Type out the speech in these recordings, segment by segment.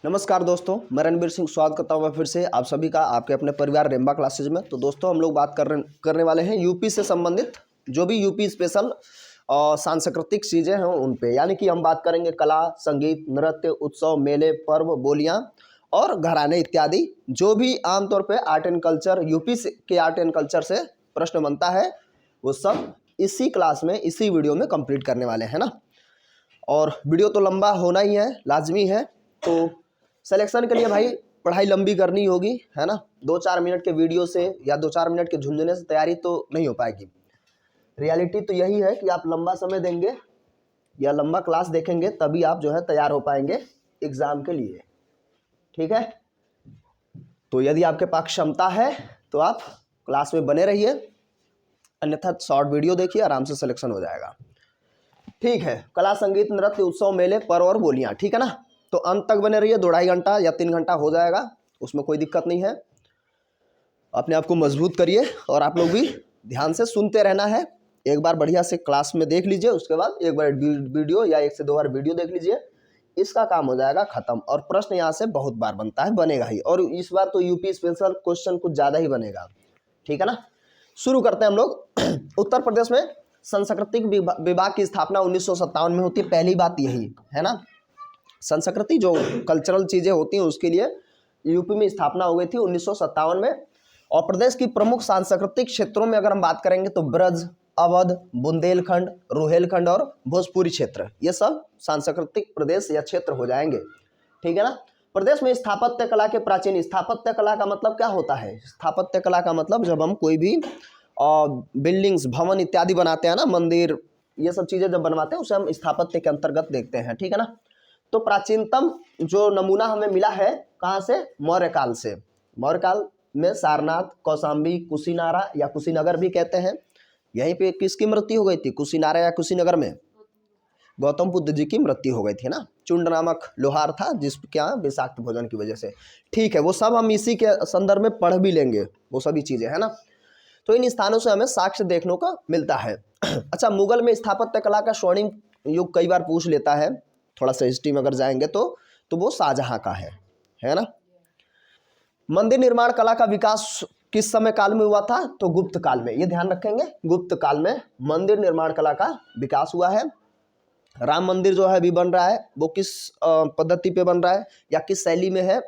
नमस्कार दोस्तों, मैं रणबीर सिंह स्वागत करता हूँ मैं फिर से आप सभी का आपके अपने परिवार रेम्बा क्लासेज में। तो दोस्तों हम लोग बात करने वाले हैं यूपी से संबंधित जो भी यूपी स्पेशल और सांस्कृतिक चीज़ें हैं उन पे, यानी कि हम बात करेंगे कला, संगीत, नृत्य, उत्सव, मेले, पर्व, बोलियाँ और घराने इत्यादि। जो भी आमतौर पर आर्ट एंड कल्चर यूपी के आर्ट एंड कल्चर से प्रश्न बनता है वो सब इसी क्लास में इसी वीडियो में कंप्लीट करने वाले हैं ना। और वीडियो तो लंबा होना ही है, लाजमी है। तो सिलेक्शन के लिए भाई पढ़ाई लंबी करनी होगी, है ना। 2-4 मिनट के वीडियो से या 2-4 मिनट के झुंझुने से तैयारी तो नहीं हो पाएगी। रियलिटी तो यही है कि आप लंबा समय देंगे या लंबा क्लास देखेंगे तभी आप जो है तैयार हो पाएंगे एग्ज़ाम के लिए, ठीक है। तो यदि आपके पास क्षमता है तो आप क्लास में बने रहिए, अन्यथा शॉर्ट वीडियो देखिए, आराम से सिलेक्शन हो जाएगा, ठीक है। कला, संगीत, नृत्य, उत्सव, मेले, पर्व और बोलियाँ, ठीक है ना। तो अंत तक बने रहिए, 2-2.5 घंटा या 3 घंटा हो जाएगा, उसमें कोई दिक्कत नहीं है। अपने आप को मजबूत करिए और आप लोग भी ध्यान से सुनते रहना है। एक बार बढ़िया से क्लास में देख लीजिए, उसके बाद एक बार वीडियो या 1 से 2 बार वीडियो देख लीजिए, इसका काम हो जाएगा खत्म। और प्रश्न यहाँ से बहुत बार बनता है, बनेगा ही, और इस बार तो यूपी स्पेशल क्वेश्चन कुछ ज़्यादा ही बनेगा, ठीक है ना। शुरू करते हैं हम लोग। उत्तर प्रदेश में सांस्कृतिक विभाग की स्थापना 1957 में होती है। पहली बात यही है ना, संस्कृति जो कल्चरल चीज़ें होती हैं उसके लिए यूपी में स्थापना हो गई थी 1957 में। और प्रदेश की प्रमुख सांस्कृतिक क्षेत्रों में अगर हम बात करेंगे तो ब्रज, अवध, बुंदेलखंड, रोहेलखंड और भोजपुरी क्षेत्र, ये सब सांस्कृतिक प्रदेश या क्षेत्र हो जाएंगे, ठीक है ना। प्रदेश में स्थापत्य कला के प्राचीन, स्थापत्य कला का मतलब क्या होता है? स्थापत्य कला का मतलब जब हम कोई भी बिल्डिंग्स, भवन इत्यादि बनाते हैं ना, मंदिर, ये सब चीज़ें जब बनवाते हैं उसे हम स्थापत्य के अंतर्गत देखते हैं, ठीक है ना। तो प्राचीनतम जो नमूना हमें मिला है कहाँ से? मौर्य काल से। मौर्य काल में सारनाथ, कौशाम्बी, कुशीनारा या कुशीनगर भी कहते हैं, यहीं पे किसकी मृत्यु हो गई थी? कुशीनारा या कुशीनगर में गौतम बुद्ध जी की मृत्यु हो गई थी ना। चुंड नामक लोहार था जिसके यहाँ विषाक्त भोजन की वजह से, ठीक है। वो सब हम इसी के संदर्भ में पढ़ भी लेंगे, वो सभी चीज़ें, है ना। तो इन स्थानों से हमें साक्ष्य देखने को मिलता है। अच्छा, मुगल में स्थापत्य कला का स्वर्णिम युग कई बार पूछ लेता है, थोड़ा सा हिस्ट्री में अगर जाएंगे तो वो शाहजहां का है ना। मंदिर निर्माण कला का विकास किस समय काल में हुआ था? तो गुप्त काल में, ये ध्यान रखेंगे, गुप्त काल में मंदिर निर्माण कला का विकास हुआ है। राम मंदिर जो है अभी बन रहा है वो किस पद्धति पे बन रहा है या किस शैली में है?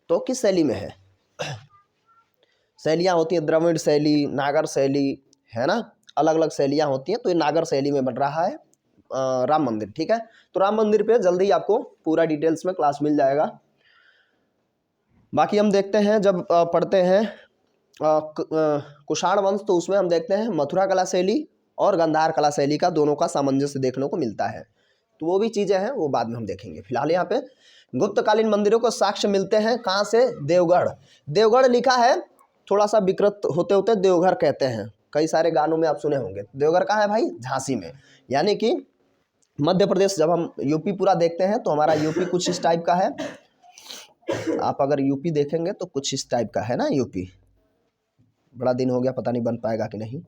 तो किस शैली में है? शैलियाँ होती हैं, द्रविड़ शैली, नागर शैली, है ना, अलग अलग शैलियाँ होती हैं। तो ये नागर शैली में बन रहा है राम मंदिर, ठीक है। तो राम मंदिर पे जल्दी ही आपको पूरा डिटेल्स में क्लास मिल जाएगा। बाकी हम देखते हैं जब पढ़ते हैं कुषाण वंश, तो उसमें हम देखते हैं मथुरा कला शैली और गांधार कला शैली का दोनों का सामंजस्य देखने को मिलता है। तो वो भी चीज़ें हैं, वो बाद में हम देखेंगे। फिलहाल यहाँ पे गुप्तकालीन मंदिरों को साक्ष्य मिलते हैं कहाँ से? देवगढ़। देवगढ़ लिखा है, थोड़ा सा विकृत होते होते देवघर कहते हैं, कई सारे गानों में आप सुने होंगे। देवघर कहाँ है भाई? झांसी में। यानी कि मध्य प्रदेश, जब हम यूपी पूरा देखते हैं तो हमारा यूपी कुछ इस टाइप का है। आप अगर यूपी देखेंगे तो कुछ इस टाइप का है ना यूपी। बड़ा दिन हो गया, पता नहीं बन पाएगा कि नहीं।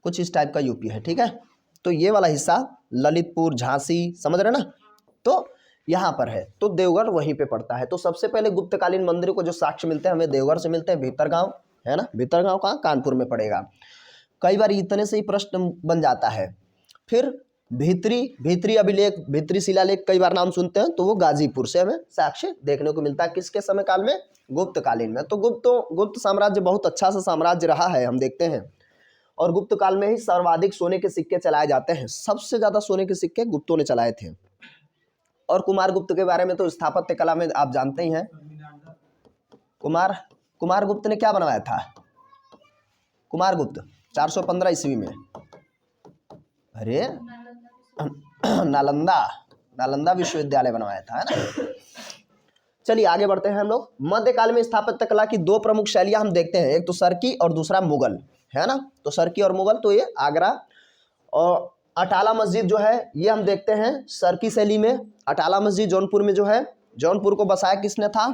कुछ इस टाइप का यूपी है, ठीक है। तो ये वाला हिस्सा ललितपुर, झांसी, समझ रहे ना, तो यहाँ पर है। तो देवगढ़ वहीं पे पड़ता है। तो सबसे पहले गुप्तकालीन मंदिरों को जो साक्ष्य मिलते हैं हमें देवगढ़ से मिलते हैं। भीतरगांव है ना, भीतरगांव कहाँ? कानपुर में पड़ेगा। कई बार इतने से ही प्रश्न बन जाता है। फिर भीतरी अभिलेख, भीतरी शिलालेख कई बार नाम सुनते हैं, तो वो गाजीपुर से हमें साक्ष्य देखने को मिलता है। किसके समय काल में? गुप्तकालीन में। तो गुप्त साम्राज्य बहुत अच्छा सा साम्राज्य रहा है, हम देखते हैं। और गुप्त काल में ही सर्वाधिक सोने के सिक्के चलाए जाते हैं, सबसे ज़्यादा सोने के सिक्के गुप्तों ने चलाए थे। और कुमार गुप्त के बारे में तो स्थापत्य कला में आप जानते ही हैं। कुमार गुप्त ने क्या बनवाया था? कुमार गुप्त 415 ईस्वी में, अरे नालंदा विश्वविद्यालय बनवाया था, है ना। चलिए आगे बढ़ते हैं हम लोग। मध्यकाल में स्थापत्य कला की 2 प्रमुख शैलियां हम देखते हैं, एक तो सरकी और दूसरा मुगल, है ना। तो सरकी और मुगल, तो ये आगरा और अटाला मस्जिद जो है ये हम देखते हैं सरकी शैली में। अटाला मस्जिद जौनपुर में जो है, जौनपुर को बसाया किसने था?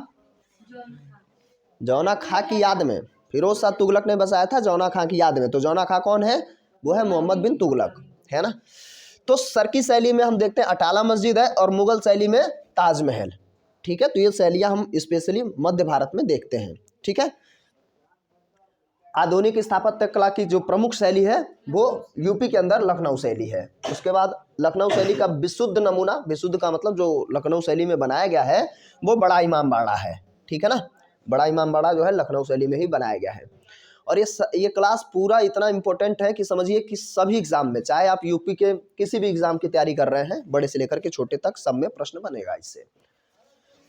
जौना खां की याद में, फिरोज शाह तुगलक ने बसाया था जौना खां की याद में। तो जौना खां कौन है? वो है मोहम्मद बिन तुगलक, है ना। तो सरकी शैली में हम देखते हैं अटाला मस्जिद है और मुगल शैली में ताजमहल। ठीक है, तो ये शैलियाँ हम स्पेशली मध्य भारत में देखते हैं। ठीक है, आधुनिक स्थापत्य कला की जो प्रमुख शैली है वो यूपी के अंदर लखनऊ शैली है। उसके बाद लखनऊ शैली का विशुद्ध नमूना, विशुद्ध का मतलब जो लखनऊ शैली में बनाया गया है वो बड़ा इमामबाड़ा है। ठीक है ना, बड़ा इमामबाड़ा जो है लखनऊ शैली में ही बनाया गया है। और ये क्लास पूरा इतना इंपॉर्टेंट है कि समझिए कि सभी एग्जाम में, चाहे आप यूपी के किसी भी एग्जाम की तैयारी कर रहे हैं, बड़े से लेकर के छोटे तक, सब में प्रश्न बनेगा इससे।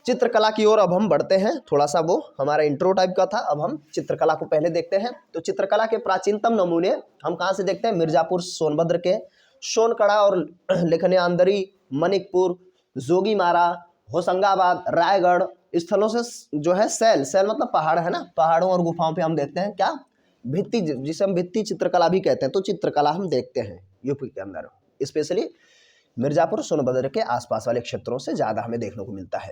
चित्रकला की ओर अब हम बढ़ते हैं। थोड़ा सा वो हमारा इंट्रो टाइप का था, अब हम चित्रकला को पहले देखते हैं। तो चित्रकला के प्राचीनतम नमूने हम कहाँ से देखते हैं? मिर्जापुर सोनभद्र के सोनकड़ा और लेखनियांदरी, मनिकपुर, जोगीमारा, होशंगाबाद, रायगढ़ स्थलों से जो है सैल मतलब पहाड़ है ना, पहाड़ों और गुफाओं पे हम देखते हैं क्या? भित्ति, जिसे हम भित्ति चित्रकला भी कहते हैं। तो चित्रकला हम देखते हैं यूपी के अंदर, स्पेशली मिर्जापुर सोनभद्र के आसपास वाले क्षेत्रों से ज़्यादा हमें देखने को मिलता है।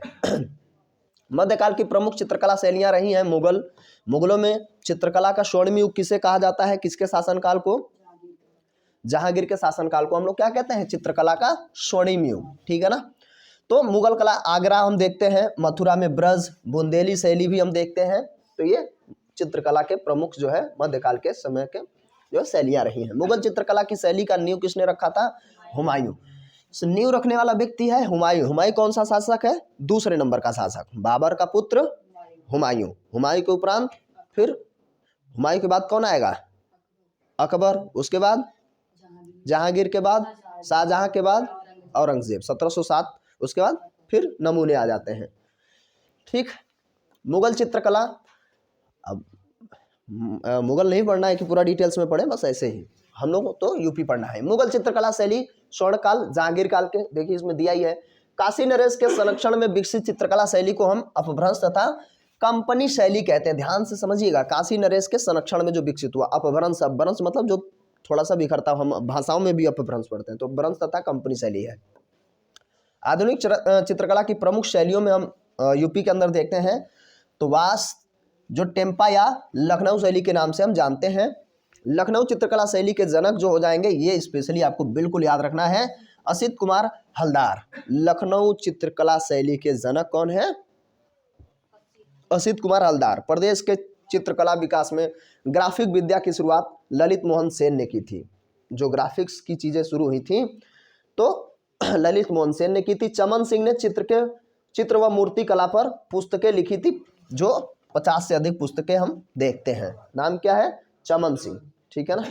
मध्यकाल की प्रमुख चित्रकला शैलियाँ रही हैं मुगलों में चित्रकला का स्वर्णिम युग किसे कहा जाता है? किसके शासनकाल को? जहांगीर के शासनकाल को हम लोग क्या कहते हैं? चित्रकला का स्वर्णिम युग। ठीक है ना। तो मुगल कला, आगरा हम देखते हैं, मथुरा में ब्रज, बुंदेली शैली भी हम देखते हैं। तो ये चित्रकला के प्रमुख जो है मध्यकाल के समय के जो शैलियाँ रही हैं। मुगल चित्रकला की शैली का नींव किसने रखा था? हुमायूं। नींव रखने वाला व्यक्ति है हुमायूं। हुमायूं कौन सा शासक है? दूसरे नंबर का शासक, बाबर का पुत्र हुमायूं। हुमायूं के उपरांत फिर हुमायूं के बाद कौन आएगा? अकबर। उसके बाद जहांगीर के बाद शाहजहां के बाद औरंगजेब 1707। उसके बाद फिर नमूने आ जाते हैं। ठीक, मुगल चित्रकला, अब मुगल नहीं पढ़ना है कि पूरा डिटेल्स में पढ़े, बस ऐसे ही हम लोग तो यूपी पढ़ना है। मुगल चित्रकला शैली स्वर्णकाल, जहांगीर काल के, देखिए इसमें दिया ही है। काशी नरेश के संरक्षण में विकसित चित्रकला शैली को हम अपभ्रंश तथा कंपनी शैली कहते हैं। ध्यान से समझिएगा, काशी नरेश के संरक्षण में जो विकसित हुआ, अपभ्रंश, अपभ्रंश मतलब जो थोड़ा सा बिखरता, हम भाषाओं में भी अपभ्रंश पढ़ते हैं, तो भ्रंश तथा कंपनी शैली है। आधुनिक चित्रकला की प्रमुख शैलियों में हम यूपी के अंदर देखते हैं तो वास, जो टेम्पा या लखनऊ शैली के नाम से हम जानते हैं। लखनऊ चित्रकला शैली के जनक जो हो जाएंगे, ये स्पेशली आपको बिल्कुल याद रखना है, असित कुमार हलदार। लखनऊ चित्रकला शैली के जनक कौन है? असित कुमार हलदार। प्रदेश के चित्रकला विकास में ग्राफिक विद्या की शुरुआत ललित मोहन सेन ने की थी। जो ग्राफिक्स की चीज़ें शुरू हुई थी तो ललित मोहन सेन ने की थी। चमन सिंह ने चित्र व मूर्ति कला पर पुस्तकें लिखी थी, जो 50 से अधिक पुस्तकें हम देखते हैं। नाम क्या है? चमन सिंह। ठीक है ना।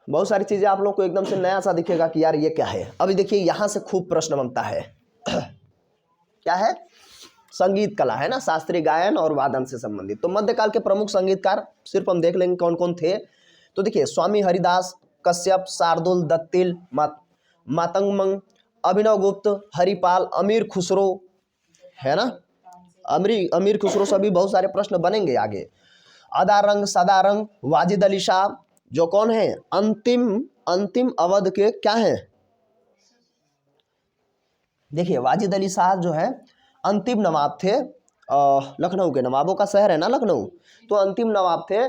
बहुत सारी चीजें आप लोग को एकदम से नया सा दिखेगा कि यार ये क्या है। अभी देखिए यहां से खूब प्रश्न बनता है। क्या है? संगीत कला है ना, शास्त्रीय गायन और वादन से संबंधित। तो मध्यकाल के प्रमुख संगीतकार सिर्फ हम देख लेंगे कौन कौन थे। तो देखिए स्वामी हरिदास, कश्यप, शार्दुल, दत्तिल, मातंगमंग, अभिनव गुप्त, हरिपाल, अमीर खुसरो, है ना, अमीर खुसरो से भी बहुत सारे प्रश्न बनेंगे आगे। अदारंग, सदारंग, वाजिद अली शाह, जो कौन है? अंतिम अवध के क्या है? देखिए वाजिद अली शाह जो है अंतिम नवाब थे, लखनऊ के, नवाबों का शहर है ना लखनऊ, तो अंतिम नवाब थे।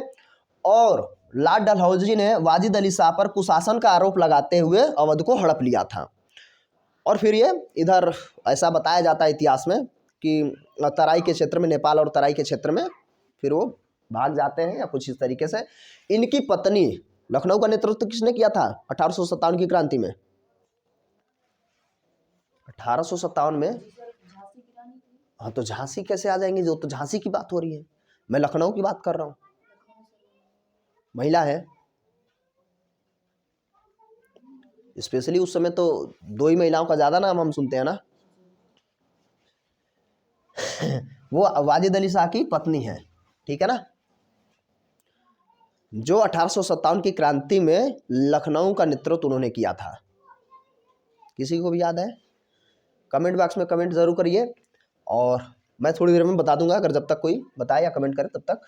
और लॉर्ड डलहौजी ने वाजिद अली शाह पर कुशासन का आरोप लगाते हुए अवध को हड़प लिया था। और फिर ये इधर ऐसा बताया जाता है इतिहास में कि तराई के क्षेत्र में, नेपाल और तराई के क्षेत्र में फिर वो भाग जाते हैं या कुछ इस तरीके से। इनकी पत्नी, लखनऊ का नेतृत्व किसने किया था 1857 की क्रांति में? 1857 में, हाँ तो झांसी कैसे आ जाएंगे? जो तो झांसी की बात हो रही है, मैं लखनऊ की बात कर रहा हूँ। महिला है, स्पेशली उस समय तो 2 ही महिलाओं का ज्यादा नाम हम सुनते हैं ना। वो वाजिद अली शाह की पत्नी है। ठीक है ना, जो 1857 की क्रांति में लखनऊ का नेतृत्व उन्होंने किया था। किसी को भी याद है? कमेंट बॉक्स में कमेंट जरूर करिए और मैं थोड़ी देर में बता दूंगा, अगर जब तक कोई बताए या कमेंट करे तब तक।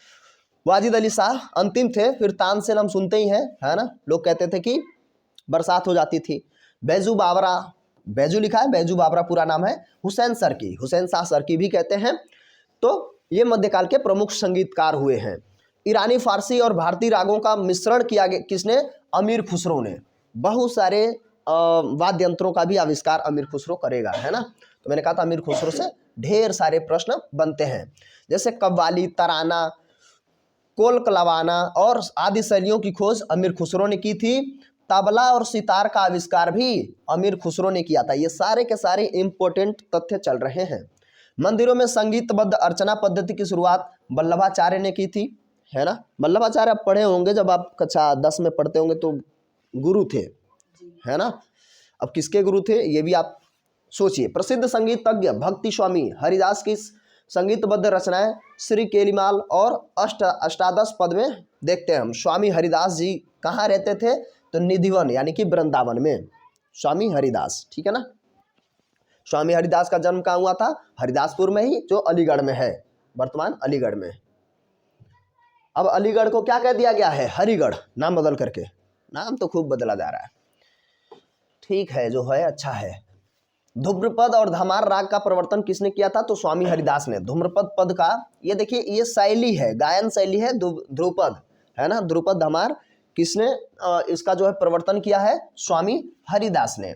वाजिद अली शाह अंतिम थे। फिर तानसेन हम सुनते ही हैं, है ना, लोग कहते थे कि बरसात हो जाती थी। बैजू बाबरा, बैजू लिखा है, बैजू बाबरा पूरा नाम है। हुसैन सरकी, हुसैन शाह सरकी भी कहते हैं। तो ये मध्यकाल के प्रमुख संगीतकार हुए हैं। ईरानी, फारसी और भारतीय रागों का मिश्रण किया गया किसने? अमीर खुसरो ने। बहुत सारे वाद्य यंत्रों का भी आविष्कार अमीर खुसरो करेगा, है ना। तो मैंने कहा था अमीर खुसरो से ढेर सारे प्रश्न बनते हैं, जैसे कव्वाली, तराना, कोल कलावाना और आदि शैलियों की खोज अमीर खुसरो ने की थी। तबला और सितार का आविष्कार भी अमीर खुसरो ने किया था। ये सारे के सारे इंपॉर्टेंट तथ्य चल रहे हैं। मंदिरों में संगीतबद्ध अर्चना पद्धति की शुरुआत वल्लभाचार्य ने की थी, है ना। वल्लभाचार्य आप पढ़े होंगे, जब आप कक्षा 10 में पढ़ते होंगे तो गुरु थे, है ना। अब किसके गुरु थे ये भी आप सोचिए। प्रसिद्ध संगीतज्ञ भक्ति स्वामी हरिदास की संगीतबद्ध रचनाएं श्री केलीमाल और अष्टादश पद में देखते हैं हम। स्वामी हरिदास जी कहाँ रहते थे, तो निधिवन यानी कि वृंदावन में स्वामी हरिदास, ठीक है ना। स्वामी हरिदास का जन्म कहाँ हुआ था, हरिदासपुर में ही, जो अलीगढ़ में है, वर्तमान अलीगढ़ में। अब अलीगढ़ को क्या कह दिया गया है, हरिगढ़, नाम बदल करके। नाम तो खूब बदला जा रहा है, ठीक है, जो है अच्छा है। धूम्रपद और धमार राग का प्रवर्तन किसने किया था, तो स्वामी हरिदास ने। धूम्रपद पद का ये देखिए, ये शैली है, गायन शैली है ध्रुपद, है ना। ध्रुपद धमार किसने इसका जो है प्रवर्तन किया है, स्वामी हरिदास ने।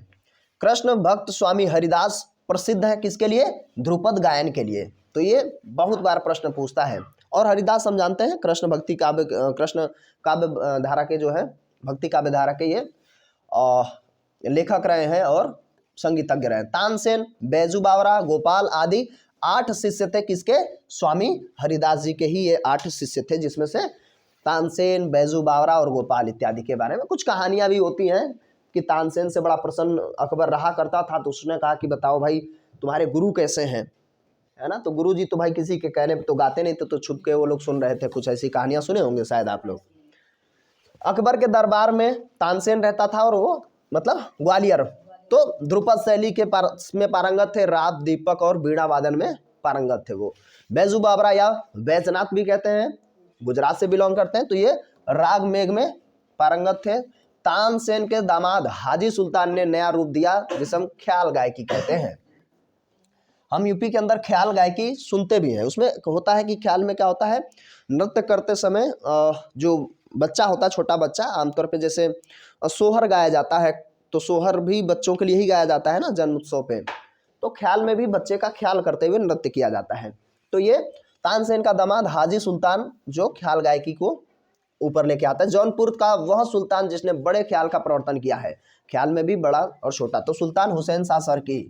कृष्ण भक्त स्वामी हरिदास प्रसिद्ध है किसके लिए, ध्रुपद गायन के लिए। तो ये बहुत बार प्रश्न पूछता है। और हरिदास हम जानते हैं कृष्ण भक्ति काव्य, कृष्ण काव्य धारा के जो है, भक्ति काव्य धारा के ये लेखक रहे हैं और संगीतज्ञ रहे। तानसेन, बैजू बावरा, गोपाल आदि 8 शिष्य थे किसके, स्वामी हरिदास जी के ही ये 8 शिष्य थे, जिसमें से तानसेन, बैजू बावरा और गोपाल इत्यादि के बारे में कुछ कहानियां भी होती हैं कि तानसेन से बड़ा प्रसन्न अकबर रहा करता था, तो उसने कहा कि बताओ भाई तुम्हारे गुरु कैसे हैं, है ना। तो गुरु जी तो भाई किसी के कहने पे तो गाते नहीं थे, तो छुप के वो लोग सुन रहे थे। कुछ ऐसी कहानियां सुने होंगे शायद आप लोग। अकबर के दरबार में तानसेन रहता था और वो मतलब ग्वालियर, तो ध्रुपद शैली के में पारंगत थे। राग, दीपक और बीड़ा वादन में पारंगत थे वो। बैजू बावरा या बैजनाथ भी कहते हैं, गुजरात से बिलोंग करते हैं, तो ये राग मेघ में पारंगत थे। तानसेन के दामाद हाजी सुल्तान ने नया रूप दिया, जिसे हम ख्याल गायकी कहते हैं। हम यूपी के अंदर ख्याल गायकी सुनते भी हैं। उसमें होता है कि ख्याल में क्या होता है, नृत्य करते समय जो बच्चा होता है, छोटा बच्चा, आमतौर पे जैसे सोहर गाया जाता है, तो सोहर भी बच्चों के लिए ही गाया जाता है ना जन्म उत्सव पे। तो ख्याल में भी बच्चे का ख्याल करते हुए नृत्य किया जाता है। तो ये तानसेन का दामाद हाजी सुल्तान जो ख्याल गायकी को ऊपर लेके आता है। जौनपुर का वह सुल्तान जिसने बड़े ख्याल का प्रवर्तन किया है, ख्याल में भी बड़ा और छोटा, तो सुल्तान हुसैन शाह सरकी,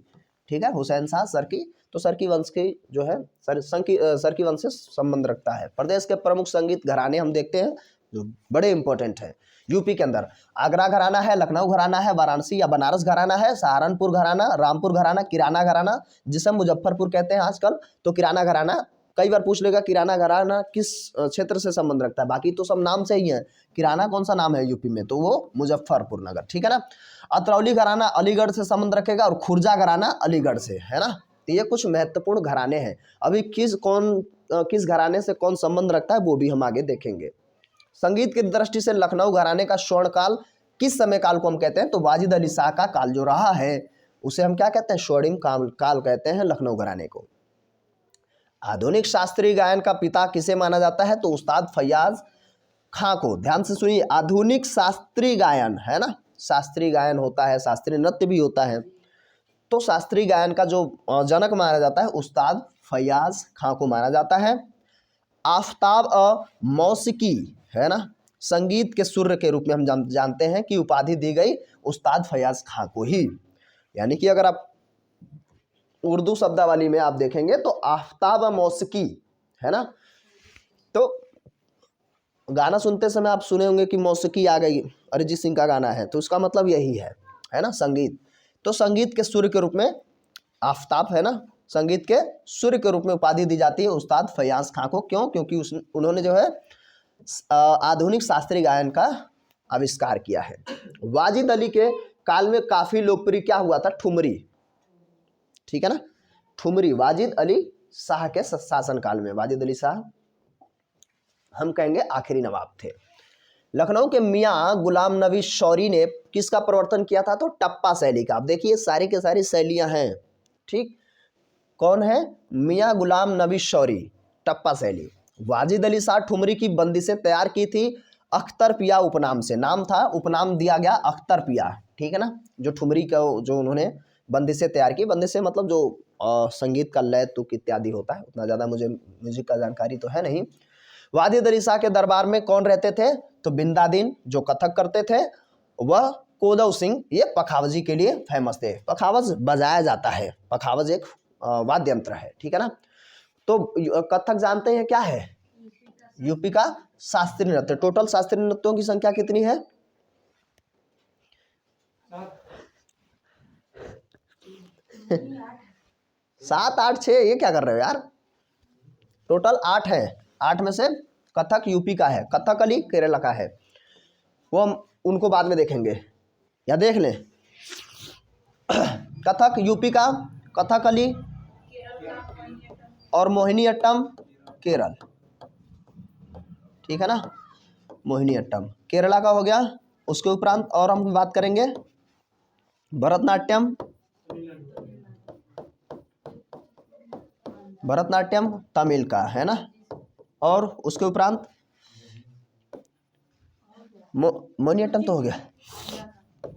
ठीक है, हुसैन शाह सरकी। तो सरकी वंश की जो है सरकी वंश से संबंध रखता है। प्रदेश के प्रमुख संगीत घराने हम देखते हैं जो बड़े इंपॉर्टेंट हैं यूपी के अंदर। आगरा घराना है, लखनऊ घराना है, वाराणसी या बनारस घराना है, सहारनपुर घराना, रामपुर घराना, किराना घराना, जिसे मुजफ्फरपुर कहते हैं आजकल, तो किराना घराना। कई बार पूछ लेगा किराना घराना किस क्षेत्र से संबंध रखता है, बाकी तो सब नाम से ही है। किराना कौन सा नाम है यूपी में, तो वो मुजफ्फरपुर नगर, ठीक है ना। अतरौली घराना अलीगढ़ से संबंध रखेगा और खुर्जा घराना अलीगढ़ से, है ना। तो ये कुछ महत्वपूर्ण घराने हैं। अभी किस घराने से कौन संबंध रखता है वो भी हम आगे देखेंगे। संगीत की दृष्टि से लखनऊ घराने का स्वर्ण काल किस समय काल को हम कहते हैं, तो वाजिद अली शाह का काल जो रहा है उसे हम क्या कहते हैं, स्वर्णिम काल कहते हैं लखनऊ घराने को। आधुनिक शास्त्रीय गायन का पिता किसे माना जाता है, तो उस्ताद फैयाज खां को। ध्यान से सुनिए, आधुनिक शास्त्रीय गायन, है ना, शास्त्रीय गायन होता है, शास्त्रीय नृत्य भी होता है, तो शास्त्रीय गायन का जो जनक माना जाता है उस्ताद फैयाज खां को माना जाता है। आफताब मौसिकी, है ना, संगीत के सूर्य के रूप में हम जानते हैं कि उपाधि दी गई उस्ताद फैयाज खां को ही। यानी कि अगर आप उर्दू शब्दावली में आप देखेंगे तो आफताब मौसिकी, है ना, तो गाना सुनते समय आप सुने होंगे कि मौसिकी आ गई, अरिजीत सिंह का गाना है, तो उसका मतलब यही है ना, संगीत। तो संगीत के सूर्य के रूप में आफताब, है ना, संगीत के सूर्य के रूप में उपाधि दी जाती है उस्ताद फैयाज खां को। क्यों, क्योंकि उन्होंने जो है आधुनिक शास्त्रीय गायन का आविष्कार किया है। वाजिद अली के काल में काफी लोकप्रिय क्या हुआ था, ठुमरी, ठीक है ना, ठुमरी वाजिद अली शाह के शासन काल में। वाजिद अली शाह हम कहेंगे आखिरी नवाब थे। लखनऊ के मियाँ गुलाम नबी शौरी ने किसका प्रवर्तन किया था, तो टप्पा शैली का। आप देखिए सारी के सारी शैलियां हैं, ठीक, कौन है, मियाँ गुलाम नबी शौरी, टप्पा शैली। वाजिद अली शाह ठुमरी की बंदिशें तैयार की थी। अख्तर पिया उपनाम से, नाम था, उपनाम दिया गया अख्तर पिया, ठीक है ना। जो ठुमरी का जो उन्होंने बंदिशें तैयार की, बंदिशें मतलब जो संगीत का लय तुक इत्यादि होता है, उतना ज़्यादा मुझे म्यूजिक का जानकारी तो है नहीं। वादी दरीसा के दरबार में कौन रहते थे, तो बिंदादीन जो कथक करते थे, वह कोदव सिंह ये पखावजी के लिए फेमस थे। पखावज बजाया जाता है, पखावज एक वाद्य यंत्र है, ठीक है ना। तो कथक जानते हैं क्या है, यूपी का शास्त्रीय नृत्य। टोटल शास्त्रीय नृत्यों की संख्या कितनी है, 7, 8, 6, ये क्या कर रहे हो यार, टोटल 8 है। 8 में से कथक यूपी का है, कथकली केरला का है, वो हम उनको बाद में देखेंगे, या देख लें। कथक यूपी का, कथकली और मोहिनीअट्टम केरल, ठीक है ना। मोहिनीअट्टम केरला का हो गया। उसके उपरांत और हम बात करेंगे भरतनाट्यम, भरतनाट्यम तमिल का है ना। और उसके उपरांत मोहिनीअट्टम तो हो गया।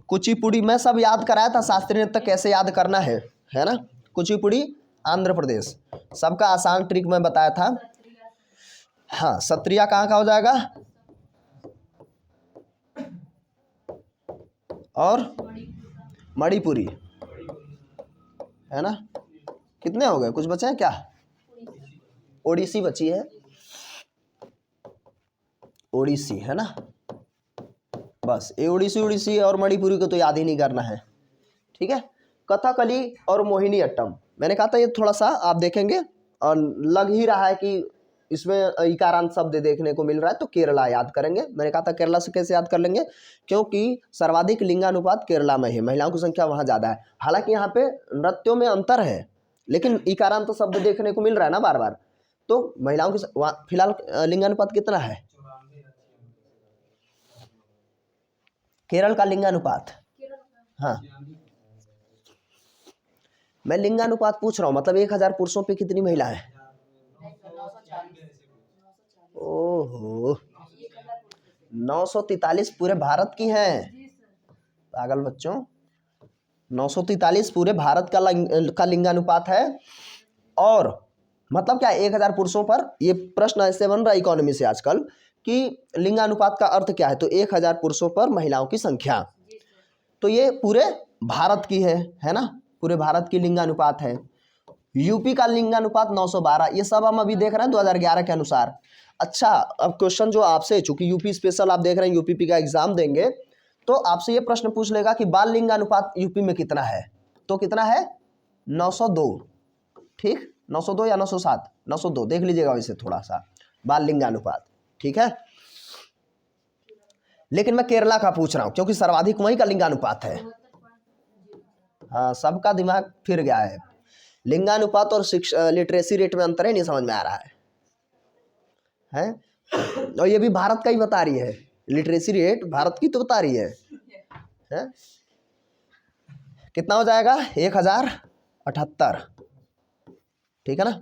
कुचिपुड़ी, मैं सब याद कराया था शास्त्रीय नृत्य कैसे याद करना है ना। कुचिपुड़ी आंध्र प्रदेश, सबका आसान ट्रिक मैं बताया था। हाँ, सत्रिया कहाँ का हो जाएगा, और मणिपुरी है ना। कितने हो गए, कुछ बचे हैं क्या, ओडिसी बची है, ओडिसी है ना। बस ये ओडिसी और मणिपुरी को तो याद ही नहीं करना है, ठीक है। कथकली और मोहिनीअट्टम, मैंने कहा था ये थोड़ा सा आप देखेंगे और लग ही रहा है कि इसमें इकारांत शब्द देखने को मिल रहा है, तो केरला याद करेंगे। मैंने कहा था केरला से कैसे याद कर लेंगे, क्योंकि सर्वाधिक लिंगानुपात केरला में है, महिलाओं की संख्या वहाँ ज़्यादा है। हालांकि यहाँ पे नृत्यों में अंतर है, लेकिन इकारांत शब्द देखने को मिल रहा है ना बार बार, तो महिलाओं की फिलहाल लिंगानुपात कितना है, केरल का लिंगानुपात। हाँ, मैं लिंगानुपात पूछ रहा हूँ, मतलब 1000 पुरुषों पे कितनी महिलाएं। ओहो, 943 पूरे भारत की हैं पागल बच्चों। 943 पूरे भारत का लिंगानुपात है। और मतलब क्या, 1000 पुरुषों पर, ये प्रश्न ऐसे बन रहा है इकोनॉमी से आजकल कि लिंगानुपात का अर्थ क्या है, तो 1000 पुरुषों पर महिलाओं की संख्या, तो ये पूरे भारत की है ना, पूरे भारत की लिंगानुपात है। यूपी का लिंगानुपात 912, ये सब हम अभी देख रहे हैं 2011 के अनुसार। अच्छा, अब क्वेश्चन जो आपसे, चूंकि यूपी स्पेशल आप देख रहे हैं, यूपीपी का एग्जाम देंगे, तो आपसे ये प्रश्न पूछ लेगा कि बाल लिंगानुपात यूपी में कितना है, तो कितना है 902, ठीक, 902 या 907, 902 देख लीजिएगा वैसे थोड़ा सा, बाल लिंगानुपात, ठीक है। लेकिन मैं केरला का पूछ रहा हूँ क्योंकि सर्वाधिक वहीं का लिंगानुपात है। हाँ, सबका दिमाग फिर गया है, लिंगानुपात और शिक्षा लिटरेसी रेट में अंतर है, नहीं समझ में आ रहा है। और ये भी भारत का ही बता रही है, लिटरेसी रेट भारत की तो बता रही है। कितना हो जाएगा, 1078, ठीक है ना।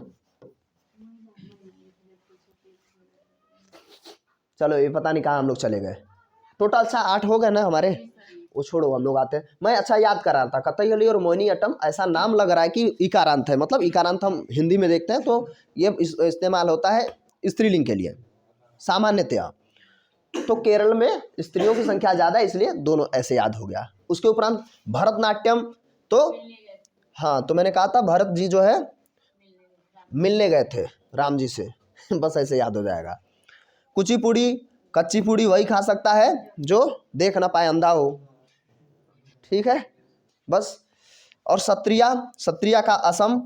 चलो, ये पता नहीं कहाँ हम लोग चले गए। टोटल अच्छा 8 हो गए ना हमारे, वो छोड़ो, हम लोग आते हैं। मैं अच्छा याद कर रहा था, कथकली और मोहिनीअट्टम ऐसा नाम लग रहा है कि इकारांत है, मतलब इकारांत हम हिंदी में देखते हैं तो ये इस्तेमाल होता है स्त्रीलिंग के लिए सामान्यतया। तो केरल में स्त्रियों की संख्या ज़्यादा है, इसलिए दोनों ऐसे याद हो गया। उसके उपरांत भरतनाट्यम, तो हाँ, तो मैंने कहा था भरत जी जो है मिलने गए थे राम जी से बस ऐसे याद हो जाएगा। कुचिपुड़ी, कच्ची पूड़ी वही खा सकता है जो देख ना पाए, अंधा हो, ठीक है बस। और सत्रिया, सत्रिया का असम,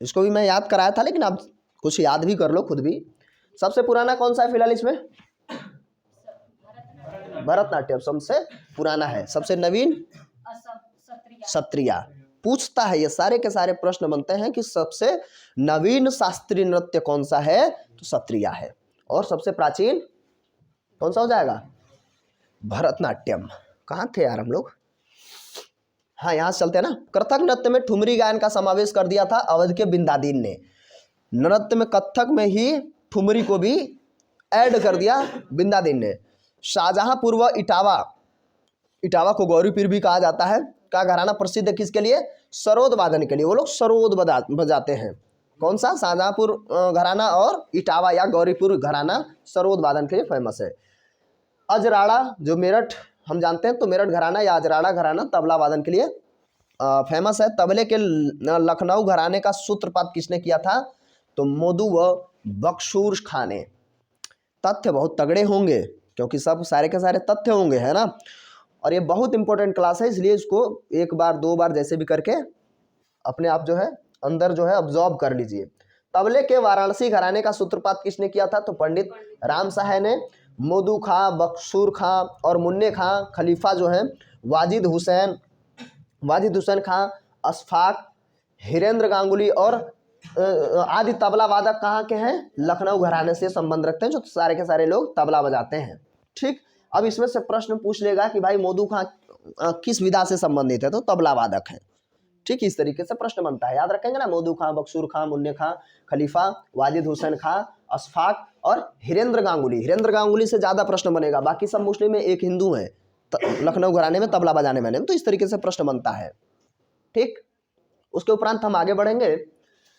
इसको भी मैं याद कराया था, लेकिन आप कुछ याद भी कर लो खुद भी। सबसे पुराना कौन सा है फिलहाल इसमें, भरतनाट्यम सबसे पुराना है, सबसे नवीन सत्रिया। पूछता है, ये सारे के सारे प्रश्न बनते हैं कि सबसे नवीन शास्त्रीय नृत्य कौन सा है, तो सत्रिया है। और सबसे प्राचीन कौन सा हो जाएगा, भरतनाट्यम। कहाँ थे यार हम लोग, हाँ यहाँ से चलते हैं ना। कथक नृत्य में ठुमरी गायन का समावेश कर दिया था अवध के बिंदादीन ने। नृत्य में कथक में ही ठुमरी को भी ऐड कर दिया बिंदादिन ने। शाहजहांपुर व इटावा, इटावा को गौरीपीर भी कहा जाता है, का घराना प्रसिद्ध है किसके लिए? सरोद वादन के लिए। वो लोग सरोद बजाते हैं। कौन सा? शाहजहांपुर घराना और इटावा या गौरीपुर घराना सरोद वादन के लिए फेमस है। अजराड़ा जो मेरठ हम जानते हैं, तो मेरठ घराना या अजराड़ा घराना तबला वादन के लिए फेमस है। तबले के लखनऊ घराने का सूत्रपात किसने किया था? तो मोदू व बख्शूर खां ने। तथ्य बहुत तगड़े होंगे क्योंकि सब सारे के सारे तथ्य होंगे, है ना। और ये बहुत इंपॉर्टेंट क्लास है, इसलिए इसको एक बार दो बार जैसे भी करके अपने आप जो है अंदर जो है ऑब्जॉर्व कर लीजिए। तबले के वाराणसी घराने का सूत्रपात किसने किया था? तो पंडित राम साहे ने। मोदू खां, बख्शूर खां और मुन्ने खां, खलीफा जो है वाजिद हुसैन खां, अशफाक, हिरेंद्र गांगुली और आदि तबला वादक कहाँ के हैं? लखनऊ घराने से संबंध रखते हैं, जो सारे के सारे लोग तबला बजाते हैं। ठीक, अब इसमें से प्रश्न पूछ लेगा कि भाई मोदू खां किस विधा से संबंधित है? तो तबला वादक है। ठीक, इस तरीके से प्रश्न बनता है, याद रखेंगे ना। मोदू खां, बख्शूर खां, मुन्ने खां, खलीफा, वाजिद हुसैन खां, अशफाक और हिरेंद्र गांगुली। हिरेंद्र गांगुली से ज्यादा प्रश्न बनेगा, बाकी सब मुस्लिम में एक हिंदू है लखनऊ घराने में तबला बजाने वाले में। तो इस तरीके से प्रश्न बनता है। ठीक, उसके उपरांत हम आगे बढ़ेंगे।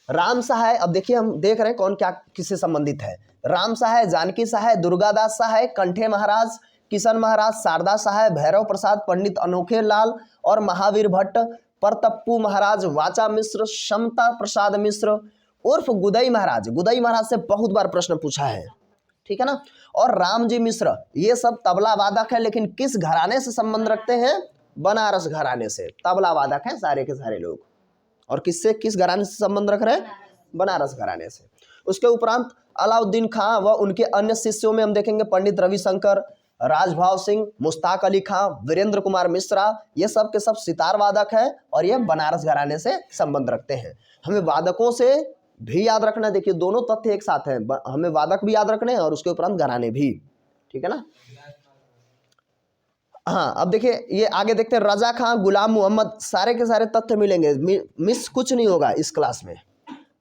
राम सहाय, अब देखिए हम देख रहे हैं कौन क्या किससे संबंधित है। राम सहाय, जानकी सहाय, दुर्गादास सहाय, कंठे महाराज, किशन महाराज, शारदा सहाय, भैरव प्रसाद, पंडित अनोखे लाल और महावीर भट्ट, परतप्पू महाराज, वाचा मिश्र, समता प्रसाद मिश्र उर्फ गुदई महाराज। गुदई महाराज से बहुत बार प्रश्न पूछा है, ठीक है ना। और रामजी मिश्र, ये सब तबला वादक है, लेकिन किस घराने से संबंध रखते हैं? बनारस घराने से। तबला वादक हैं सारे के सारे लोग। और किससे, किस घराने से संबंध रख रहे हैं? बनारस घराने से। उसके उपरांत अलाउद्दीन खां व उनके अन्य शिष्यों में हम देखेंगे पंडित रविशंकर, राजभाव सिंह, मुश्ताक अली खां, वीरेंद्र कुमार मिश्रा, ये सब के सब सितार वादक हैं और ये बनारस घराने से संबंध रखते हैं। हमें वादकों से भी याद रखना, देखिए दोनों तथ्य एक साथ हैं, हमें वादक भी याद रखने हैं और उसके उपरांत घराने भी, ठीक है ना। हाँ, अब देखिए ये आगे देखते हैं। रजा खां, गुलाम मोहम्मद, सारे के सारे तथ्य मिलेंगे, मिस कुछ नहीं होगा इस क्लास में।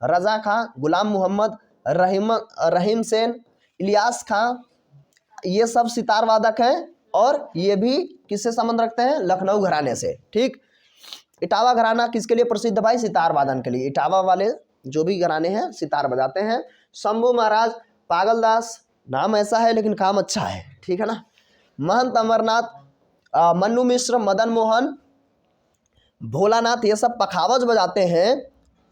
रजा खां, गुलाम मोहम्मद, रहीम सेन, इलियास खां, ये सब सितार वादक हैं और ये भी किससे संबंध रखते हैं? लखनऊ घराने से। ठीक, इटावा घराना किसके लिए प्रसिद्ध भाई? सितार वादन के लिए। इटावा वाले जो भी घराने हैं सितार बजाते हैं। शंभू महाराज, पागलदास, नाम ऐसा है लेकिन काम अच्छा है, ठीक है ना। महंत अमरनाथ, मन्नू मिश्र, मदन मोहन, भोलानाथ, ये सब पखावज बजाते हैं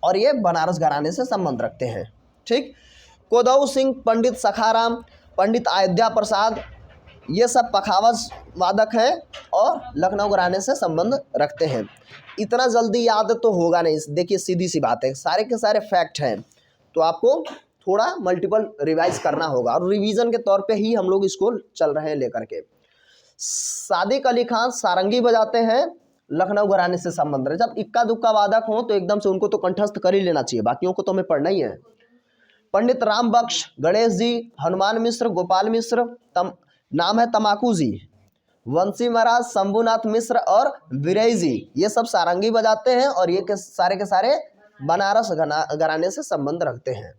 और ये बनारस घराने से संबंध रखते हैं। ठीक, कोदऊ सिंह, पंडित सखाराम, पंडित अयोध्या प्रसाद, ये सब पखावज वादक हैं और लखनऊ घराने से संबंध रखते हैं। इतना जल्दी याद तो होगा नहीं, देखिए सीधी सी बात है, सारे के सारे फैक्ट हैं, तो आपको थोड़ा मल्टीपल रिवाइज करना होगा और रिवीजन के तौर पे ही हम लोग इसको चल रहे हैं लेकर के। सादिक अली खान सारंगी बजाते हैं, लखनऊ घराने से संबंध है। जब इक्का दुक्का वादक हो तो एकदम से उनको तो कंठस्थ कर ही लेना चाहिए, बाकियों को तो हमें पढ़ना ही है। पंडित राम बख्श, गणेश जी, हनुमान मिश्र, गोपाल मिश्र, नाम है तमाकू जी, वंशी महाराज, शंभुनाथ मिश्र और विरई जी, ये सब सारंगी बजाते हैं और ये के सारे बनारस घराने से संबंध रखते हैं।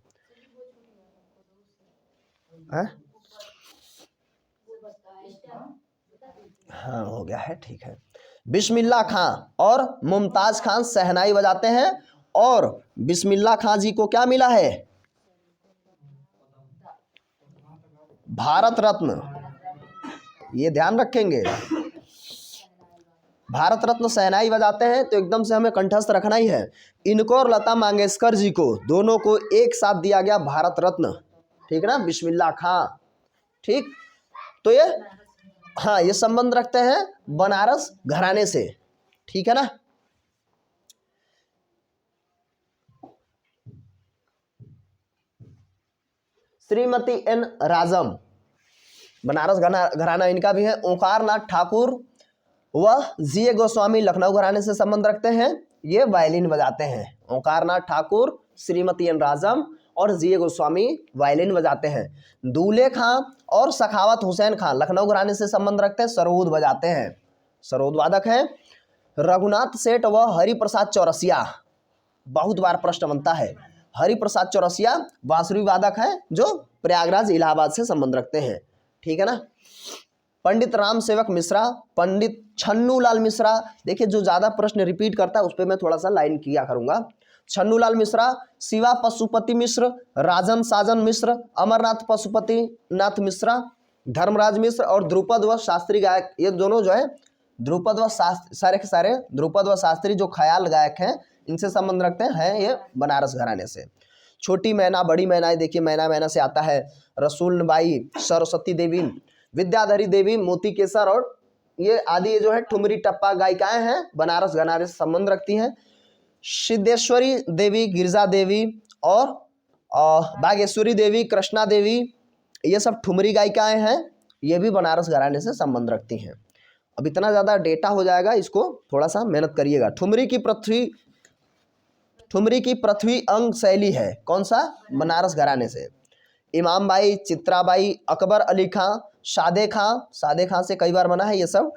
हाँ हो गया है, ठीक है। बिस्मिल्लाह खां और मुमताज खान शहनाई बजाते हैं और बिस्मिल्लाह खां जी को क्या मिला है? भारत रत्न, ये ध्यान रखेंगे। भारत रत्न शहनाई बजाते हैं तो एकदम से हमें कंठस्थ रखना ही है। इनको और लता मंगेशकर जी को, दोनों को एक साथ दिया गया भारत रत्न, ठीक है ना, बिस्मिल्लाह खां। ठीक, तो ये हाँ ये संबंध रखते हैं बनारस घराने से, ठीक है ना। श्रीमती एन राजम, बनारस घराना इनका भी है। ओंकारनाथ ठाकुर व जी गोस्वामी लखनऊ घराने से संबंध रखते हैं, ये वायलिन बजाते हैं। ओंकारनाथ ठाकुर, श्रीमती एन राजम और जी गोस्वामी वायलिन बजाते हैं। दूल्हे खां और सखावत हुसैन खां लखनऊ घराने से संबंध रखते हैं, सरोद बजाते हैं, सरोद वादक हैं। रघुनाथ सेठ व हरिप्रसाद चौरसिया, बहुत बार प्रश्न बनता है, हरिप्रसाद चौरसिया बांसुरी वादक हैं जो प्रयागराज इलाहाबाद से संबंध रखते हैं, ठीक है ना। पंडित राम सेवक मिश्रा, पंडित छन्नूलाल मिश्रा, देखिए जो ज़्यादा प्रश्न रिपीट करता है उस पर मैं थोड़ा सा लाइन किया करूँगा। छन्नूलाल मिश्रा, शिवा पशुपति मिश्र, राजन साजन मिश्र, अमरनाथ पशुपति नाथ मिश्रा, धर्मराज मिश्र और ध्रुपद व शास्त्री गायक, ये दोनों जो है ध्रुपद व शास्त्री, सारे के सारे ध्रुपद व शास्त्री जो ख्याल गायक हैं इनसे संबंध रखते हैं ये बनारस घराने से। छोटी मैना बड़ी मैना, देखिए मैना मैना से आता है, रसूल बाई, सरस्वती देवी, विद्याधरी देवी, मोती केसर और ये आदि जो है ठुमरी टप्पा गायिकाएं हैं बनारस घराने से संबंध रखती हैं। सिद्धेश्वरी देवी, गिरजा देवी और बागेश्वरी देवी, कृष्णा देवी, ये सब ठुमरी गायिकाएं हैं, ये भी बनारस घराने से संबंध रखती हैं। अब इतना ज़्यादा डेटा हो जाएगा, इसको थोड़ा सा मेहनत करिएगा। ठुमरी की पृथ्वी अंग शैली है, कौन सा, बनारस घराने से। इमाम बाई, चित्राबाई, अकबर अली खां, सादे खां से कई बार बना है, ये सब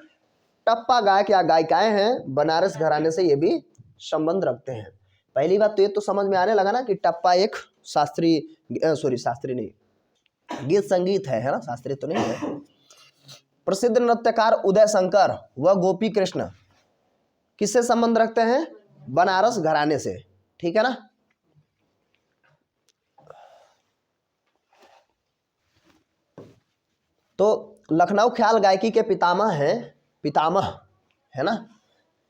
टप्पा गायक या गायिकाएं हैं बनारस घराने से, ये भी संबंध रखते हैं। पहली बात तो ये तो समझ में आने लगा ना कि टप्पा एक शास्त्रीय नहीं, गीत संगीत है ना, शास्त्रीय तो नहीं है। प्रसिद्ध नृत्यकार उदय शंकर व गोपी कृष्ण किससे संबंध रखते हैं, बनारस घराने से, ठीक है ना। तो लखनऊ ख्याल गायकी के पितामह है ना,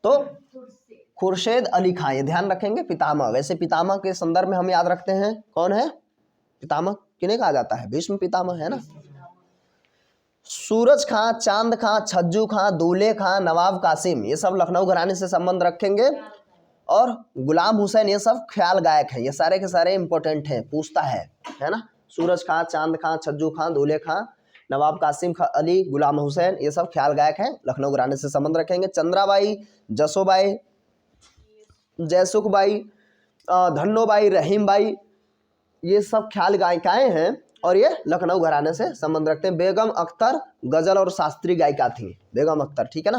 तो खुर्शेद अली खां, ये ध्यान रखेंगे पितामह। वैसे पितामह के संदर्भ में हम याद रखते हैं कौन है पितामह, किन्हें कहा जाता है, भीष्म पितामह है ना। सूरज खां, चांद खां, छज्जू खां, दूल्हे खां, नवाब कासिम, ये सब लखनऊ घराने से संबंध रखेंगे। और गुलाम हुसैन, ये सब ख्याल गायक हैं, ये सारे के सारे इंपॉर्टेंट हैं, पूछता है ना। सूरज खां, चांद खां, छज्जू खां, दूल्हे खां, नवाब कासिम अली, गुलाम हुसैन, ये सब ख्याल गायक हैं, लखनऊ घराने से संबंध रखेंगे। चंद्राबाई, जसोबाई, जयसुखबाई, धन्नोबाई, रहीमबाई, ये सब ख्याल गायिकाएं हैं और ये लखनऊ घराने से संबंध रखते हैं। बेगम अख्तर गजल और शास्त्रीय गायिका थी, बेगम अख्तर, ठीक है ना।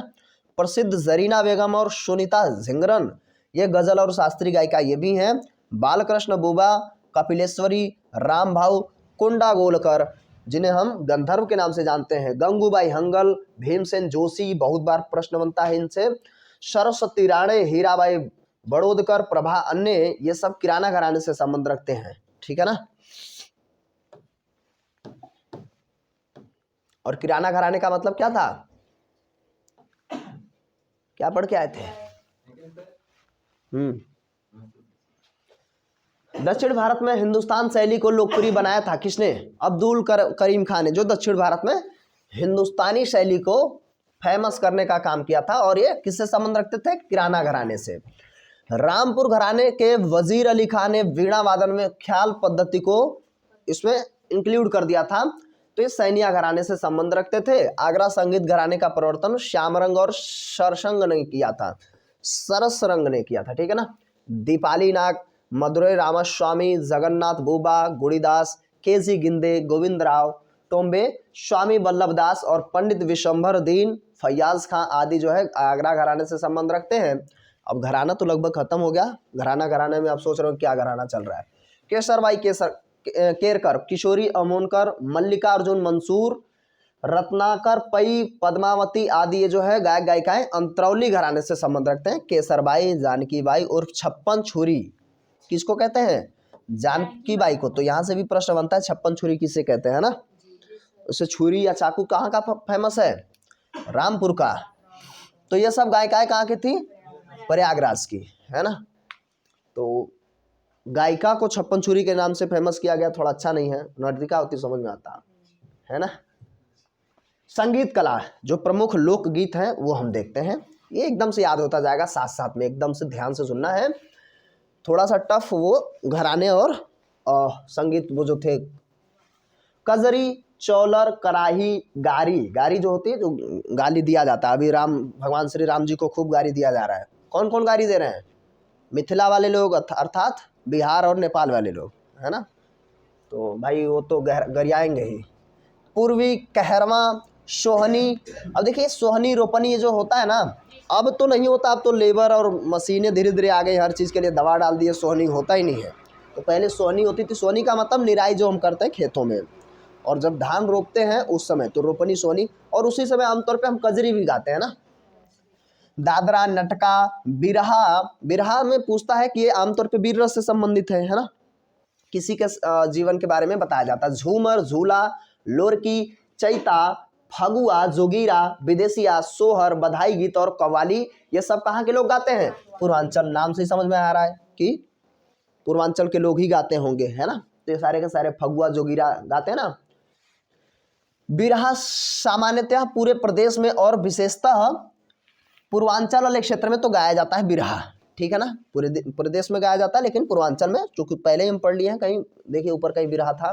प्रसिद्ध जरीना बेगम और सुनीता झिंगरन, ये गजल और शास्त्रीय गायिका ये भी हैं। बालकृष्ण बुबा, कपिलेश्वरी, राम भाऊ, कुंडा गोलकर, जिन्हें हम गंधर्व के नाम से जानते हैं, गंगूबाई हंगल, भीमसेन जोशी, बहुत बार प्रश्न बनता है इनसे, सरस्वती राणे, हीराबाई बड़ोदकर, प्रभा अन्य, ये सब किराना घराने से संबंध रखते हैं, ठीक है ना। और किराना घराने का मतलब क्या था, क्या पढ़ के आए थे, दक्षिण भारत में हिंदुस्तान शैली को लोकप्रिय बनाया था किसने, अब्दुल करीम खान ने, जो दक्षिण भारत में हिंदुस्तानी शैली को फेमस करने का काम किया था। और ये किससे संबंध रखते थे, किराना घराने से। रामपुर घराने के वजीर अली खान ने वीणा वादन में ख्याल पद्धति को इसमें इंक्लूड कर दिया था, तो ये सैनिया घराने से संबंध रखते थे। आगरा संगीत घराने का प्रवर्तन श्यामरंग और सरसंग ने किया था, सरसरंग ने किया था, ठीक है ना। दीपाली नाग, मदुरै रामास्वामी, जगन्नाथ बुबा, गुड़ीदास, केजी गिंदे, गोविंद राव टोम्बे, स्वामी वल्लभ दास और पंडित विशंभर दीन, फैयाज खां आदि जो है आगरा घराने से संबंध रखते हैं। अब घराना तो लगभग खत्म हो गया, घराने में आप सोच रहे हो क्या घराना चल रहा है। केसरबाई केरकर, किशोरी अमोनकर, मल्लिका अर्जुन मंसूर, रत्नाकर पई, पद्मावती आदि ये जो है गायक गायिकाएं अंतरौली घराने से संबंध रखते हैं। केसरबाई, जानकी बाई उर्फ छप्पन छुरी किसको कहते हैं, जानकी बाई को। तो यहाँ से भी प्रश्न बनता है छप्पन छुरी किसे कहते हैं ना। उससे छुरी या चाकू कहाँ का फेमस है, रामपुर का। तो ये सब गायिकाएं कहाँ की थी, प्रयागराज की, है ना। तो गायिका को छप्पन छुरी के नाम से फेमस किया गया, थोड़ा अच्छा नहीं है, नर्तिका होती समझ में आता है ना। संगीत कला, जो प्रमुख लोकगीत हैं वो हम देखते हैं, ये एकदम से याद होता जाएगा, साथ साथ में एकदम से ध्यान से सुनना है। थोड़ा सा टफ वो घराने और संगीत वो जो थे, कजरी, चौलर, कराही, गारी जो होती है, जो गाली दिया जाता है। अभी भगवान श्री राम जी को खूब गाली दिया जा रहा है। कौन कौन गाली दे रहे हैं, मिथिला वाले लोग अर्थात बिहार और नेपाल वाले लोग, है ना। तो भाई वो तो गरियाएंगे ही। पूर्वी, कहरवा, सोहनी। अब देखिए सोहनी रोपनी ये जो होता है ना, अब तो नहीं होता, अब तो लेबर और मशीनें धीरे धीरे आ गई, हर चीज़ के लिए दवा डाल दिए, सोहनी होता ही नहीं है। तो पहले सोहनी होती थी। सोहनी का मतलब निराई जो हम करते हैं खेतों में, और जब धान रोपते हैं उस समय तो रोपनी सोहनी। और उसी समय आमतौर पे हम कजरी भी गाते हैं ना। दादरा, नटका, बिरहा। बिरहा में पूछता है कि ये आमतौर पे वीर रस से संबंधित है ना, किसी के जीवन के बारे में बताया जाता है। झूमर, झूला, लोरकी, चैता, फगुआ, जोगीरा, विदेशिया, सोहर, बधाई गीत और कव्वाली, ये सब कहाँ के लोग गाते हैं? पूर्वांचल। नाम से ही समझ में आ रहा है कि पूर्वांचल के लोग ही गाते होंगे, है ना। तो ये सारे के सारे फगुआ, जोगीरा गाते हैं ना। बिरहा सामान्यतः पूरे प्रदेश में और विशेषतः पूर्वांचल वाले क्षेत्र में तो गाया जाता है बिरहा, ठीक है ना। पूरे प्रदेश में गाया जाता है, लेकिन पूर्वांचल में, चूंकि पहले ही हम पढ़ लिए हैं, कहीं देखिए ऊपर कहीं बिरहा था,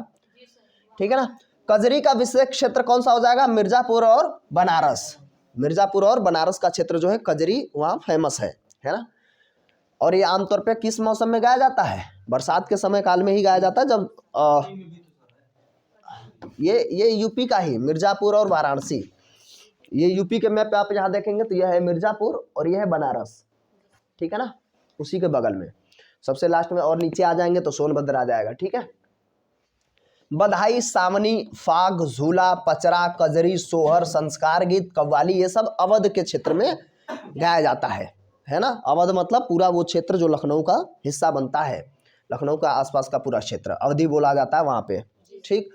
ठीक है ना। कजरी का विषय क्षेत्र कौन सा हो जाएगा? मिर्जापुर और बनारस। मिर्जापुर और बनारस का क्षेत्र जो है कजरी वहाँ फेमस है ना। और ये आमतौर पे किस मौसम में गाया जाता है? बरसात के समय काल में ही गाया जाता है, जब ये यूपी का ही मिर्जापुर और वाराणसी, ये यूपी के मैप पे आप यहाँ देखेंगे तो यह है मिर्जापुर और यह है बनारस, ठीक है ना, उसी के बगल में सबसे लास्ट में। और नीचे आ जाएंगे तो सोनभद्र आ जाएगा, ठीक है। बधाई, सावनी, फाग, झूला, पचरा, कजरी, सोहर, संस्कार गीत, कव्वाली, ये सब अवध के क्षेत्र में गाया जाता है ना। अवध मतलब पूरा वो क्षेत्र जो लखनऊ का हिस्सा बनता है, लखनऊ का आसपास का पूरा क्षेत्र अवधि बोला जाता है वहाँ पे, ठीक।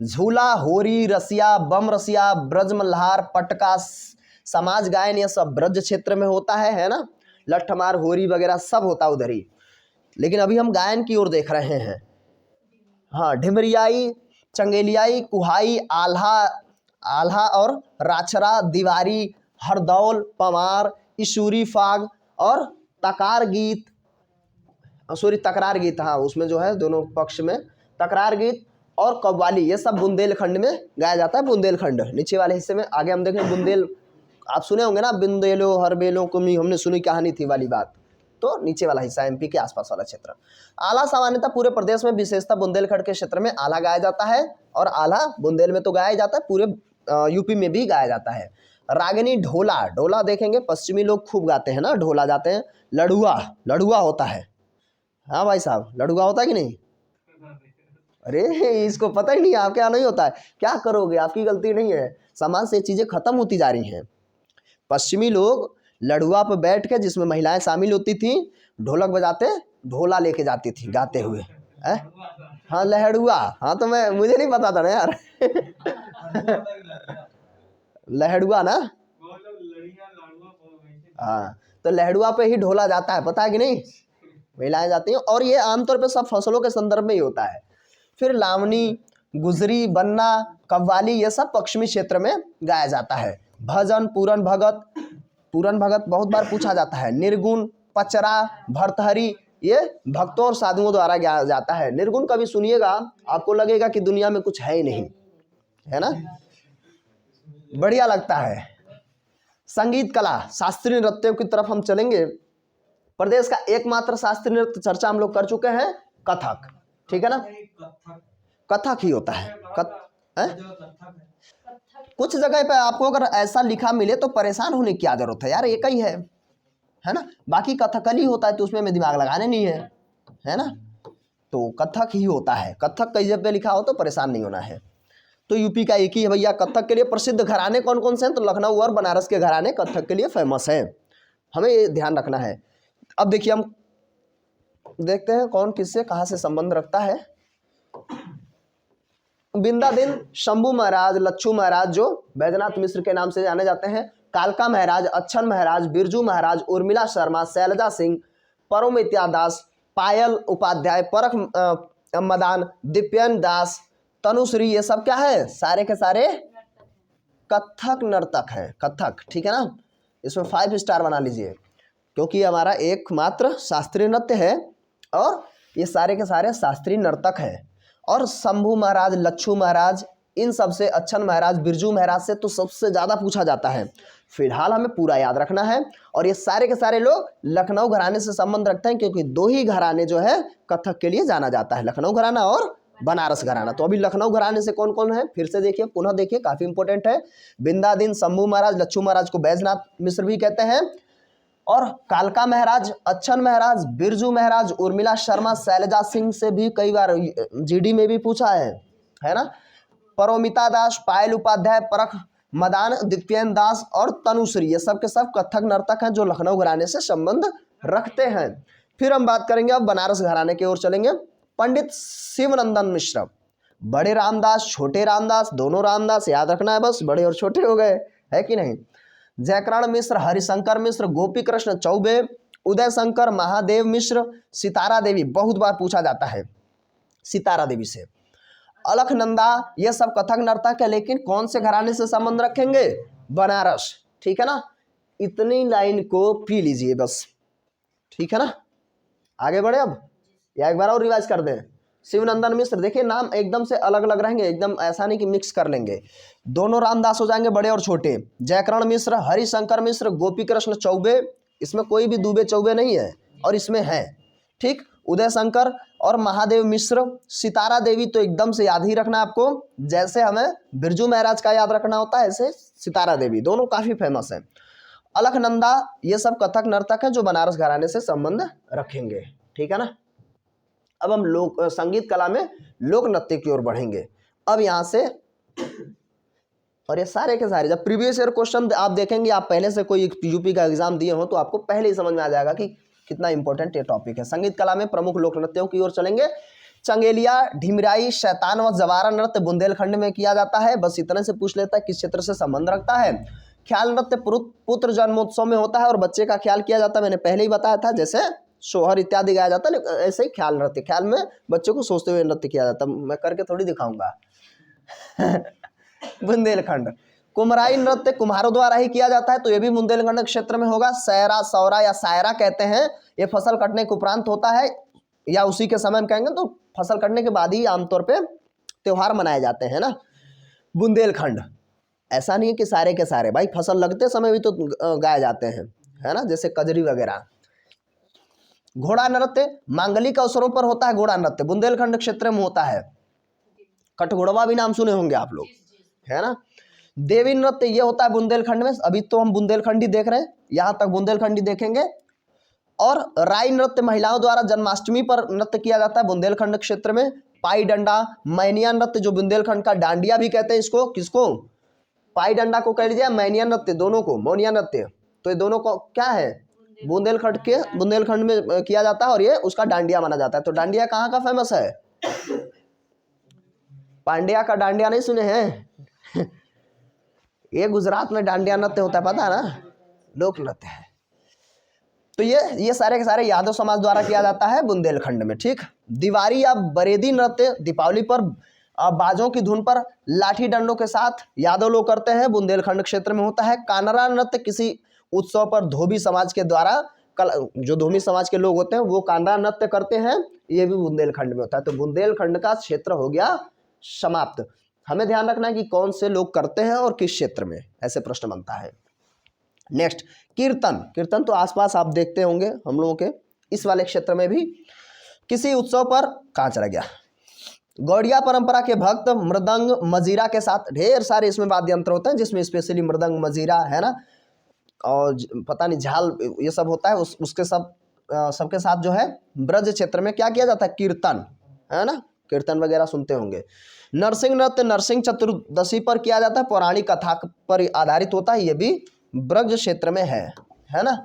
झूला, होरी, रसिया, बम रसिया, ब्रज मल्हार, पटका, समाज गायन, ये सब ब्रज क्षेत्र में होता है ना। लठमार, होरी वगैरह सब होता है उधर ही, लेकिन अभी हम गायन की ओर देख रहे हैं। हाँ, ढिमरियाई, चंगेलियाई, कुहाई, आल्हा, आल्हा और राछरा, दीवारी, हरदौल, पमार, ईशूरी, फाग और तकार गीत, सॉरी तकरार गीत, हाँ उसमें जो है दोनों पक्ष में तकरार गीत और कव्वाली, ये सब बुंदेलखंड में गाया जाता है। बुंदेलखंड नीचे वाले हिस्से में, आगे हम देखें बुंदेल, आप सुने होंगे ना, बुंदेलो हर बेलों को हमने सुनी कहानी थी वाली बात, तो नीचे वाला हिस्सा एमपी के आसपास वाला क्षेत्र। आला सामान्यतः पूरे प्रदेश में, विशेषतः बुंदेलखंड के क्षेत्र में आला गाया जाता है, और आला बुंदेल में तो गाया जाता है, पूरे यूपी में भी गाया जाता है। रागिनी, ढोला, ढोला देखेंगे पश्चिमी लोग खूब गाते हैं ना, ढोला जाते हैं। लड़ुआ, लड़ुआ होता है, हाँ भाई साहब लड़ुआ होता है कि नहीं? अरे इसको पता ही नहीं, आपके यहाँ नहीं होता है, क्या करोगे, आपकी गलती नहीं है, समाज से चीज़ें खत्म होती जा रही हैं। पश्चिमी लोग लड़ुआ पर बैठ के, जिसमें महिलाएं शामिल होती थी, ढोलक बजाते ढोला लेके जाती थी गाते हुए, है? हाँ लहड़ुआ, हाँ तो मुझे नहीं पता था ना यार लहड़ुआ ना, हाँ तो लहड़ुआ पे ही ढोला जाता है, पता है कि नहीं, महिलाएं जाती हैं, और ये आमतौर पे सब फसलों के संदर्भ में ही होता है। फिर लावनी, गुजरी, बन्ना, कव्वाली, ये सब पश्चिमी क्षेत्र में गाया जाता है। भजन, पूरन भगत, पूरन भगत बहुत बार पूछा जाता है। निर्गुण, पचरा, भर्तहरी, ये भक्तों और साधुओं द्वारा गाया जाता है। निर्गुण कभी सुनिएगा आपको लगेगा कि दुनिया में कुछ है ही नहीं, है ना, बढ़िया लगता है। संगीत कला, शास्त्रीय नृत्यों की तरफ हम चलेंगे। प्रदेश का एकमात्र शास्त्रीय नृत्य चर्चा हम लोग कर चुके हैं, कथक, ठीक है ना, कथक ही होता है। कुछ जगह पे आपको अगर ऐसा लिखा मिले तो परेशान होने की क्या जरूरत है यार, एक ही है ना, बाकी कथकली होता है तो उसमें हमें दिमाग लगाने नहीं है ना, तो कथक ही होता है। कथक कई जगह पे लिखा हो तो परेशान नहीं होना है। तो यूपी का एक ही है भैया। कथक के लिए प्रसिद्ध घराने कौन कौन से हैं? तो लखनऊ और बनारस के घराने कथक के लिए फेमस हैं, हमें ये ध्यान रखना है। अब देखिए हम देखते हैं कौन किससे कहाँ से संबंध रखता है। बिंदादिन शंभू महाराज, लच्छू महाराज जो बैजनाथ मिश्र के नाम से जाने जाते हैं, कालका महाराज, अच्छन महाराज, बिरजू महाराज, उर्मिला शर्मा, शैलजा सिंह, परमित्या दास, पायल उपाध्याय, परख मदान, दीप्यन दास, तनुश्री, ये सब क्या है? सारे के सारे कथक नर्तक हैं, कथक, ठीक है ना। इसमें 5 स्टार बना लीजिए, क्योंकि हमारा एकमात्र शास्त्रीय नृत्य है और ये सारे के सारे शास्त्रीय नर्तक हैं। और शंभू महाराज, लच्छू महाराज, इन सब से, अच्छन महाराज, बिरजू महाराज से तो सबसे ज़्यादा पूछा जाता है। फिलहाल हमें पूरा याद रखना है। और ये सारे के सारे लोग लखनऊ घराने से संबंध रखते हैं, क्योंकि 2 ही घराने जो है कथक के लिए जाना जाता है, लखनऊ घराना और बनारस घराना। तो अभी लखनऊ घराने से कौन कौन है फिर से देखिए, पुनः देखिए, काफ़ी इंपॉर्टेंट है। बिंदादिन, शंभू महाराज, लच्छू महाराज को बैजनाथ मिश्र भी कहते हैं, और कालका महराज, अच्छन महराज, बिरजू महराज, उर्मिला शर्मा, शैलजा सिंह से भी कई बार जीडी में भी पूछा है ना। परोमिता दास, पायल उपाध्याय, परख मदान, दित्येन दास और तनुश्री, ये सब के सब कथक नर्तक हैं जो लखनऊ घराने से संबंध रखते हैं। फिर हम बात करेंगे अब बनारस घराने की ओर चलेंगे। पंडित शिवनंदन मिश्र, बड़े रामदास, छोटे रामदास, दोनों रामदास याद रखना है, बस बड़े और छोटे हो गए, है कि नहीं। जयकरण मिश्र, हरिशंकर मिश्र, गोपी कृष्ण चौबे, उदय शंकर, महादेव मिश्र, सितारा देवी, बहुत बार पूछा जाता है सितारा देवी से। अलखनंदा, ये सब कथक नर्तक है, लेकिन कौन से घराने से संबंध रखेंगे, बनारस, ठीक है ना। इतनी लाइन को पी लीजिए बस, ठीक है ना। आगे बढ़े अब, या एक बार और रिवाइज कर दें। शिवनंदन मिश्र, देखिए नाम एकदम से अलग अलग रहेंगे, एकदम ऐसा नहीं कि मिक्स कर लेंगे, दोनों रामदास हो जाएंगे बड़े और छोटे। जयकरण मिश्र, हरिशंकर मिश्र, गोपी कृष्ण चौबे, इसमें कोई भी दुबे चौबे नहीं है और इसमें है, ठीक। उदय शंकर और महादेव मिश्र। सितारा देवी तो एकदम से याद ही रखना आपको, जैसे हमें बिरजू महाराज का याद रखना होता है ऐसे सितारा देवी, दोनों काफी फेमस हैं। अलखनंदा, ये सब कथक नर्तक हैं जो बनारस घराने से संबंध रखेंगे, ठीक है ना। अब हम लोक संगीत कला में लोक नृत्य की ओर बढ़ेंगे। अब यहाँ से, और ये सारे के सारे जब प्रीवियस ईयर क्वेश्चन आप देखेंगे, आप पहले से कोई यूपी का एग्जाम दिए हो तो आपको पहले ही समझ में आ जाएगा कि कितना इंपॉर्टेंट ये टॉपिक है। संगीत कला में प्रमुख लोक नृत्यों की ओर चलेंगे। चंगेलिया, ढिमराई, शैतान व जवारा नृत्य बुंदेलखंड में किया जाता है, बस इतने से पूछ लेता है किस क्षेत्र से संबंध रखता है। ख्याल नृत्य पुत्र जन्मोत्सव में होता है और बच्चे का ख्याल किया जाता है, मैंने पहले ही बताया था, जैसे सोहर इत्यादि गाया जाता है, लेकिन ऐसे ही ख्याल नृत्य, ख्याल में बच्चों को सोचते हुए नृत्य किया जाता है, मैं करके थोड़ी दिखाऊंगा। बुंदेलखंड। कुम्हराई नृत्य कुम्हारों द्वारा ही किया जाता है, तो ये भी बुंदेलखंड क्षेत्र में होगा। सैरा, सौरा या सायरा कहते हैं, ये फसल कटने के उपरांत होता है या उसी के समय में कहेंगे तो फसल कटने के बाद ही आमतौर पे त्योहार मनाए जाते हैं ना। बुंदेलखंड, ऐसा नहीं है कि सारे के सारे, भाई फसल लगते समय भी तो गाए जाते हैं, है ना, जैसे कजरी वगैरह। घोड़ा नृत्य मांगलिक अवसरों पर होता है, घोड़ा नृत्य बुंदेलखंड क्षेत्र में होता है। कठघोड़वा भी नाम सुने होंगे आप लोग, है ना। देवी नृत्य ये होता है बुंदेलखंड में, अभी तो हम बुंदेलखंडी देख रहे हैं, यहाँ तक बुंदेलखंडी देखेंगे। और राई नृत्य महिलाओं द्वारा जन्माष्टमी पर नृत्य किया जाता है बुंदेलखंड क्षेत्र में। पाई डंडा, मैनिया नृत्य जो बुंदेलखंड का डांडिया भी कहते हैं इसको, किसको, पाई डंडा को कह लीजिए, मैनिया नृत्य दोनों को, मोनिया नृत्य, तो ये दोनों को क्या है, बुंदेलखंड में किया जाता है और ये उसका डांडिया माना जाता है। तो डांडिया कहाँ का फेमस है, पांड्या का डांडिया नहीं सुने हैं? ये गुजरात में डांडिया नृत्य होता है, पता है ना, लोक नृत्य है। तो ये सारे के सारे यादव समाज द्वारा किया जाता है बुंदेलखंड में, ठीक। दिवारी या बरेदी नृत्य दीपावली पर बाजों की धुन पर लाठी डंडों के साथ यादव लोग करते हैं, बुंदेलखंड क्षेत्र में होता है। कानरा नृत्य किसी उत्सव पर धोबी समाज के द्वारा, जो धोबी समाज के लोग होते हैं वो कानरा नृत्य करते हैं, ये भी बुंदेलखंड में होता है। तो बुंदेलखंड का क्षेत्र हो गया समाप्त। हमें ध्यान रखना है कि कौन से लोग करते हैं और किस क्षेत्र में, ऐसे प्रश्न बनता है। नेक्स्ट, कीर्तन। कीर्तन तो आसपास आप देखते होंगे हम लोगों के इस वाले क्षेत्र में भी। किसी उत्सव पर, कहाँ चला गया, गौड़िया परंपरा के भक्त मृदंग मजीरा के साथ, ढेर सारे इसमें वाद्य यंत्र होते हैं जिसमें स्पेशली मृदंग मजीरा है ना, और पता नहीं झाल, ये सब होता है, उसके सबके साथ जो है ब्रज क्षेत्र में क्या किया जाता है, कीर्तन, है ना, कीर्तन वगैरह सुनते होंगे। नरसिंह नृत्य नरसिंह चतुर्दशी पर किया जाता है, पौराणिक कथा पर आधारित होता है, ये भी ब्रज क्षेत्र में है ना।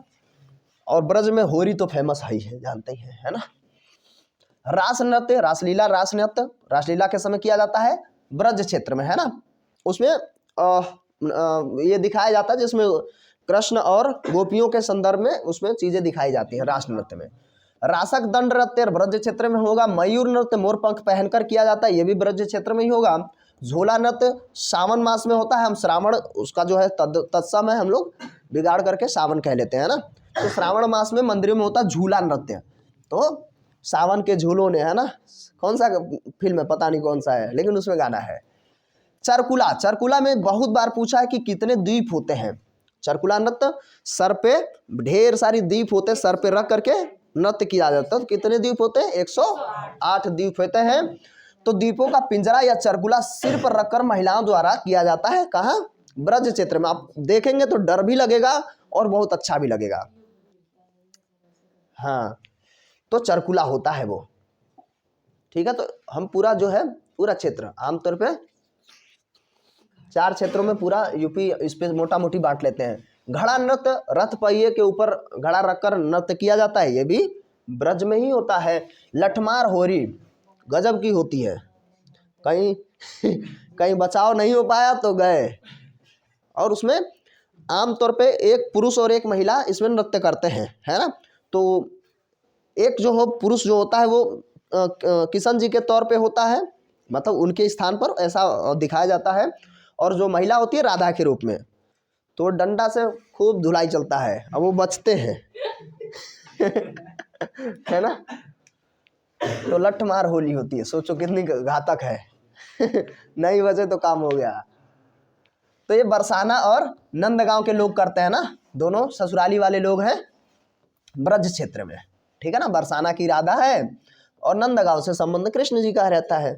और ब्रज में होरी तो फेमस ही है, जानते ही है ना। रास नृत्य, रासलीला, रास नृत्य रासलीला के समय किया जाता है ब्रज क्षेत्र में, है ना। उसमें ये दिखाया जाता है जिसमें कृष्ण और गोपियों के संदर्भ में उसमें चीजें दिखाई जाती हैं रास नृत्य में। रासक दंड नृत्य ब्रज क्षेत्र में होगा। मयूर नृत्य मोर पंख पहनकर किया जाता है, ये भी ब्रज क्षेत्र में ही होगा। झोला नृत्य सावन मास में होता है, हम श्रावण उसका जो है तत्सम है, हम लोग बिगाड़ करके सावन कह लेते हैं ना। तो श्रावण मास में मंदिरों में होता है झूला नृत्य, तो सावन के झूलों ने, है ना, कौन सा फिल्म है पता नहीं कौन सा है, लेकिन उसमें गाना है। चरकुला, चरकुला में बहुत बार पूछा है कि कितने द्वीप होते हैं। चरकुला नृत्य, सर पे ढेर सारी द्वीप होते हैं, सर पे रख करके नृत्य किया जाता है। तो कितने द्वीप होते हैं, 108 द्वीप होते हैं। तो द्वीपों का पिंजरा या चरकुला सिर पर रखकर महिलाओं द्वारा किया जाता है, कहाँ, ब्रज क्षेत्र में। आप देखेंगे तो डर भी लगेगा और बहुत अच्छा भी लगेगा, हाँ, तो चरकुला होता है वो, ठीक है। तो हम पूरा जो है पूरा क्षेत्र आमतौर पे 4 क्षेत्रों में पूरा यूपी इस पे मोटा मोटी बांट लेते हैं। घड़ा नृत्य, रथ पहिए के ऊपर घड़ा रखकर नृत्य किया जाता है, ये भी ब्रज में ही होता है। लठमार होरी गजब की होती है, कहीं कहीं बचाव नहीं हो पाया तो गए। और उसमें आमतौर पे एक पुरुष और एक महिला इसमें नृत्य करते हैं, है ना। तो एक जो हो पुरुष जो होता है वो किशन जी के तौर पे होता है, मतलब उनके स्थान पर ऐसा दिखाया जाता है। और जो महिला होती है राधा के रूप में, तो डंडा से खूब धुलाई चलता है, अब वो बचते हैं है ना। तो लठमार होली होती है, सोचो कितनी घातक है नहीं बचे तो काम हो गया। तो ये बरसाना और नंदगांव के लोग करते हैं ना, दोनों ससुराली वाले लोग हैं ब्रज क्षेत्र में, ठीक है ना। बरसाना की राधा है और नंदगांव से संबंध कृष्ण जी का रहता है।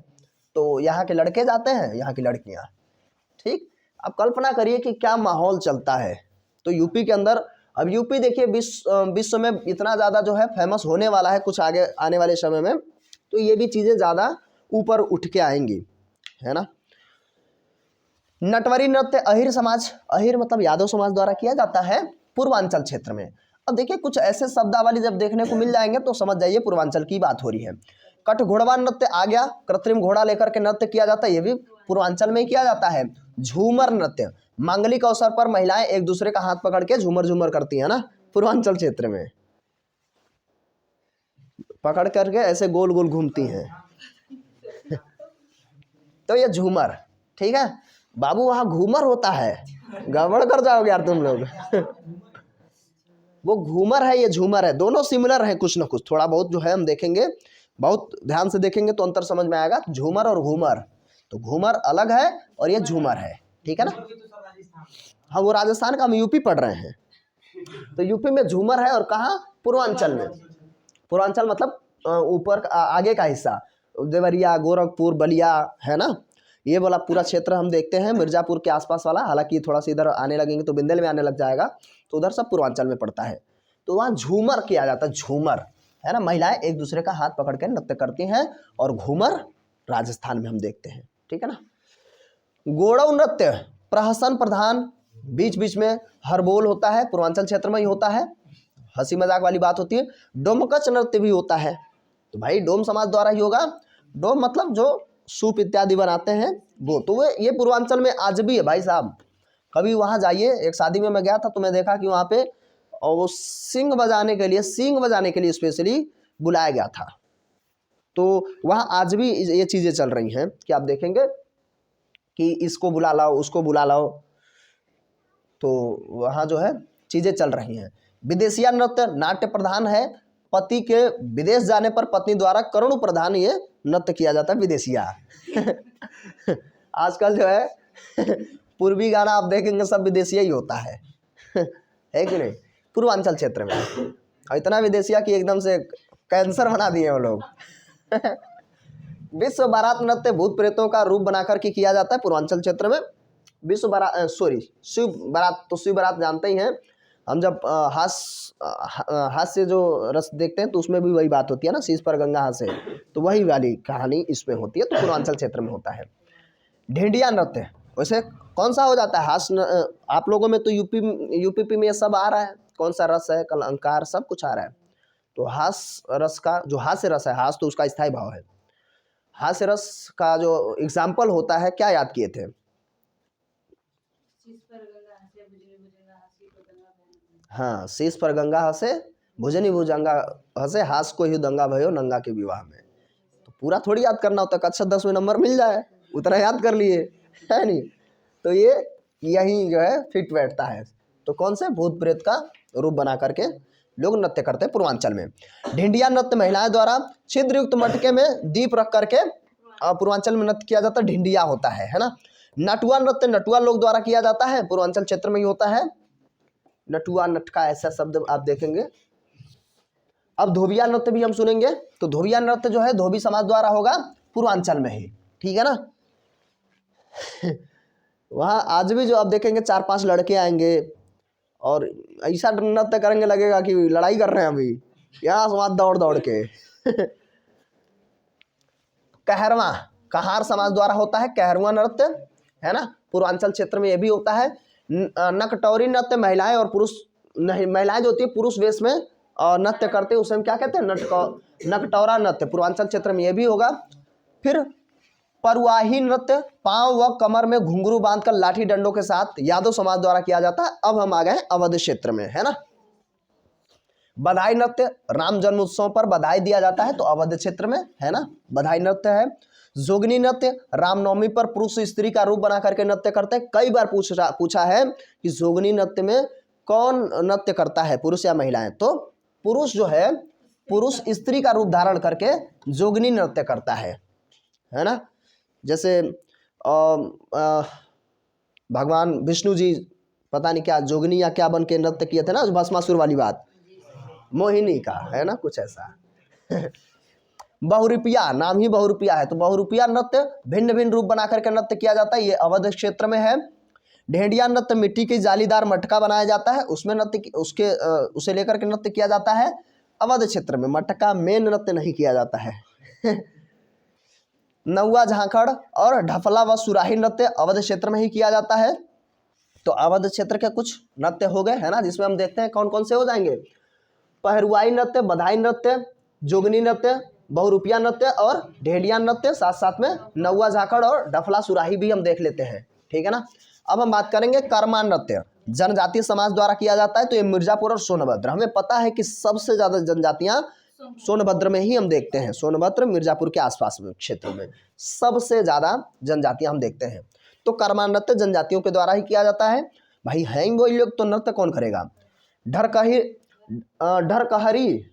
तो यहाँ के लड़के जाते हैं, यहाँ की लड़कियाँ, ठीक। अब कल्पना करिए कि क्या माहौल चलता है। तो यूपी के अंदर, अब यूपी देखिए विश्व में इतना ज़्यादा जो है फेमस होने वाला है कुछ आगे आने वाले समय में, तो ये भी चीज़ें ज़्यादा ऊपर उठ के आएंगी, है ना। नटवरी नृत्य अहिर समाज, अहिर मतलब यादव समाज द्वारा किया जाता है पूर्वांचल क्षेत्र में। अब देखिए कुछ ऐसे शब्दावली जब देखने को मिल जाएंगे तो समझ जाइए पूर्वांचल की बात हो रही है। कठ घोड़वा नृत्य आ गया, कृत्रिम घोड़ा लेकर के नृत्य किया जाता है, ये भी पूर्वांचल में ही किया जाता है। झूमर नृत्य, मांगलिक अवसर पर महिलाएं एक दूसरे का हाथ पकड़ के झूमर झूमर करती है ना, पूर्वांचल क्षेत्र में पकड़ करके ऐसे गोल गोल घूमती हैं तो ये झूमर, ठीक है बाबू, वहां घूमर होता है, गड़बड़ कर जाओगे यार तुम लोग वो घूमर है, ये झूमर है, दोनों सिमिलर हैं कुछ ना कुछ, थोड़ा बहुत जो है हम देखेंगे, बहुत ध्यान से देखेंगे तो अंतर समझ में आएगा। झूमर और घूमर, तो घूमर अलग है और ये झूमर है, ठीक है ना। हाँ वो राजस्थान का, हम यूपी पढ़ रहे हैं, तो यूपी में झूमर है और कहाँ, पूर्वांचल में। पूर्वांचल मतलब ऊपर आगे का हिस्सा, देवरिया, गोरखपुर, बलिया, है ना, ये वाला पूरा क्षेत्र हम देखते हैं, मिर्जापुर के आसपास वाला, हालांकि थोड़ा सा इधर आने लगेंगे तो बिंदल में आने लग जाएगा, तो उधर सब पूर्वांचल में पड़ता है। तो वहाँ झूमर किया जाता है, झूमर, है ना, महिलाएं एक दूसरे का हाथ पकड़ के नृत्य करती हैं, और घूमर राजस्थान में हम देखते हैं, ठीक है ना। गोड़व नृत्य प्रहसन प्रधान, बीच बीच में हरबोल होता है, पूर्वांचल क्षेत्र में ही होता है, हंसी मजाक वाली बात होती है। डोमकच नृत्य भी होता है, तो भाई डोम समाज द्वारा ही होगा। डोम मतलब जो सूप इत्यादि बनाते हैं वो, तो वो ये पूर्वांचल में आज भी है भाई साहब। कभी वहाँ जाइए, एक शादी में मैं गया था तो मैं देखा कि वहाँ पे और वो सींग बजाने के लिए स्पेशली बुलाया गया था। तो वहाँ आज भी ये चीज़ें चल रही हैं कि आप देखेंगे कि इसको बुला लाओ, उसको बुला लाओ, तो वहाँ जो है चीज़ें चल रही हैं। विदेशिया नृत्य नाट्य प्रधान है, पति के विदेश जाने पर पत्नी द्वारा करुण प्रधान ये नृत्य किया जाता है, विदेशिया आजकल जो है पूर्वी गाना आप देखेंगे सब विदेशिया ही होता है है कि नहीं, पूर्वांचल क्षेत्र में। और इतना विदेशिया कि एकदम से कैंसर बना दिए वो लोग विश्व बारात नृत्य भूत प्रेतों का रूप बनाकर के किया जाता है पूर्वांचल क्षेत्र में। विश्व बारात शिव बारात, तो शिव बारात जानते ही हैं हम, जब हास्य जो रस देखते हैं तो उसमें भी वही बात होती है ना, शीश पर गंगा हंसे, तो वही वाली कहानी इसमें होती है, तो पूर्वांचल क्षेत्र में होता है। ढिंडिया नृत्य वैसे कौन सा हो जाता है, हास्य, आप लोगों में तो यूपी में ये सब आ रहा है, कौन सा रस है, अलंकार सब कुछ आ रहा है। तो हास्य रस का जो हास्य रस है, हास्य तो उसका स्थायी भाव है, हास्य रस का जो एग्जाम्पल होता है, क्या याद किए थे, हाँ, शीश पर गंगा हंसे भुजनी भुजंगा हंसे, हास को ही दंगा भयो नंगा के विवाह में। तो पूरा थोड़ी याद करना होता, कक्षा 10 में नंबर मिल जाए उतना याद कर लिए, है नहीं। तो ये यही जो है फिट बैठता है। तो कौन से भूत प्रेत का रूप बना करके लोग नृत्य करते हैं पूर्वांचल में। ढिंडिया नृत्य महिलाएं द्वारा छिद्र युक्त मटके में दीप रख करके पूर्वांचल में नृत्य किया जाता है, ढिंडिया होता है ना। नटुआ नृत्य नटुआ लोग द्वारा किया जाता है, पूर्वांचल क्षेत्र में ही होता है। नटुआ नटका ऐसा शब्द आप देखेंगे। अब धोबिया नृत्य भी हम सुनेंगे, तो धोबिया नृत्य जो है धोबी समाज द्वारा होगा पूर्वांचल में ही, ठीक है ना वहाँ आज भी जो आप देखेंगे 4-5 लड़के आएंगे और ऐसा नृत्य करेंगे लगेगा कि लड़ाई कर रहे हैं अभी यहाँ समाज दौड़ दौड़ के कहरवा, कहार समाज द्वारा होता है कहरवा नृत्य, है ना। पूर्वांचल क्षेत्र में ये भी होता है। नकटौरी नृत्य महिलाएं और पुरुष, नहीं महिलाएं जो होती है पुरुष वेश में नृत्य करते हैं, उसे हम क्या कहते हैं, नकटौरा नृत्य, पूर्वांचल क्षेत्र में ये भी होगा। फिर परुआही नृत्य, पांव व कमर में घुंघरू बांधकर लाठी डंडों के साथ यादव समाज द्वारा किया जाता है। अब हम आ गए अवध क्षेत्र में, है ना। बधाई नृत्य, राम जन्म उत्सव पर बधाई दिया जाता है, तो अवध क्षेत्र में, है ना, बधाई नृत्य है। जोगनी नृत्य, रामनवमी पर पुरुष स्त्री का रूप बना करके नृत्य करते हैं। कई बार पूछा है कि जोगनी नृत्य में कौन नृत्य करता है, पुरुष या महिलाएं, तो पुरुष जो है, पुरुष स्त्री का रूप धारण करके जोगनी नृत्य करता है ना। जैसे भगवान विष्णु जी पता नहीं क्या जोगनी या क्या बन के नृत्य किए थे ना, भस्मासुर वाली बात, मोहिनी का, है ना, कुछ ऐसा। बहुरूपिया, नाम ही बहुरूपिया है, तो बहुरूपिया नृत्य भिन्न भिन्न रूप बना करके नृत्य किया जाता है, ये अवध क्षेत्र में है। ढेंडिया नृत्य, मिट्टी की जालीदार मटका बनाया जाता है, उसमें नृत्य उसे लेकर के नृत्य किया जाता है अवध क्षेत्र में। मटका में नृत्य नहीं किया जाता है। नौआ झांखड़ और ढफला व सुराही नृत्य अवध क्षेत्र में ही किया जाता है। तो अवध क्षेत्र के कुछ नृत्य हो गए, है ना, जिसमें हम देखते हैं कौन कौन से हो जाएंगे। पहरुआई नृत्य, बधाई नृत्य, जोगनी नृत्य, बहुरूपिया नृत्य और ढेडिया नृत्य, साथ साथ में नौआ झाकड़ और डफला सुराही भी हम देख लेते हैं, ठीक है ना। अब हम बात करेंगे कर्मा नृत्य, जनजातीय समाज द्वारा किया जाता है, तो ये मिर्जापुर और सोनभद्र, हमें पता है कि सबसे ज्यादा जनजातियां सोनभद्र में ही हम देखते हैं, सोनभद्र मिर्जापुर के आसपास में क्षेत्र में सबसे ज्यादा जनजातियां हम देखते हैं। तो कर्मा नृत्य जनजातियों के द्वारा ही किया जाता है। भाई हैं वो लोग, तो नृत्य कौन करेगा। ढरकहरी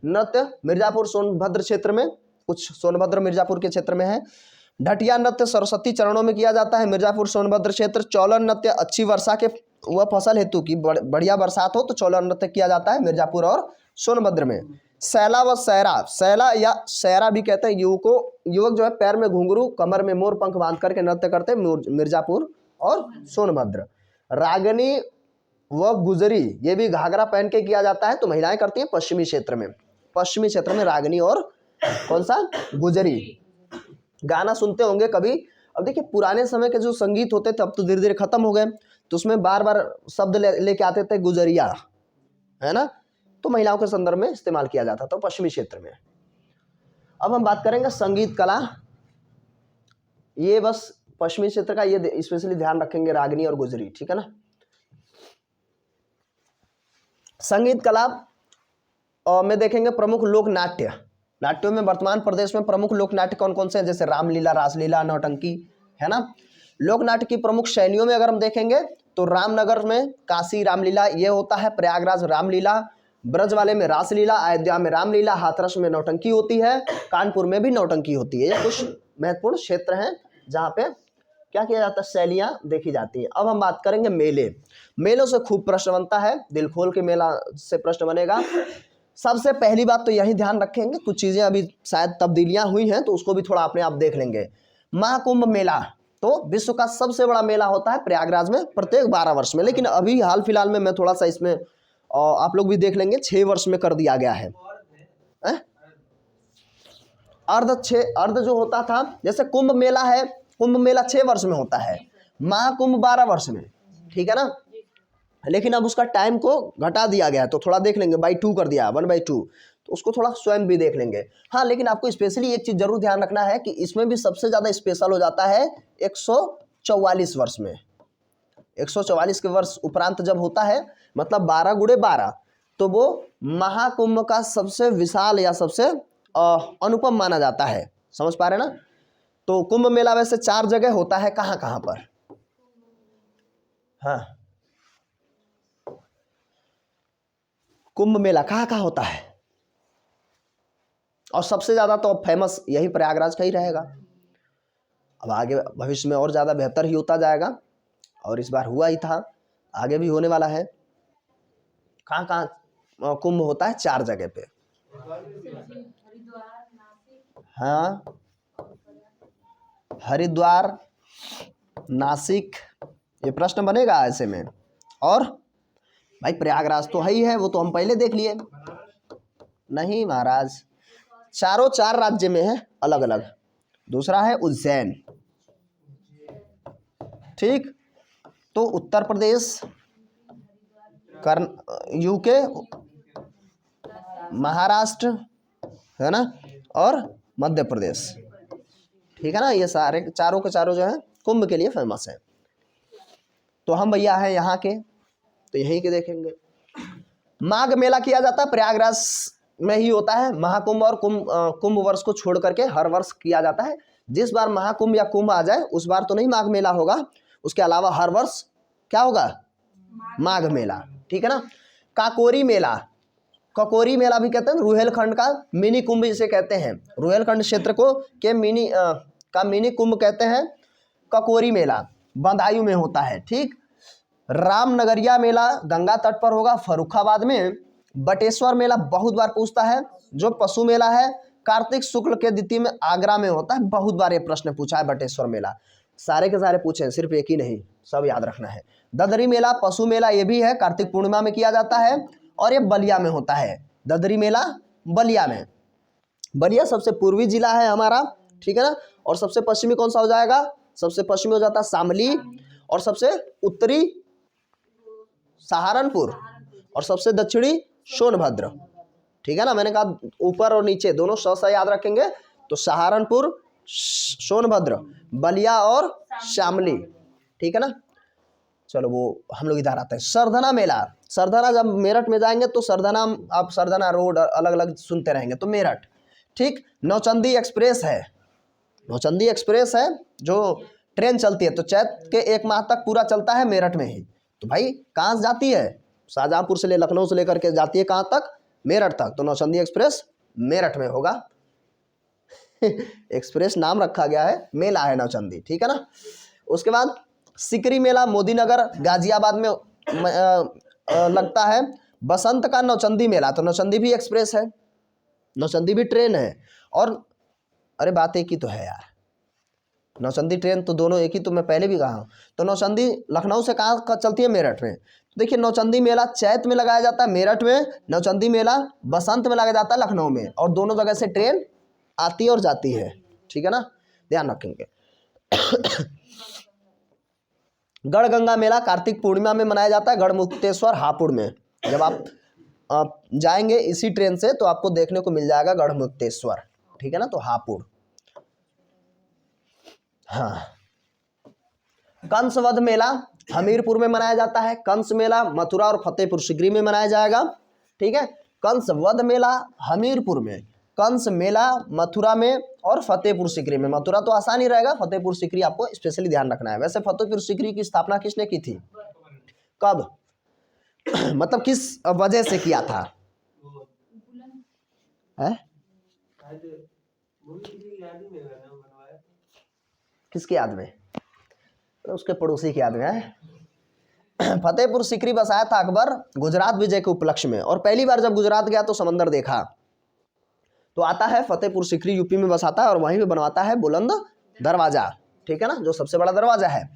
नृत्य मिर्जापुर सोनभद्र क्षेत्र में, कुछ सोनभद्र मिर्जापुर के क्षेत्र में है। ढटिया नृत्य सरस्वती चरणों में किया जाता है, मिर्जापुर सोनभद्र क्षेत्र। चौलन नृत्य अच्छी वर्षा के वह फसल हेतु की बढ़िया बरसात हो तो चौलन नृत्य किया जाता है मिर्जापुर और सोनभद्र में। सैला व सैरा, सैला या सैरा भी कहते हैं, युवक जो है पैर में घुंघरू कमर में मोर पंख बांध करके नृत्य करते हैं मिर्जापुर और सोनभद्र। रागनी व गुजरी, ये भी घाघरा पहन के किया जाता है, तो महिलाएं करती हैं पश्चिमी क्षेत्र में, पश्चिमी क्षेत्र में रागनी और कौन सा गुजरी। गाना सुनते होंगे कभी। अब देखिए पुराने समय के जो संगीत होते थे अब तो धीरे धीरे खत्म हो गए, तो उसमें बार बार शब्द लेके आते थे गुजरिया, है ना, तो महिलाओं के संदर्भ में इस्तेमाल किया जाता था पश्चिमी क्षेत्र में। अब हम बात करेंगे संगीत कला, ये बस पश्चिमी क्षेत्र का, ये स्पेशली ध्यान रखेंगे रागनी और गुजरी, ठीक है ना। संगीत कला में देखेंगे प्रमुख लोक नाट्य, नाट्यों में वर्तमान प्रदेश में प्रमुख लोक नाट्य कौन कौन से हैं, जैसे रामलीला, रासलीला, नौटंकी, है ना। लोक नाट्य की प्रमुख शैलियों में अगर हम देखेंगे तो रामनगर में काशी रामलीला ये होता है, प्रयागराज रामलीला, ब्रज वाले में रासलीला, अयोध्या में रामलीला, हाथरस में नौटंकी होती है, कानपुर में भी नौटंकी होती है। ये कुछ महत्वपूर्ण क्षेत्र हैं जहाँ पे क्या किया जाता है, शैलियाँ देखी जाती हैं। अब हम बात करेंगे मेले, मेलों से खूब प्रश्न बनता है, दिल खोल के मेला से प्रश्न बनेगा। सबसे पहली बात तो यही ध्यान रखेंगे, कुछ चीज़ें अभी शायद तब्दीलियाँ हुई हैं तो उसको भी थोड़ा अपने आप देख लेंगे। महाकुंभ मेला तो विश्व का सबसे बड़ा मेला होता है प्रयागराज में प्रत्येक 12 वर्ष में, लेकिन अभी हाल फिलहाल में मैं थोड़ा सा इसमें आप लोग भी देख लेंगे 6 वर्ष में कर दिया गया है। अर्ध जो होता था, जैसे कुंभ मेला है, कुंभ मेला 6 वर्ष में होता है, महाकुंभ 12 वर्ष में, ठीक है ना, लेकिन अब उसका टाइम को घटा दिया गया है, तो थोड़ा देख लेंगे, बाई 2 कर दिया, 1/2, तो उसको थोड़ा स्वयं भी देख लेंगे। हाँ, लेकिन आपको स्पेशली एक चीज़ जरूर ध्यान रखना है कि इसमें भी सबसे ज़्यादा स्पेशल हो जाता है 144 वर्ष में, 144 के वर्ष उपरांत जब होता है, मतलब 12 गुणे 12, तो वो महाकुंभ का सबसे विशाल या सबसे अनुपम माना जाता है, समझ पा रहे ना। तो कुंभ मेला वैसे 4 जगह होता है, कहाँ कहाँ पर, हाँ, कुंभ मेला कहाँ कहाँ होता है, और सबसे ज़्यादा तो अब फेमस यही प्रयागराज का ही रहेगा। अब आगे भविष्य में और ज़्यादा बेहतर ही होता जाएगा, और इस बार हुआ ही था, आगे भी होने वाला है। कहाँ कहाँ कुंभ होता है, 4 जगह पे, हाँ, हरिद्वार, नासिक, ये प्रश्न बनेगा ऐसे में, और भाई प्रयागराज तो है ही है, वो तो हम पहले देख लिए, नहीं महाराज, चारों 4 राज्य में है अलग अलग। दूसरा है उज्जैन, ठीक। तो उत्तर प्रदेश, यूके, महाराष्ट्र, है ना, और मध्य प्रदेश, ठीक है ना। ये सारे चारों के चारों जो है कुंभ के लिए फेमस है। तो हम भैया हैं यहाँ के, तो यहीं के देखेंगे। माघ मेला किया जाता है प्रयागराज में ही होता है। महाकुंभ और कुंभ वर्ष को छोड़ करके हर वर्ष किया जाता है। जिस बार महाकुंभ या कुंभ आ जाए उस बार तो नहीं माघ मेला होगा, उसके अलावा हर वर्ष क्या होगा, माघ मेला, ठीक है ना। काकोरी मेला, ककोरी मेला भी कहते हैं, रुहेलखंड का मिनी कुंभ इसे कहते हैं। रुहेलखंड क्षेत्र को के मिनी कुंभ कहते हैं। ककोरी मेला बदायूं में होता है, ठीक। रामनगरिया मेला गंगा तट पर होगा फर्रुखाबाद में। बटेश्वर मेला बहुत बार पूछता है, जो पशु मेला है, कार्तिक शुक्ल के द्वितीय में आगरा में होता है। बहुत बार ये प्रश्न पूछा है बटेश्वर मेला, सारे के सारे पूछे हैं, सिर्फ एक ही नहीं, सब याद रखना है। ददरी मेला पशु मेला ये भी है, कार्तिक पूर्णिमा में किया जाता है और ये बलिया में होता है। ददरी मेला बलिया में, बलिया सबसे पूर्वी जिला है हमारा, ठीक है ना। और सबसे पश्चिमी कौन सा हो जाएगा, सबसे पश्चिमी हो जाता है शामली, और सबसे उत्तरी सहारनपुर, और सबसे दक्षिणी सोनभद्र, ठीक है ना। मैंने कहा ऊपर और नीचे दोनों सा याद रखेंगे, तो सहारनपुर, सोनभद्र, बलिया और शामली, ठीक है ना। चलो वो हम लोग इधर आते हैं। सरधना मेला, सरधना जब मेरठ में जाएंगे तो सरधना, आप सरधना रोड अलग अलग सुनते रहेंगे, तो मेरठ, ठीक। नौचंदी एक्सप्रेस है, नौचंदी एक्सप्रेस है जो ट्रेन चलती है, तो चैत के 1 माह तक पूरा चलता है मेरठ में ही। तो भाई कहाँ से जाती है, शाहजहाँपुर से लखनऊ से लेकर के जाती है कहाँ तक, मेरठ तक, तो नौचंदी एक्सप्रेस मेरठ में होगा। एक्सप्रेस नाम रखा गया है, मेला है नौचंदी, ठीक है ना। उसके बाद सिकरी मेला मोदीनगर गाजियाबाद में लगता है। बसंत का नौचंदी मेला, तो नौचंदी भी एक्सप्रेस है, नौचंदी भी ट्रेन है। और अरे बात एक ही तो है यार, नौचंदी ट्रेन तो दोनों एक ही, तो मैं पहले भी कहा हूँ। तो नौचंदी लखनऊ से कहाँ चलती है, मेरठ में। तो देखिए नौचंदी मेला चैत में लगाया जाता है मेरठ में, नौचंदी मेला बसंत में लगाया जाता है लखनऊ में, और दोनों जगह से ट्रेन आती है और जाती है, ठीक है ना, ध्यान रखेंगे। गढ़गंगा मेला कार्तिक पूर्णिमा में मनाया जाता है, गढ़मुक्तेश्वर हापुड़ में। जब आप जाएंगे इसी ट्रेन से तो आपको देखने को मिल जाएगा गढ़मुक्तेश्वर, ठीक है ना, तो हापुड़। हाँ, कंसवध मेला हमीरपुर में मनाया जाता है। कंस मेला मथुरा और फतेहपुर सीकरी में मनाया जाएगा, ठीक है। कंसवध मेला हमीरपुर में, कंस मेला मथुरा में और फतेहपुर सीकरी में। मथुरा तो आसान ही रहेगा, फतेहपुर सीकरी आपको स्पेशली ध्यान रखना है। वैसे फतेहपुर सीकरी की स्थापना किसने की थी, कब मतलब किस वजह से किया था, है किसकी याद में, उसके पड़ोसी की याद में है। फतेहपुर सीकरी बसाया था अकबर गुजरात विजय के उपलक्ष्य में, और पहली बार जब गुजरात गया तो समंदर देखा, तो आता है फतेहपुर सीकरी यूपी में बसाता है, और वहीं पे बनवाता है बुलंद दरवाजा, ठीक है ना, जो सबसे बड़ा दरवाजा है।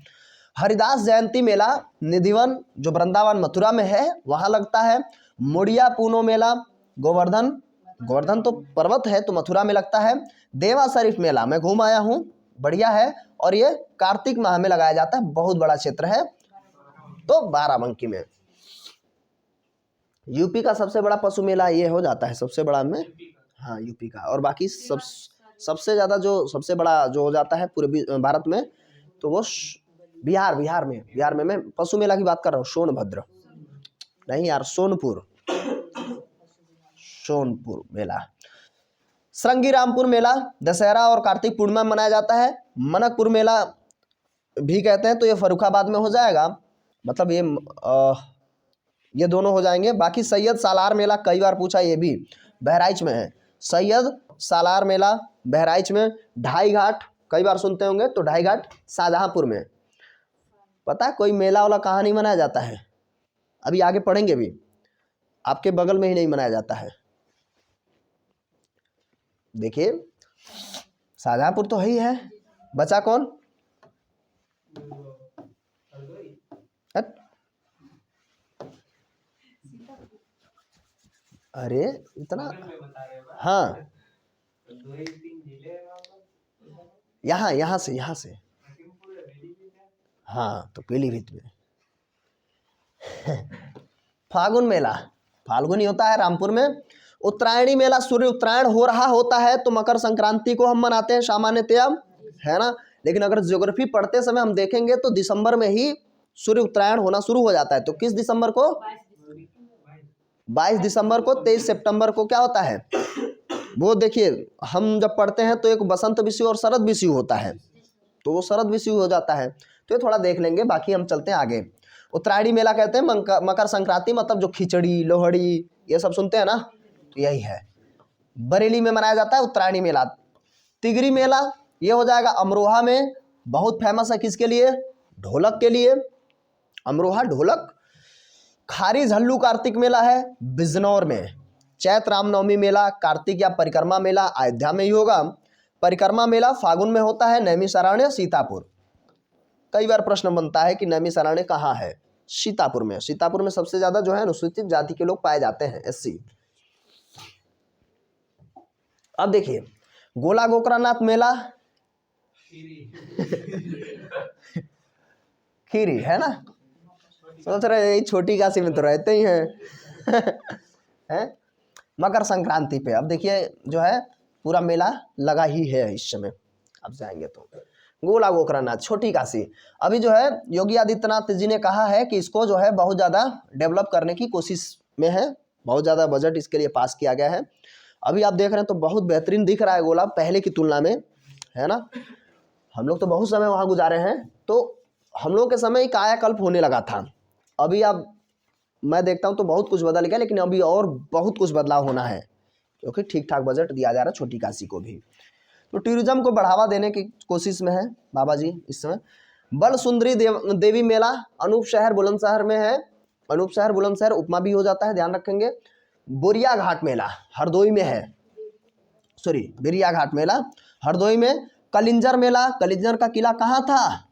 हरिदास जयंती मेला निधिवन जो वृंदावन मथुरा में है वहां लगता है। मुड़िया पूनो मेला गोवर्धन तो पर्वत है तो मथुरा में लगता है। देवा शरीफ मेला मैं घूम आया हूँ, बढ़िया है, और ये कार्तिक माह में लगाया जाता है, बहुत बड़ा क्षेत्र है, तो बाराबंकी में। यूपी का सबसे बड़ा पशु मेला ये हो जाता है सबसे बड़ा में, हाँ यूपी का। और बाकी सबसे ज़्यादा जो सबसे बड़ा जो हो जाता है पूरे भारत में, तो वो बिहार में मैं पशु मेला की बात कर रहा हूँ, सोनभद्र नहीं यार, सोनपुर मेला। श्रृंगीरामपुर मेला दशहरा और कार्तिक पूर्णिमा में मनाया जाता है। मनकपुर मेला भी कहते हैं, तो ये फर्रुखाबाद में हो जाएगा, मतलब ये दोनों हो जाएंगे। बाकी सैयद सालार मेला कई बार पूछा, ये भी बहराइच में है। सैयद सालार मेला बहराइच में। ढाई घाट कई बार सुनते होंगे, तो ढाई घाट शाहजहाँपुर में। पता है कोई मेला वाला कहाँ नहीं मनाया जाता है, अभी आगे पढ़ेंगे भी, आपके बगल में ही नहीं मनाया जाता है। देखिए शाहजहाँपुर तो ही है, बचा कौन, अरे इतना, हाँ यहाँ से हाँ, तो पीलीभीत में। फागुन मेला फाल्गुनी होता है रामपुर में। उत्तरायणी मेला सूर्य उत्तरायण हो रहा होता है तो मकर संक्रांति को हम मनाते हैं सामान्यतया, है ना। लेकिन अगर ज्योग्राफी पढ़ते समय हम देखेंगे तो दिसंबर में ही सूर्य उत्तरायण होना शुरू हो जाता है। तो किस दिसंबर को? 22 दिसंबर को। 23 सितंबर को क्या होता है वो देखिए, हम जब पढ़ते हैं तो एक बसंत विषु और शरद विषु होता है, तो वो शरद विषु हो जाता है। तो ये थोड़ा देख लेंगे, बाकी हम चलते हैं आगे। उत्तरायणी मेला कहते हैं मकर संक्रांति, मतलब जो खिचड़ी लोहड़ी ये सब सुनते हैं ना, तो यही है। बरेली में मनाया जाता है उत्तरायणी मेला। तिगरी मेला ये हो जाएगा अमरोहा में, बहुत फेमस है किसके लिए? ढोलक के लिए, अमरोहा ढोलक। खारी झल्लू कार्तिक मेला है बिजनौर में। चैत्र रामनवमी मेला, कार्तिक या परिक्रमा मेला अयोध्या में ही होगा। परिक्रमा मेला फागुन में होता है नैमिषारण्य सीतापुर। कई बार प्रश्न बनता है कि नैमिषारण्य कहाँ है? सीतापुर में। सीतापुर में सबसे ज्यादा जो है अनुसूचित जाति के लोग पाए जाते हैं, एससी। अब देखिए गोला गोकरानाथ मेला खीरी है ना, सोच रहे यही छोटी काशी में तो रहते ही हैं। हैं? मकर संक्रांति पे अब देखिए जो है पूरा मेला लगा ही है इस समय। अब जाएंगे तो गोला गोकरानाथ छोटी काशी, अभी जो है योगी आदित्यनाथ जी ने कहा है कि इसको जो है बहुत ज़्यादा डेवलप करने की कोशिश में है, बहुत ज़्यादा बजट इसके लिए पास किया गया है। अभी आप देख रहे हैं तो बहुत बेहतरीन दिख रहा है गोला पहले की तुलना में, है ना। हम लोग तो बहुत समय वहाँ गुजारे हैं, तो हम लोग के समय ही कायाकल्प होने लगा था। अभी अब मैं देखता हूँ तो बहुत कुछ बदल गया, लेकिन अभी और बहुत कुछ बदलाव होना है, क्योंकि ठीक ठाक बजट दिया जा रहा है छोटी काशी को भी। तो टूरिज्म को बढ़ावा देने की कोशिश में है बाबा जी इस समय। बल सुंदरी देवी मेला अनूप शहर बुलंदशहर में है। अनूप शहर बुलंदशहर उपमा भी हो जाता है, ध्यान रखेंगे। बोरिया घाट मेला हरदोई में है, सॉरी बिरिया घाट मेला हरदोई में। कलिंजर मेला, कलिंजर का किला कहाँ था?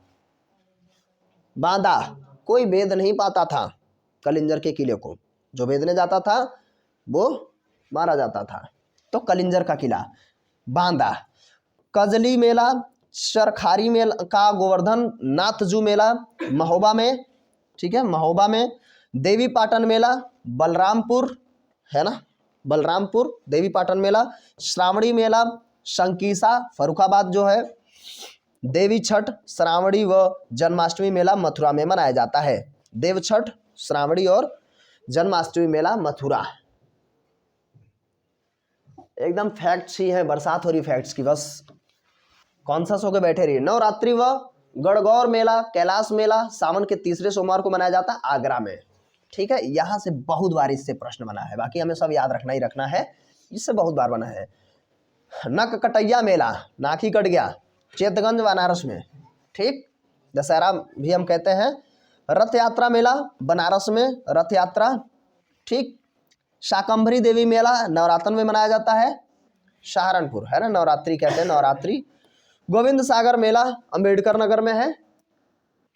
बांदा। कोई भेद नहीं पाता था कलिंजर के किले को, जो भेदने जाता था वो मारा जाता था। तो कलिंजर का किला बांदा। कजली मेला, सरखारी मेला का गोवर्धन नाथ जू मेला महोबा में, ठीक है, महोबा में। देवी पाटन मेला बलरामपुर, है ना, बलरामपुर देवी पाटन मेला। श्रावणी मेला शंकीसा फरुखाबाद जो है। देवी छठ, श्रावणी व जन्माष्टमी मेला मथुरा में मनाया जाता है। देव छठ, श्रावणी और जन्माष्टमी मेला मथुरा। एकदम फैक्ट्स ही है, बरसात हो रही फैक्ट्स की, बस कॉन्शस होकर बैठे रहिए। नवरात्रि व गणगौर मेला, कैलाश मेला सावन के तीसरे सोमवार को मनाया जाता है आगरा में, ठीक है। यहाँ से बहुत बार इससे प्रश्न बना है, बाकी हमें सब याद रखना ही रखना है, इससे बहुत बार बना है। नक कटैया मेला, नाक ही कट गया, चेतगंज बनारस में, ठीक। दशहरा भी हम कहते हैं। रथ यात्रा मेला बनारस में, रथ यात्रा, ठीक। शाकंभरी देवी मेला नवरात्र में मनाया जाता है, सहारनपुर, है ना, नवरात्रि कहते हैं, नवरात्रि। गोविंद सागर मेला अंबेडकर नगर में है।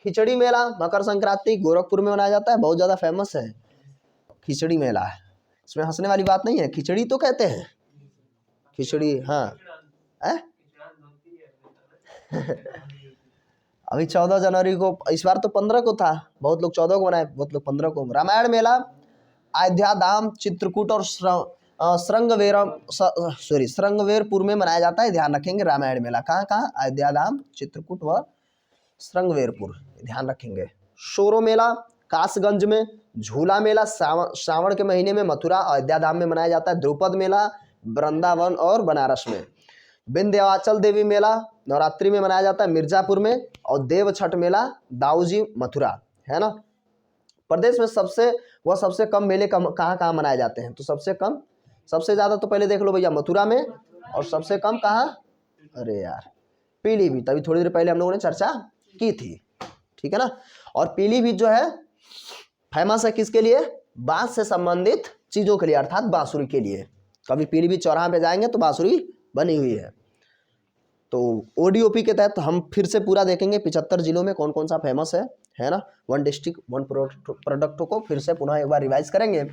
खिचड़ी मेला मकर संक्रांति गोरखपुर में मनाया जाता है, बहुत ज़्यादा फेमस है खिचड़ी मेला। इसमें हंसने वाली बात नहीं है, खिचड़ी तो कहते हैं खिचड़ी, हाँ है। अभी 14 जनवरी को, इस बार तो 15 को था, बहुत लोग 14 को मनाए, बहुत लोग 15 को। रामायण मेला अयोध्या धाम चित्रकूट और श्रृंगवेरपुर में मनाया जाता है, ध्यान रखेंगे। रामायण मेला कहाँ कहाँ? अयोध्या धाम, चित्रकूट व श्रृंगवेरपुर, ध्यान रखेंगे। शोरो मेला कासगंज में। झूला मेला श्रावण के महीने में मथुरा अयोध्या धाम में मनाया जाता है। द्रुपद मेला वृंदावन और बनारस में। विंध्याचल देवी मेला नवरात्रि में मनाया जाता है मिर्जापुर में। और देव छठ मेला दाऊजी मथुरा, है ना। प्रदेश में सबसे कम मेले कहाँ कहाँ मनाए जाते हैं? तो सबसे ज़्यादा तो पहले देख लो भैया मथुरा में, और सबसे कम कहाँ? अरे यार पीलीभीत, अभी थोड़ी देर पहले हम लोगों ने चर्चा की थी, ठीक है ना। और पीलीभीत जो है फेमस है किसके लिए? बांस से संबंधित चीज़ों के लिए, अर्थात बांसुरी के लिए। कभी पीलीभीत चौराहा पे जाएंगे तो बांसुरी बनी हुई है। तो ओडीओपी के तहत हम फिर से पूरा देखेंगे 75 जिलों में कौन कौन सा फेमस है ना। 1 डिस्ट्रिक्ट 1 प्रोडक्ट को फिर से पुनः एक बार रिवाइज करेंगे।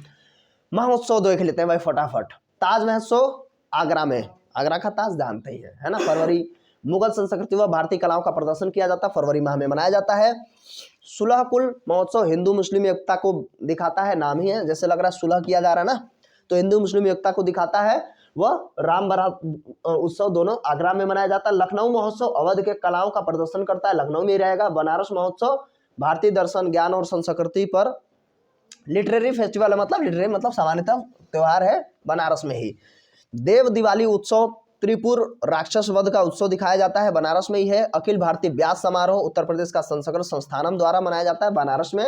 महोत्सव देख लेते हैं भाई फटाफट। ताज महोत्सव आगरा में, आगरा का ताज जानते ही है ना। फरवरी, मुगल संस्कृति व भारतीय कलाओं का प्रदर्शन किया जाता है, फरवरी माह में मनाया जाता है। सुलह कुल महोत्सव हिंदू मुस्लिम एकता को दिखाता है, नाम ही है, जैसे लग रहा है सुलह किया जा रहा है ना, तो हिंदू मुस्लिम एकता को दिखाता है। वह राम बारात उत्सव दोनों आगरा में मनाया जाता है। लखनऊ महोत्सव अवध के कलाओं का प्रदर्शन करता है, लखनऊ में ही रहेगा। बनारस महोत्सव भारतीय दर्शन, ज्ञान और संस्कृति पर लिटरेरी फेस्टिवल है, मतलब लिटरेरी मतलब सामान्यतः त्योहार है बनारस में ही। देव दिवाली उत्सव त्रिपुर राक्षस वध का उत्सव दिखाया जाता है, बनारस में ही है। अखिल भारतीय व्यास समारोह उत्तर प्रदेश का संस्कृत संस्थानम द्वारा मनाया जाता है, बनारस में।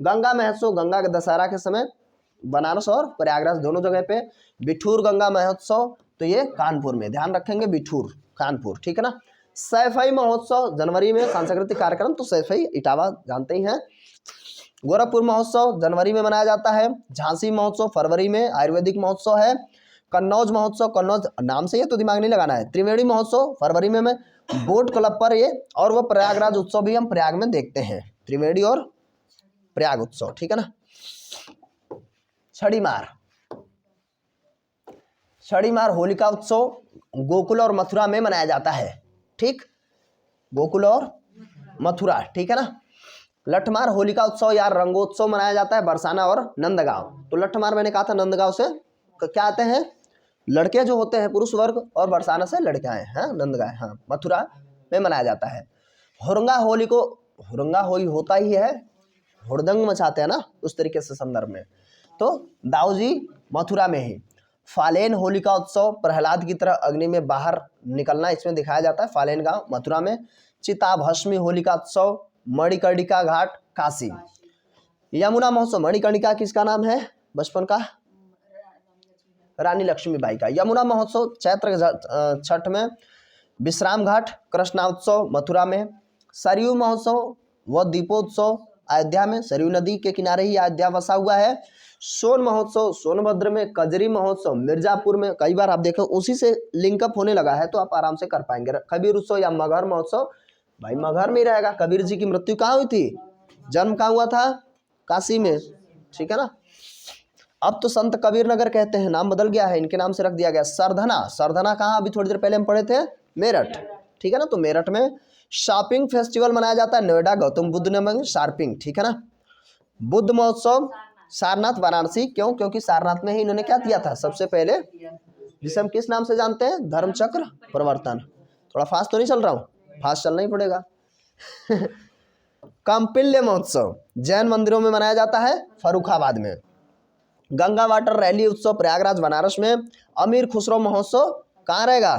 गंगा महोत्सव गंगा के दशहरा के समय बनारस और प्रयागराज दोनों जगह पे। बिठूर गंगा महोत्सव तो ये कानपुर में, ध्यान रखेंगे बिठूर कानपुर, ठीक है ना। सैफई महोत्सव जनवरी में सांस्कृतिक कार्यक्रम, तो सैफई इटावा जानते ही हैं। गोरखपुर महोत्सव जनवरी में मनाया जाता है। झांसी महोत्सव फरवरी में, आयुर्वेदिक महोत्सव है। कन्नौज महोत्सव, कन्नौज नाम से ये तो दिमाग नहीं लगाना है। त्रिवेणी महोत्सव फरवरी में बोट क्लब पर ये, और वो प्रयागराज उत्सव भी हम प्रयाग में देखते हैं, त्रिवेणी और प्रयाग उत्सव, ठीक है ना। छड़ी मार, छड़ी मार होलिका उत्सव गोकुल और मथुरा में मनाया जाता है, ठीक, गोकुल और मथुरा, ठीक है ना। लठमार होलिका उत्सव या रंगोत्सव मनाया जाता है बरसाना और नंदगांव। तो लठमार मैंने कहा था नंदगांव से क्या आते हैं, लड़के जो होते हैं पुरुष वर्ग, और बरसाना से लड़के आए हैं, नंदगांव, हाँ मथुरा में मनाया जाता है। हुरंगा होली को, हुरंगा होली होता ही है, हुड़दंग मचाते हैं ना, उस तरीके से संदर्भ में। तो दाऊजी मथुरा में ही। फालेन होलिका उत्सव प्रहलाद की तरह अग्नि में बाहर निकलना इसमें दिखाया जाता है, फालेन गांव मथुरा में। चिताभस्मी होलिका उत्सव मणिकर्णिका घाट काशी। यमुना महोत्सव, मणिकर्णिका किसका नाम है बचपन का, रानी लक्ष्मीबाई का। यमुना महोत्सव चैत्र छठ में। विश्राम घाट कृष्णोत्सव मथुरा में। सरयू महोत्सव व दीपोत्सव अयोध्या में, सरयू नदी के किनारे ही अयोध्या बसा हुआ है। सोन महोत्सव सोनभद्र में। कजरी महोत्सव मिर्जापुर में, कई बार आप देखो उसी से लिंकअप होने लगा है, तो आप आराम से कर पाएंगे। कबीर उत्सव या मगहर महोत्सव, भाई मगहर में ही रहेगा। कबीर जी की मृत्यु कहाँ हुई थी, जन्म कहाँ हुआ था, काशी में, ठीक है ना। अब तो संत कबीर नगर कहते हैं, नाम बदल गया है, इनके नाम से रख दिया गया। सरधना, सरधना कहाँ, अभी थोड़ी देर पहले हम पढ़े थे, मेरठ, ठीक है ना। तो मेरठ में शॉपिंग फेस्टिवल मनाया जाता है, नोएडा गौतम बुद्ध नगर में शार्पिंग, ठीक है ना। बुद्ध महोत्सव सारनाथ वाराणसी, क्यों, क्योंकि सारनाथ में ही इन्होंने क्या किया था सबसे पहले, जिसे हम किस नाम से जानते हैं, धर्मचक्र प्रवर्तन। थोड़ा फास्ट तो नहीं चल रहा हूँ, फास्ट चलना ही पड़ेगा। कौंपिल्य महोत्सव जैन मंदिरों में मनाया जाता है, फर्रुखाबाद में। गंगा वाटर रैली उत्सव प्रयागराज बनारस में। अमीर खुसरो महोत्सव कहाँ रहेगा,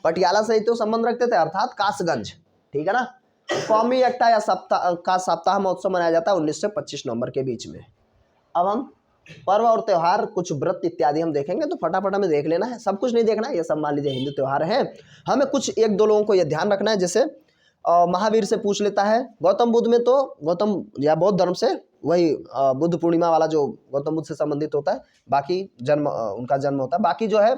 पटियाला से ही तो संबंध रखते थे, अर्थात कासगंज, ठीक है ना। कौमी एकता या सप्ताह महोत्सव मनाया जाता है 19 से 25 नवंबर के बीच में। अब हम पर्व और त्यौहार, कुछ व्रत इत्यादि हम देखेंगे, तो फटाफट हमें देख लेना है, सब कुछ नहीं देखना है, ये सब मान लीजिए हिंदू त्यौहार हैं। हमें कुछ एक दो लोगों को ये ध्यान रखना है, जैसे महावीर से पूछ लेता है। गौतम बुद्ध में तो गौतम या बौद्ध धर्म से वही बुद्ध पूर्णिमा वाला जो गौतम बुद्ध से संबंधित होता है, बाकी जन्म उनका जन्म होता है, बाकी जो है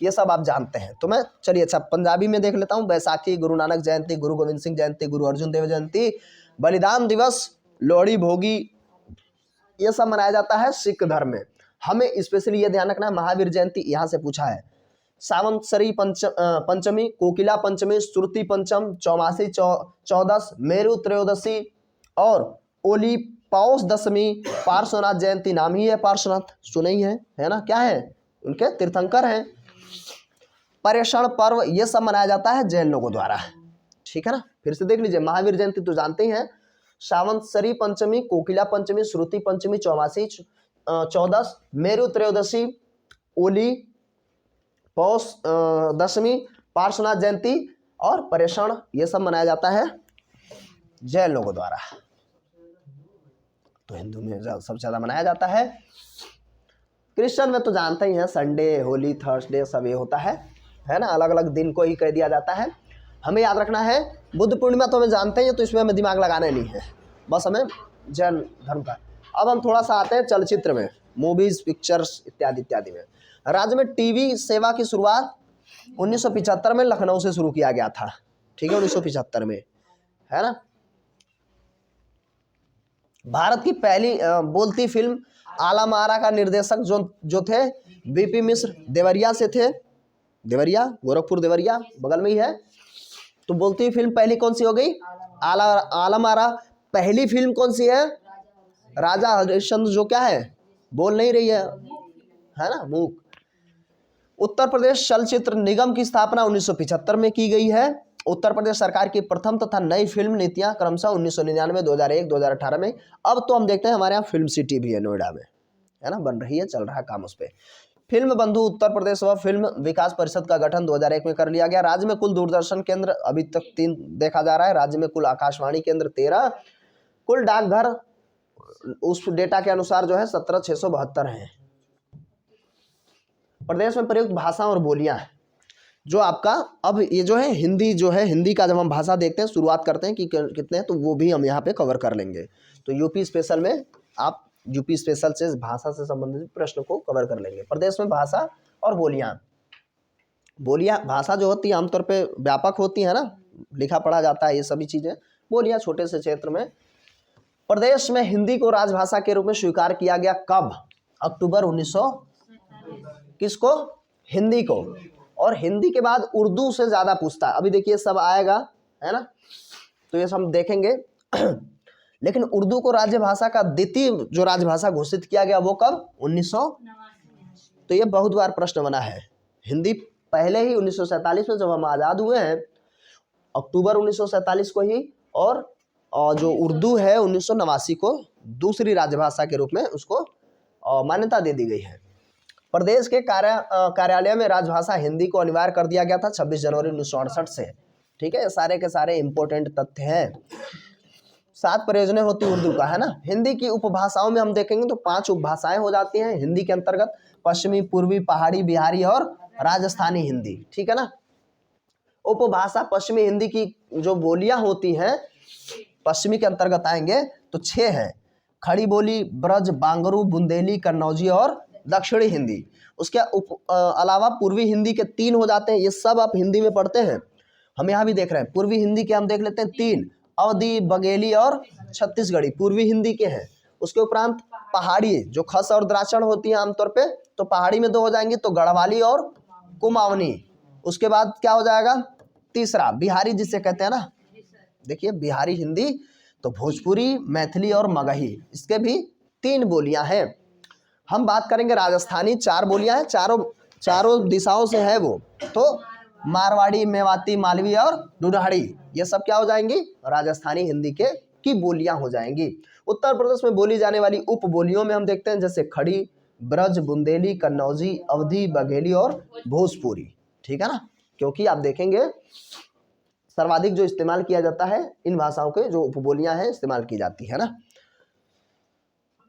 ये सब आप जानते हैं। तो मैं चलिए अच्छा पंजाबी में देख लेता हूँ। बैसाखी, गुरु नानक जयंती, गुरु गोविंद सिंह जयंती, गुरु अर्जुन देव जयंती, बलिदान दिवस, लोहड़ी, भोगी, ये सब मनाया जाता है सिख धर्म में। हमें स्पेशली ये ध्यान रखना है, महावीर जयंती यहाँ से पूछा है। सावंतसरी पंचमी, कोकिला पंचमी, श्रुति पंचम, चौमासी चौदस, मेरु त्रयोदशी और ओली पौष दशमी। पार्श्वनाथ जयंती, नाम ही है पार्श्वनाथ, सुने ही है ना, क्या है, उनके तीर्थंकर हैं। पर्यषण पर्व ये सब मनाया जाता है जैन लोगों द्वारा, ठीक है ना। फिर से देख लीजिए, महावीर जयंती तो जानते ही हैं, सावंतसरी पंचमी, कोकिला पंचमी, श्रुति पंचमी, चौमासी चौदस, मेरु त्रयोदशी, ओली पौष दशमी, पार्श्वनाथ जयंती और पर्यषण, ये सब मनाया जाता है जैन लोगों द्वारा। तो हिंदू में सबसे ज्यादा मनाया जाता है। क्रिश्चियन में तो जानते ही हैं, संडे, होली, थर्सडे सब ये होता है ना, अलग अलग दिन को ही कह दिया जाता है। हमें याद रखना है, बुद्ध पूर्णिमा तो हमें जानते हैं, तो इसमें हमें दिमाग लगाना नहीं है, बस हमें जैन धर्म का। अब हम थोड़ा सा आते हैं चलचित्र में, मूवीज, पिक्चर्स इत्यादि इत्यादि में। राज्य में टीवी सेवा की शुरुआत 1975 में लखनऊ से शुरू किया गया था, ठीक है, 1975 में, है ना। भारत की पहली बोलती फिल्म आलमारा का निर्देशक जो थे बीपी मिश्र, देवरिया से थे, देवरिया, गोरखपुर देवरिया बगल में ही है। तो बोलती हुई फिल्म पहली कौन सी हो गई? आलमारा। पहली फिल्म कौन सी है? राजा हरिश्चंद्र, जो क्या है, बोल नहीं रही है ना, मूक। उत्तर प्रदेश चलचित्र निगम की स्थापना 1975 में की गई है। उत्तर प्रदेश सरकार की प्रथम तथा नई फिल्म नीतियां क्रमशः 1999, 2001, 2018 में। अब तो हम देखते हैं हमारे यहाँ फिल्म सिटी भी है नोएडा में, है ना, बन रही है, चल रहा है काम उस पर। फिल्म बंधु उत्तर प्रदेश व फिल्म विकास परिषद का गठन 2001 में कर लिया गया। राज्य में कुल दूरदर्शन केंद्र अभी तक 3 देखा जा रहा है। राज्य में कुल आकाशवाणी केंद्र 13, कुल डाकघर उस डेटा के अनुसार जो है 17,672 हैं। प्रदेश में प्रयुक्त भाषा और बोलियां हैं जो आपका, अब ये जो है हिंदी, जो है हिंदी का जब हम भाषा देखते हैं, शुरुआत करते हैं कि कितने हैं, तो वो भी हम यहाँ पे कवर कर लेंगे। तो यूपी स्पेशल में आप यूपी स्पेशल से भाषा से संबंधित प्रश्न को कवर कर लेंगे। प्रदेश में भाषा और बोलियां, भाषा जो होती है आमतौर पे व्यापक होती है ना, लिखा पढ़ा जाता है ये सभी चीज़ें। बोलियां छोटे से क्षेत्र में। प्रदेश में हिंदी को राजभाषा के रूप में स्वीकार किया गया कब? अक्टूबर 1900, किसको? हिंदी को। और हिंदी के बाद उर्दू से ज़्यादा पूछता है। अभी देखिए सब आएगा, है ना, तो ये सब हम देखेंगे। लेकिन उर्दू को राजभाषा का द्वितीय जो राजभाषा घोषित किया गया वो कब? 1900। तो ये बहुत बार प्रश्न बना है। हिंदी पहले ही 1947 में जब हम आज़ाद हुए हैं, अक्टूबर 1947 को ही, और जो उर्दू है 1989 को दूसरी राजभाषा के रूप में उसको मान्यता दे दी गई है। प्रदेश के कार्यालय में राजभाषा हिंदी को अनिवार्य कर दिया गया था 26 जनवरी 1968 से। ठीक है, ये सारे के सारे इंपॉर्टेंट तथ्य हैं। 7 प्रयोजनें होती उर्दू का, है ना। हिंदी की उपभाषाओं में हम देखेंगे तो 5 उपभाषाएं हो जाती हैं हिंदी के अंतर्गत, पश्चिमी, पूर्वी, पहाड़ी, बिहारी और राजस्थानी हिंदी। ठीक है ना। उपभाषा पश्चिमी हिंदी की जो बोलियां होती हैं पश्चिमी के अंतर्गत आएंगे तो 6 हैं। खड़ी बोली, ब्रज, बांगरू, बुंदेली, कन्नौजी और दक्षिणी हिंदी। उसके अलावा पूर्वी हिंदी के 3 हो जाते हैं। ये सब आप हिंदी में पढ़ते हैं, हम यहाँ भी देख रहे हैं। पूर्वी हिंदी के हम देख लेते हैं 3, अवधी, बघेली और छत्तीसगढ़ी पूर्वी हिंदी के हैं। उसके उपरांत पहाड़ी जो खस और द्राक्षण होती है आमतौर पे, तो पहाड़ी में 2 हो जाएंगी, तो गढ़वाली और कुमाऊनी। उसके बाद क्या हो जाएगा? तीसरा बिहारी जिसे कहते हैं ना, देखिए बिहारी हिंदी, तो भोजपुरी, मैथिली और मगही, इसके भी 3 बोलियां हैं। हम बात करेंगे राजस्थानी, 4 बोलियां हैं, चारों दिशाओं से है वो, तो मारवाड़ी, मेवाती, मालवी और दुधाड़ी, ये सब क्या हो जाएंगी? राजस्थानी हिंदी की बोलियां हो जाएंगी। उत्तर प्रदेश में बोली जाने वाली उप बोलियों में हम देखते हैं जैसे खड़ी, ब्रज, बुंदेली, कन्नौजी, अवधी, बघेली और भोजपुरी। ठीक है ना, क्योंकि आप देखेंगे सर्वाधिक जो इस्तेमाल किया जाता है इन भाषाओं के जो उपबोलियां हैं इस्तेमाल की जाती है ना।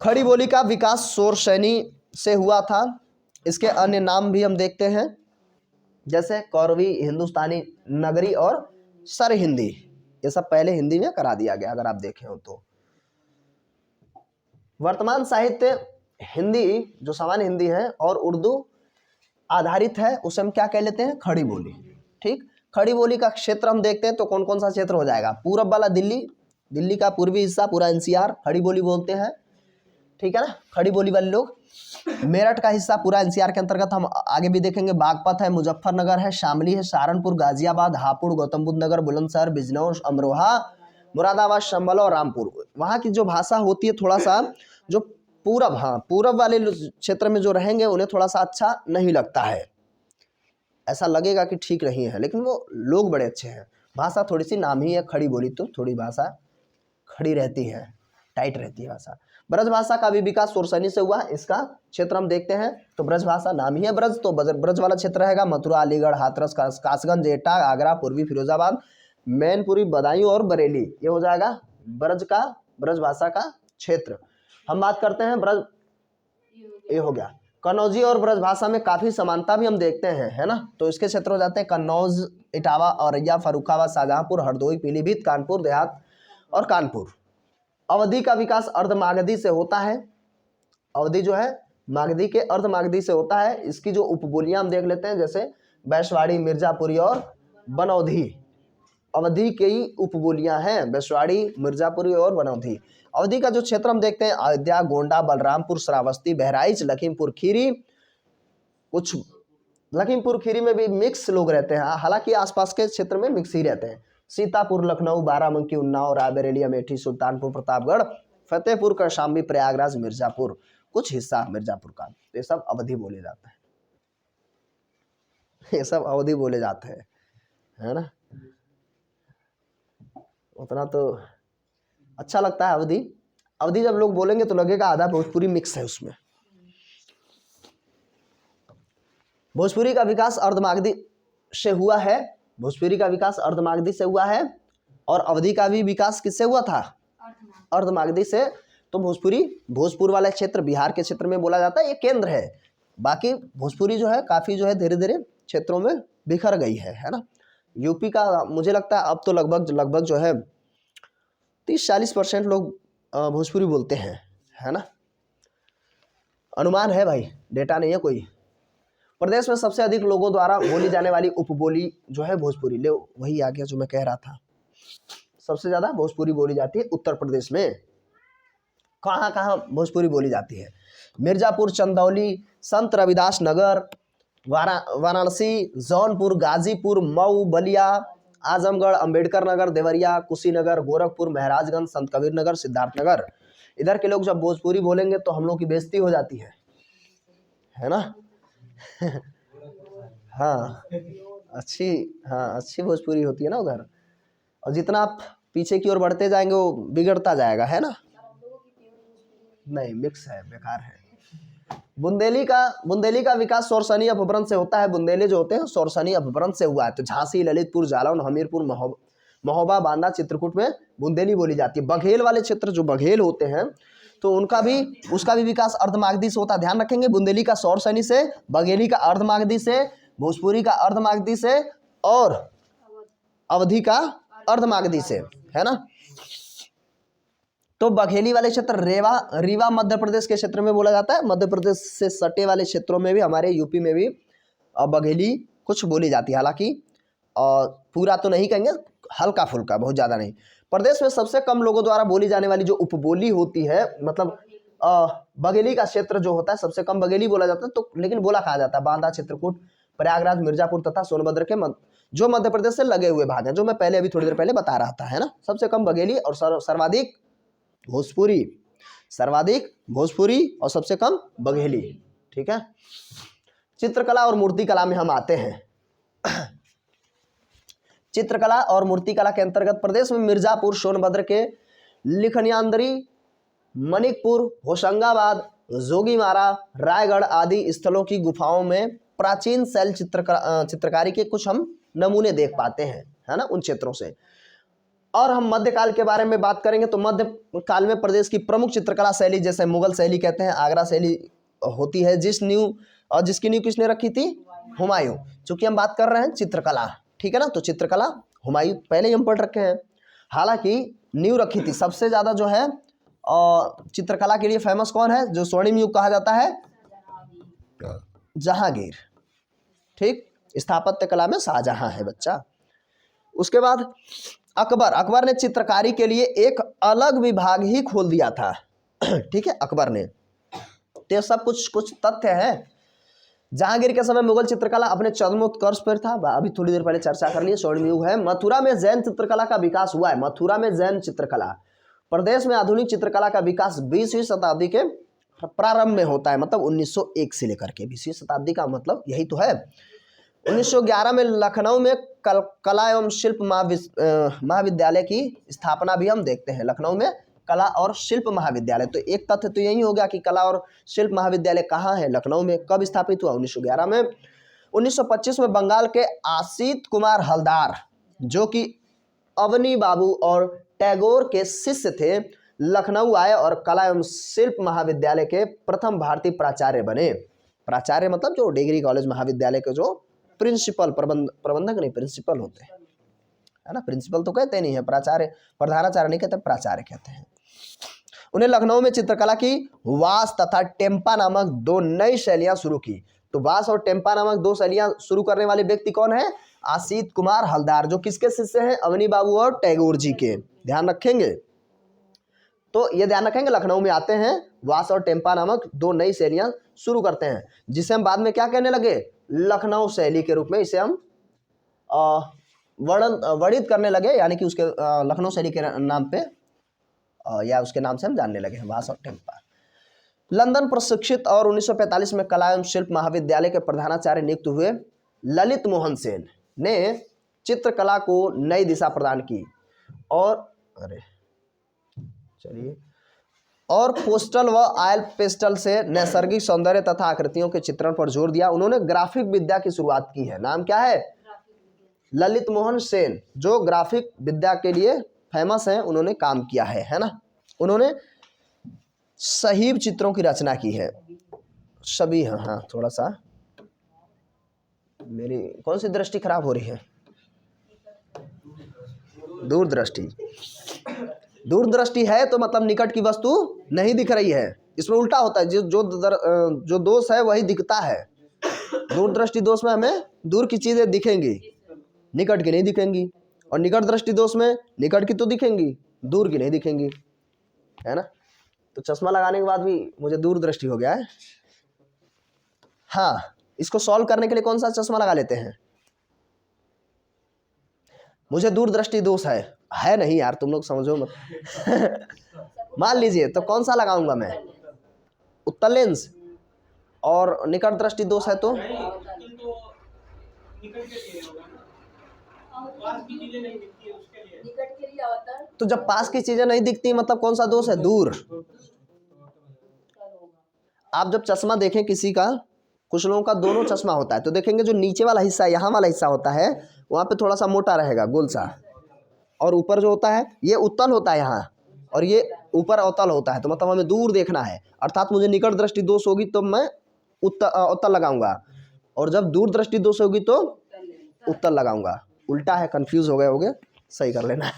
खड़ी बोली का विकास शौरसैनी से हुआ था। इसके अन्य नाम भी हम देखते हैं जैसे कौरवी, हिंदुस्तानी, नगरी और सर हिंदी। ये सब पहले हिंदी में करा दिया गया अगर आप देखें हो तो। वर्तमान साहित्य हिंदी जो सामान्य हिंदी है और उर्दू आधारित है उसे हम क्या कह लेते हैं? खड़ी बोली। ठीक, खड़ी बोली का क्षेत्र हम देखते हैं तो कौन कौन सा क्षेत्र हो जाएगा? पूरब वाला दिल्ली का पूर्वी हिस्सा पूरा एनसीआर खड़ी बोली बोलते हैं। ठीक है ना, खड़ी बोली वाले लोग। मेरठ का हिस्सा पूरा एनसीआर के अंतर्गत, हम आगे भी देखेंगे। बागपत है, मुजफ्फरनगर है, शामली है, सहारनपुर, गाजियाबाद, हापुड़, गौतम बुद्ध नगर, बुलंदशहर, बिजनौर, अमरोहा, मुरादाबाद, संभल और रामपुर। वहाँ की जो भाषा होती है थोड़ा सा जो पूरब वाले क्षेत्र में जो रहेंगे उन्हें थोड़ा सा अच्छा नहीं लगता है, ऐसा लगेगा कि ठीक नहीं है, लेकिन वो लोग बड़े अच्छे हैं। भाषा थोड़ी सी नाम ही है खड़ी बोली, तो थोड़ी भाषा खड़ी रहती है, टाइट रहती है भाषा। ब्रज भाषा का भी विकास शौरसैनी से हुआ। इसका क्षेत्र हम देखते हैं तो ब्रज भाषा नाम ही है ब्रज, तो ब्रज वाला क्षेत्र रहेगा मथुरा, अलीगढ़, हाथरस, कासगंज, एटा, आगरा, पूर्वी फिरोजाबाद, मैनपुरी, बदायूं और बरेली। ये हो जाएगा ब्रज भाषा का क्षेत्र। हम बात करते हैं ब्रज, ये हो गया। कन्नौजी और ब्रज भाषा में काफ़ी समानता भी हम देखते हैं, है ना। तो इसके क्षेत्र हो जाते हैं कन्नौज, इटावा, औरैया, फर्रुखाबाद, शाहजहांपुर, हरदोई, पीलीभीत, कानपुर देहात और कानपुर। अवधी का विकास अर्धमागधी से होता है। अवधी जो है मागधी के अर्धमागधी से होता है। इसकी जो उपबोलियां हम देख लेते हैं जैसे बैशवाड़ी, मिर्जापुरी और बनौधी। अवधि की उपबोलियां हैं, वैश्वाड़ी, मिर्जापुरी और बनौधी। अवधि का जो क्षेत्र हम देखते हैं अयोध्या, गोंडा, बलरामपुर, श्रावस्ती, बहराइच, लखीमपुर खीरी, कुछ लखीमपुर खीरी में भी मिक्स लोग रहते हैं, हालांकि आसपास के क्षेत्र में मिक्स ही रहते हैं। सीतापुर, लखनऊ, बाराबंकी, उन्नाव, रायबरेली, अमेठी, सुल्तानपुर, प्रतापगढ़, फतेहपुर, कौशाम्बी, प्रयागराज, मिर्जापुर, कुछ हिस्सा मिर्जापुर का, ये सब अवधि बोले जाते हैं, ये सब अवधि बोले जाते हैं, है ना। उतना तो अच्छा लगता है अवधि। अवधि जब लोग बोलेंगे तो लगेगा आधा भोजपुरी मिक्स है उसमें। भोजपुरी का विकास अर्धमागधी से हुआ है, भोजपुरी का विकास अर्धमागधी से हुआ है, और अवधि का भी विकास किससे हुआ था? अर्धमागधी से। तो भोजपुरी, भोजपुर वाला क्षेत्र बिहार के क्षेत्र में बोला जाता है, ये केंद्र है। बाकी भोजपुरी जो है काफ़ी जो है धीरे धीरे क्षेत्रों में बिखर गई है ना। यूपी का मुझे लगता है अब तो लगभग जो है 30-40% लोग भोजपुरी बोलते हैं, है ना। अनुमान है भाई, डेटा नहीं है कोई। प्रदेश में सबसे अधिक लोगों द्वारा बोली जाने वाली उपबोली जो है भोजपुरी, ले वही आ गया जो मैं कह रहा था, सबसे ज़्यादा भोजपुरी बोली जाती है उत्तर प्रदेश में। कहाँ कहाँ भोजपुरी बोली जाती है? मिर्जापुर, चंदौली, संत रविदास नगर, वाराणसी, जौनपुर, गाजीपुर, मऊ, बलिया, आजमगढ़, अंबेडकर नगर, देवरिया, कुशीनगर, गोरखपुर, महाराजगंज, संत कबीर नगर, सिद्धार्थनगर। इधर के लोग जब भोजपुरी बोलेंगे तो हम लोग की बेइज्जती हो जाती है ना। हाँ अच्छी भोजपुरी होती है ना उधर, और जितना आप पीछे की ओर बढ़ते जाएंगे वो बिगड़ता जाएगा, है ना। नहीं, मिक्स है, बेकार है। बुंदेली का विकास सोरसनी अपभ्रंश से होता है। बुंदेली जो होते हैं सोरसनी अपभ्रंश से हुआ है। तो झांसी, ललितपुर, जालौन, हमीरपुर, महोबा, बांदा, चित्रकूट में बुंदेली बोली जाती है। बघेल वाले क्षेत्र जो बघेल होते हैं तो उसका भी विकास अर्धमागधी से होता है। ध्यान रखेंगे, बुंदेली का सोरसनी से, बघेली का अर्धमागधी से, भोजपुरी का अर्धमागधी से, और अवधि का अर्धमागधी से, है ना। तो बघेली वाले क्षेत्र रीवा मध्य प्रदेश के क्षेत्र में बोला जाता है। मध्य प्रदेश से सटे वाले क्षेत्रों में भी, हमारे यूपी में भी बघेली कुछ बोली जाती है, हालांकि पूरा तो नहीं कहेंगे, हल्का फुल्का, बहुत ज़्यादा नहीं। प्रदेश में सबसे कम लोगों द्वारा बोली जाने वाली जो उपबोली होती है, मतलब बघेली का क्षेत्र जो होता है सबसे कम बघेली बोला जाता है। तो लेकिन बोला कहा जाता है बांदा, चित्रकूट, प्रयागराज, मिर्जापुर तथा सोनभद्र के जो मध्य प्रदेश से लगे हुए भाग हैं, जो मैं पहले अभी थोड़ी देर पहले बता रहा था, है ना। सबसे कम बघेली और सर्वाधिक भोजपुरी और सबसे कम बघेली, ठीक है। चित्रकला और मूर्तिकला में हम आते हैं। चित्रकला और मूर्तिकला के अंतर्गत प्रदेश में मिर्जापुर, सोनभद्र के लिखनियांदरी, मणिकपुर, होशंगाबाद, जोगीमारा, रायगढ़ आदि स्थलों की गुफाओं में प्राचीन शैल चित्रकारी के कुछ हम नमूने देख पाते हैं, है ना, उन क्षेत्रों से। और हम मध्यकाल के बारे में बात करेंगे तो मध्य काल में प्रदेश की प्रमुख चित्रकला शैली, जैसे मुगल शैली कहते हैं, आगरा शैली होती है, जिसकी नींव किसने रखी थी? हुमायूं। चूंकि हम बात कर रहे हैं चित्रकला, ठीक है ना, तो चित्रकला हुमायूं पहले ही हम पढ़ रखे हैं। हालांकि नींव रखी थी सबसे ज़्यादा जो है चित्रकला के लिए फेमस कौन है, जो स्वर्णिम युग कहा जाता है? जहांगीर, ठीक। स्थापत्य कला में शाहजहां है बच्चा। उसके बाद अकबर ने चित्रकारी के लिए एक अलग विभाग ही खोल दिया था, ठीक है, अकबर ने। तो सब कुछ तथ्य है। जहांगीर के समय मुगल चित्रकला अपने चरमोत्कर्ष पर था, अभी थोड़ी देर पहले चर्चा कर लिए, स्वर्णिम युग है। मथुरा में जैन चित्रकला का विकास हुआ है, मथुरा में जैन चित्रकला। प्रदेश में आधुनिक चित्रकला का विकास 20वीं शताब्दी के प्रारंभ में होता है, मतलब 1901 से लेकर के 20वीं शताब्दी का मतलब यही तो है। 1911 में लखनऊ में कला एवं शिल्प महाविद्यालय की स्थापना भी हम देखते हैं। लखनऊ में कला और शिल्प महाविद्यालय, तो एक तथ्य तो यही हो गया कि कला और शिल्प महाविद्यालय कहाँ है? लखनऊ में। कब स्थापित हुआ? 1911 में। 1925 में बंगाल के आसित कुमार हलदार, जो कि अवनी बाबू और टैगोर के शिष्य थे, लखनऊ आए और कला एवं शिल्प महाविद्यालय के प्रथम भारतीय प्राचार्य बने। प्राचार्य मतलब जो डिग्री कॉलेज महाविद्यालय के जो प्रिंसिपल, प्रबंधक नहीं, प्रिंसिपल होते हैं, है ना। प्रिंसिपल तो कहते नहीं है, प्राचार्य, प्रधानाचार्य नहीं कहते, प्राचार्य कहते हैं। उन्हें लखनऊ में चित्रकला की वास तथा टेम्पा नामक 2 नई शैलियां शुरू की। तो वास और टेम्पा नामक 2 शैलियां शुरू करने वाले व्यक्ति कौन है? आशीत कुमार हलदार, जो किसके शिष्य हैं? अवनी बाबू और टैगोर जी के। ध्यान रखेंगे, तो ये ध्यान रखेंगे लखनऊ में आते हैं, वास और टेम्पा नामक दो नई शैलियां शुरू करते हैं, जिसे हम बाद में क्या कहने लगे? लखनऊ शैली के रूप में इसे हम वर्णित करने लगे, यानी कि उसके लखनऊ शैली के नाम पे या उसके नाम से हम जानने लगे हैं, वास और टेम्पा। लंदन प्रशिक्षित और 1945 में कला एवं शिल्प महाविद्यालय के प्रधानाचार्य नियुक्त हुए ललित मोहन सेन ने चित्रकला को नई दिशा प्रदान की और और पोस्टल व ऑयल पेस्टल से नैसर्गिक सौंदर्य तथा आकृतियों के चित्रण पर जोर दिया। उन्होंने ग्राफिक विद्या की शुरुआत की है। नाम क्या है? ललित मोहन सेन, जो ग्राफिक विद्या के लिए फेमस हैं, उन्होंने काम किया है ना। उन्होंने सहीब चित्रों की रचना की है सभी। हाँ, थोड़ा सा मेरी कौन सी दृष्टि खराब हो रही है? दूरदृष्टि। दूरदृष्टि है तो मतलब निकट की वस्तु नहीं दिख रही है। इसमें उल्टा होता है, जो दोष है वही दिखता है। दूरदृष्टि दोष में हमें दूर की चीजें दिखेंगी, निकट की नहीं दिखेंगी, और निकट दृष्टि दोष में निकट की तो दिखेंगी, दूर की नहीं दिखेंगी, है ना। तो चश्मा लगाने के बाद भी मुझे दूरदृष्टि हो गया है। हाँ, इसको सॉल्व करने के लिए कौन सा चश्मा लगा लेते हैं? मुझे दूरदृष्टि दोष है नहीं यार, तुम लोग समझो मत। मान लीजिए तो कौन सा लगाऊंगा मैं? उत्तल लेंस। और निकट दृष्टि दोष है तो जब पास की चीजें नहीं दिखती मतलब कौन सा दोष है? दूर। आप जब चश्मा देखें किसी का, कुछ लोगों का दोनों चश्मा होता है, तो देखेंगे जो नीचे वाला हिस्सा, यहाँ वाला हिस्सा होता है, वहाँ पे थोड़ा सा मोटा रहेगा, गोल सा, और ऊपर जो होता है ये उत्तल होता है यहाँ, और ये ऊपर अवतल होता है। तो मतलब हमें दूर देखना है, अर्थात मुझे निकट दृष्टि दोष होगी तो मैं उत्तल लगाऊंगा, और जब दूर दृष्टि दोष होगी तो उत्तल लगाऊंगा। उल्टा है, कंफ्यूज हो गए होगे, सही कर लेना।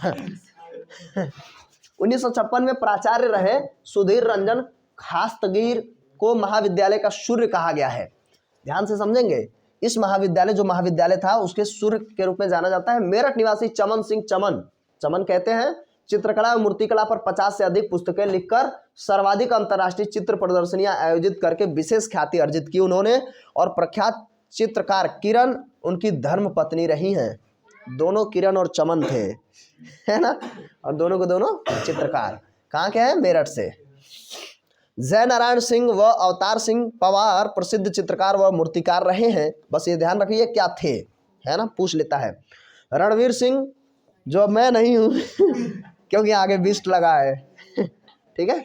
1956 में प्राचार्य रहे सुधीर रंजन खास्तगीर को महाविद्यालय का सूर्य कहा गया है। ध्यान से समझेंगे, इस महाविद्यालय, जो महाविद्यालय था, उसके सूर्य के रूप में जाना जाता है मेरठ निवासी चमन सिंह चमन कहते हैं। चित्रकला और मूर्तिकला पर 50 से अधिक पुस्तकें लिखकर सर्वाधिक अंतर्राष्ट्रीय चित्र प्रदर्शनियां आयोजित करके विशेष ख्याति अर्जित की उन्होंने, और प्रख्यात चित्रकार किरण उनकी धर्म पत्नी रही हैं। दोनों किरण और चमन थे, है ना, और दोनों को दोनों चित्रकार। कहाँ के हैं? मेरठ से। जय नारायण सिंह व अवतार सिंह पवार प्रसिद्ध चित्रकार व मूर्तिकार रहे हैं। बस ये ध्यान रखिए क्या थे, है ना, पूछ लेता है। रणवीर सिंह, जो मैं नहीं हूँ क्योंकि आगे बिस्ट लगा है, ठीक है,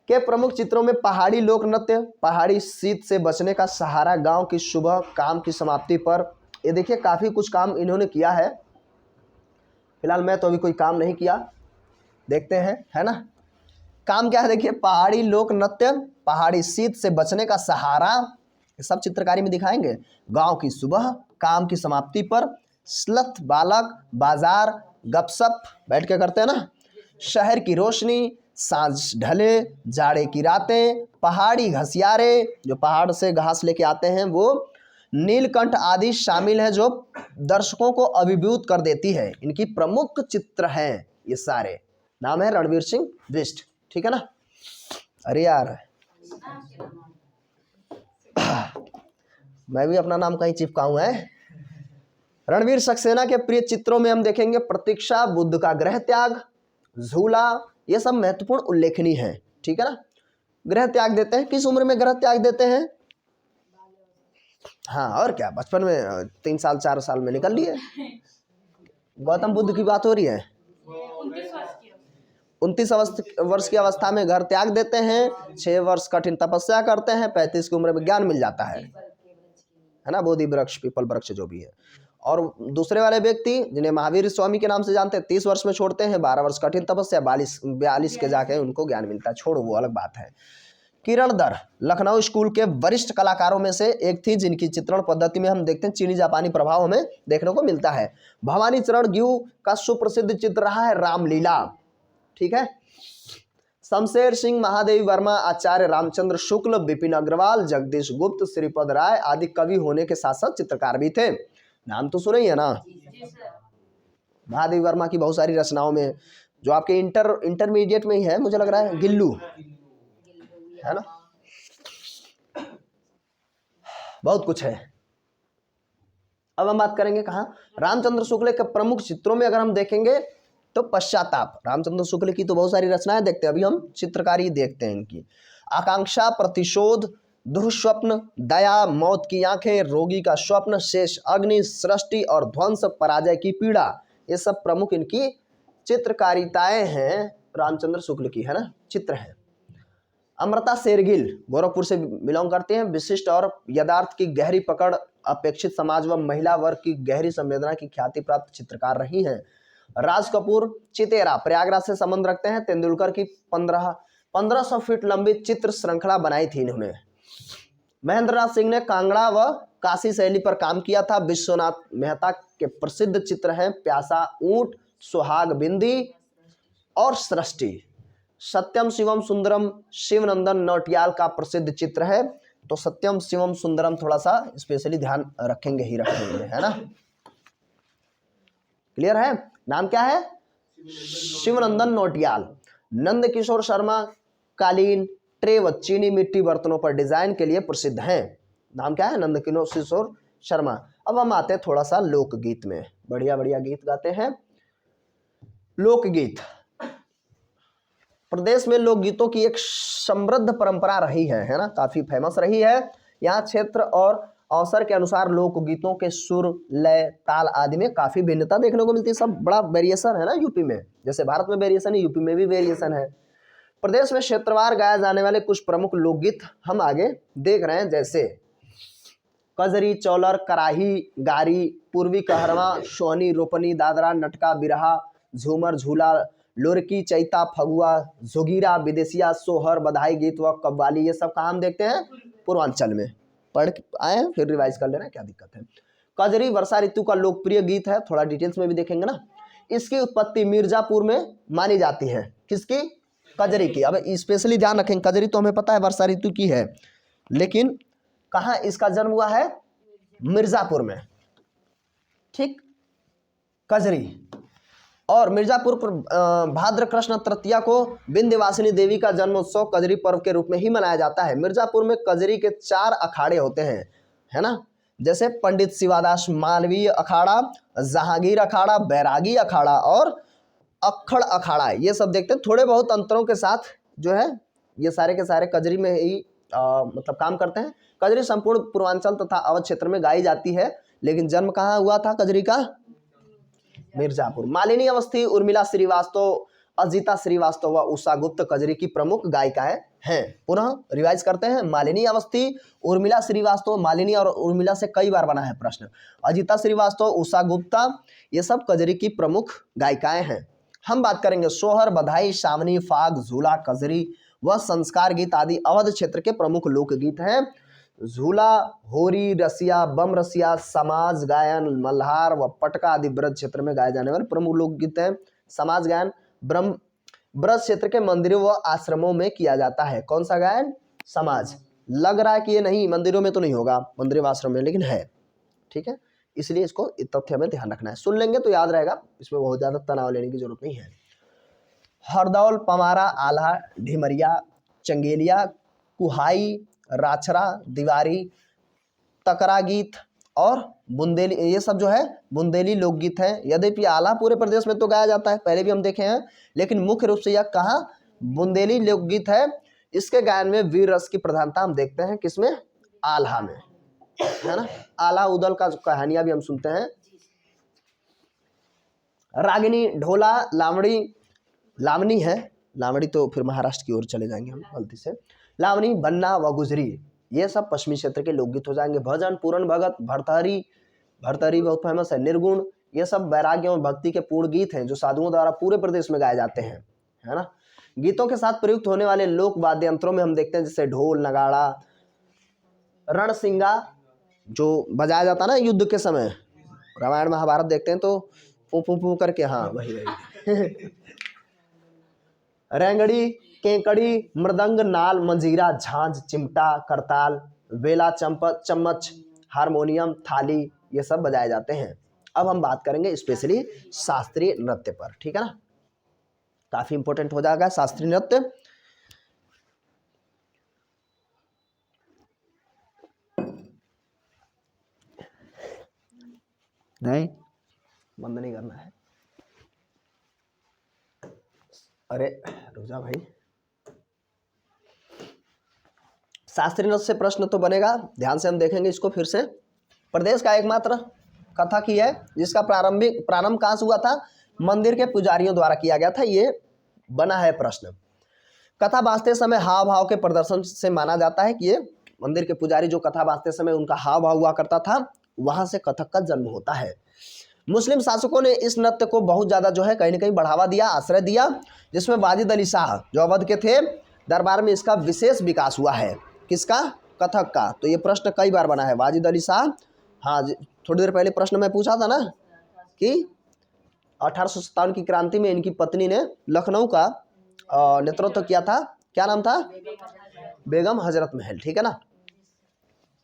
के प्रमुख चित्रों में पहाड़ी लोक नृत्य, पहाड़ी शीत से बचने का सहारा, गांव की सुबह, काम की समाप्ति पर। ये देखिए काफी कुछ काम इन्होंने किया है। फिलहाल मैं तो अभी कोई काम नहीं किया, देखते हैं, है ना। काम क्या है देखिए? पहाड़ी लोक नृत्य, पहाड़ी शीत से बचने का सहारा, सब चित्रकारी में दिखाएंगे। गांव की सुबह, काम की समाप्ति पर, स्लथ बालक, बाजार, गपशप बैठ के करते हैं ना, शहर की रोशनी, सांझ ढले, जाड़े की रातें, पहाड़ी घसियारे, जो पहाड़ से घास लेके आते हैं वो, नीलकंठ आदि शामिल है, जो दर्शकों को अभिभूत कर देती है। इनकी प्रमुख चित्र हैं ये सारे। नाम है रणवीर सिंह बिष्ट, ठीक है ना। अरे यार मैं भी अपना नाम कहीं चिपकाऊं है। रणवीर सक्सेना के प्रिय चित्रों में हम देखेंगे प्रतीक्षा, बुद्ध का गृह त्याग, झूला, ये सब महत्वपूर्ण उल्लेखनीय है, ठीक है ना। गृह त्याग देते हैं, किस उम्र में गृह त्याग देते हैं? हाँ, और क्या, बचपन में 3 साल 4 साल में निकल लिए। गौतम बुद्ध की बात हो रही है। 29 वर्ष की अवस्था में घर त्याग देते हैं, 6 वर्ष कठिन तपस्या करते हैं, 35 की उम्र में ज्ञान मिल जाता है ना, बोधि वृक्ष, पीपल वृक्ष जो भी है। और दूसरे वाले व्यक्ति जिन्हें महावीर स्वामी के नाम से जानते हैं, 30 वर्ष में छोड़ते हैं, 12 वर्ष कठिन तपस्या, 42 के जाके उनको ज्ञान मिलता है। छोड़ो, वो अलग बात है। किरण दर लखनऊ स्कूल के वरिष्ठ कलाकारों में से एक थी, जिनकी चित्रण पद्धति में हम देखते हैं चीनी जापानी प्रभाव हमें देखने को मिलता है। भवानी चरण ग्यू का सुप्रसिद्ध चित्र रहा है रामलीला, ठीक है। शमशेर सिंह, महादेवी वर्मा, आचार्य रामचंद्र शुक्ल, विपिन अग्रवाल, जगदीश गुप्त, श्रीपद राय आदि कवि होने के साथ साथ चित्रकार भी थे। नाम तो सुने ही है ना। महादेवी वर्मा की बहुत सारी रचनाओं में, जो आपके इंटरमीडिएट में ही है मुझे लग रहा है, गिल्लू है ना, बहुत कुछ है। अब हम बात करेंगे कहाँ, रामचंद्र शुक्ल के प्रमुख चित्रों में अगर हम देखेंगे तो पश्चाताप, रामचंद्र शुक्ल की तो बहुत सारी रचनाएं देखते हैं, अभी हम चित्रकारी देखते हैं इनकी। आकांक्षा, प्रतिशोध, दुर्स्वप्न, दया, मौत की आंखें, रोगी का स्वप्न, शेष, अग्नि, सृष्टि और ध्वंस, पराजय की पीड़ा, ये सब प्रमुख इनकी चित्रकारिताएं हैं, रामचंद्र शुक्ल की, है ना, चित्र है। अमृता शेरगिल गोरखपुर से बिलोंग करते हैं। विशिष्ट और यथार्थ की गहरी पकड़, अपेक्षित समाज व महिला वर्ग की गहरी संवेदना की ख्याति प्राप्त चित्रकार रही हैं। राज कपूर चितेरा प्रयागराज से संबंध रखते हैं। तेंदुलकर की 1500 फीट लंबी चित्र श्रृंखला बनाई थी इन्होंने। महेंद्र नाथ सिंह ने कांगड़ा व काशी शैली पर काम किया था। विश्वनाथ मेहता के प्रसिद्ध चित्र हैं प्यासा ऊंट, सुहाग बिंदी और सृष्टि। सत्यम शिवम सुंदरम शिवनंदन नौटियाल का प्रसिद्ध चित्र है। तो सत्यम शिवम सुंदरम थोड़ा सा स्पेशली ध्यान रखेंगे ही रखेंगे, है ना, क्लियर है। नाम क्या है, शिवनंदन नौटियाल। नंद किशोर शर्मा कालीन, ट्रे व चीनी मिट्टी बर्तनों पर डिजाइन के लिए प्रसिद्ध हैं। नाम क्या है, नंद किशोर शर्मा। अब हम आते हैं थोड़ा सा लोकगीत में, बढ़िया बढ़िया गीत गाते हैं। लोकगीत, प्रदेश में लोकगीतों की एक समृद्ध परंपरा रही है ना, काफी फेमस रही है। यहाँ क्षेत्र और अवसर के अनुसार लोकगीतों के सुर, लय, ताल आदि में काफी भिन्नता देखने को मिलती है। सब बड़ा वेरिएशन है ना यूपी में, जैसे भारत में वेरिएशन है, यूपी में भी वेरिएशन है। प्रदेश में क्षेत्रवार गाए जाने वाले कुछ प्रमुख लोकगीत हम आगे देख रहे हैं, जैसे कजरी, चौलर, कराही, गारी, पूर्वी कहरवा, सोहनी, रोपनी, दादरा, नटका, बिरहा, झूमर, झूला, लुरकी, चैता, फगुआ, जोगीरा, विदेशिया, सोहर, बधाई गीत व कव्वाली, ये सब कहाँ हम देखते हैं, पूर्वांचल में। पढ़ आए फिर रिवाइज कर लेना, क्या दिक्कत है। कजरी वर्षा ऋतु का लोकप्रिय गीत है, थोड़ा डिटेल्स में भी देखेंगे ना। इसकी उत्पत्ति मिर्जापुर में मानी जाती है। किसकी, कजरी की। अब स्पेशली ध्यान रखेंगे, कजरी तो हमें पता है वर्षा ऋतु की है, लेकिन कहाँ इसका जन्म हुआ है, मिर्जापुर में, ठीक, कजरी। और मिर्जापुर भाद्र कृष्ण तृतीया को विंध्यवासिनी देवी का जन्मोत्सव कजरी पर्व के रूप में ही मनाया जाता है। मिर्जापुर में कजरी के 4 अखाड़े होते हैं, है ना, जैसे पंडित शिवादास मालवीय अखाड़ा, जहांगीर अखाड़ा, बैरागी अखाड़ा और अक्खड़ अखाड़ा, ये सब देखते हैं। थोड़े बहुत अंतरों के साथ जो है ये सारे के सारे कजरी में ही मतलब काम करते हैं। कजरी संपूर्ण पूर्वांचल तथा अवध क्षेत्र में गाई जाती है, लेकिन जन्म कहाँ हुआ था कजरी का, मिर्जापुर। मालिनी अवस्थी, उर्मिला श्रीवास्तव, अजिता श्रीवास्तव व उषा गुप्त कजरी की प्रमुख गायिकाएं हैं। पुनः रिवाइज करते हैं, मालिनी अवस्थी, उर्मिला श्रीवास्तव, मालिनी और उर्मिला से कई बार बना है प्रश्न, अजिता श्रीवास्तव, उषा गुप्ता, ये सब कजरी की प्रमुख गायिकाएं हैं। हम बात करेंगे सोहर, बधाई, सावनी, फाग, झूला, कजरी व संस्कार गीत आदि अवध क्षेत्र के प्रमुख लोकगीत हैं। झूला, होरी, रसिया, बम रसिया, समाज गायन, मल्हार व पटका आदि ब्रज क्षेत्र में गाए जाने वाले प्रमुख लोकगीत हैं। समाज गायन ब्रज क्षेत्र के मंदिरों व आश्रमों में किया जाता है। कौन सा गायन, समाज। लग रहा है कि ये नहीं, मंदिरों में तो नहीं होगा, मंदिरों व आश्रम में, लेकिन है, ठीक है, इसलिए इसको तथ्य में ध्यान रखना है। सुन लेंगे तो याद रहेगा, इसमें बहुत ज्यादा तनाव लेने की जरूरत नहीं है। हरदौल, पमारा, आल्हा, ढिमरिया, चंगेलिया, कुहाई, राछरा, दीवारी, तकरा गीत और बुंदेली, ये सब जो है बुंदेली लोकगीत हैं। यद्यपि आल्हा पूरे प्रदेश में तो गाया जाता है, पहले भी हम देखे हैं, लेकिन मुख्य रूप से यह कहाँ बुंदेली लोकगीत है। इसके गायन में वीर रस की प्रधानता हम देखते हैं, किसमें, आल्हा में, है ना। आल्हा उदल का कहानियां भी हम सुनते हैं। रागिनी, ढोला, लावणी, लावनी है, लावणी तो फिर महाराष्ट्र की ओर चले जाएंगे हम गलती से। लावनी, बन्ना व गुजरी, ये सब पश्चिमी क्षेत्र के लोकगीत हो जाएंगे। भजन, पूरन भगत, भरतहरी, भरतहरी बहुत फेमस है। निर्गुण, ये सब वैराग्य और भक्ति के पूर्ण गीत हैं जो साधुओं द्वारा पूरे प्रदेश में गाए जाते हैं, है ना। गीतों के साथ प्रयुक्त होने वाले लोक वाद्य यंत्रों में हम देखते हैं जैसे ढोल, नगाड़ा, रणसिंगा जो बजाया जाता है ना युद्ध के समय, रामायण महाभारत देखते हैं तो पू पू पू करके, हाँ वही वही रेंगड़ी, केकड़ी, मृदंग, नाल, मंजीरा, झांझ, चिमटा, करताल, वेला, चम्मच, हारमोनियम, थाली, ये सब बजाए जाते हैं। अब हम बात करेंगे स्पेशली शास्त्रीय नृत्य पर, ठीक है ना, काफी इंपॉर्टेंट हो जाएगा शास्त्रीय नृत्य। नहीं बंद नहीं करना है, अरे रुक जा भाई। शास्त्रीय नृत्य से प्रश्न तो बनेगा, ध्यान से हम देखेंगे इसको फिर से। प्रदेश का एकमात्र कथक ही है जिसका प्रारंभ कहाँ से हुआ था, मंदिर के पुजारियों द्वारा किया गया था, ये बना है प्रश्न। कथा बाजते समय हाव भाव के प्रदर्शन से माना जाता है कि ये मंदिर के पुजारी जो कथा बाजते समय उनका हाव भाव हुआ करता था, वहां से कथक का जन्म होता है। मुस्लिम शासकों ने इस नृत्य को बहुत ज़्यादा जो है कहीं ना कहीं बढ़ावा दिया, आश्रय दिया, जिसमें वाजिद अली शाह जो अवध के थे दरबार में इसका विशेष विकास हुआ है। किसका, कथक का। तो ये प्रश्न कई बार बना है, वाजिद अली शाह। हाँ थोड़ी देर पहले प्रश्न मैं पूछा था ना कि 1857 की क्रांति में इनकी पत्नी ने लखनऊ का नेतृत्व किया था, क्या नाम था, बेगम हजरत महल, ठीक है ना।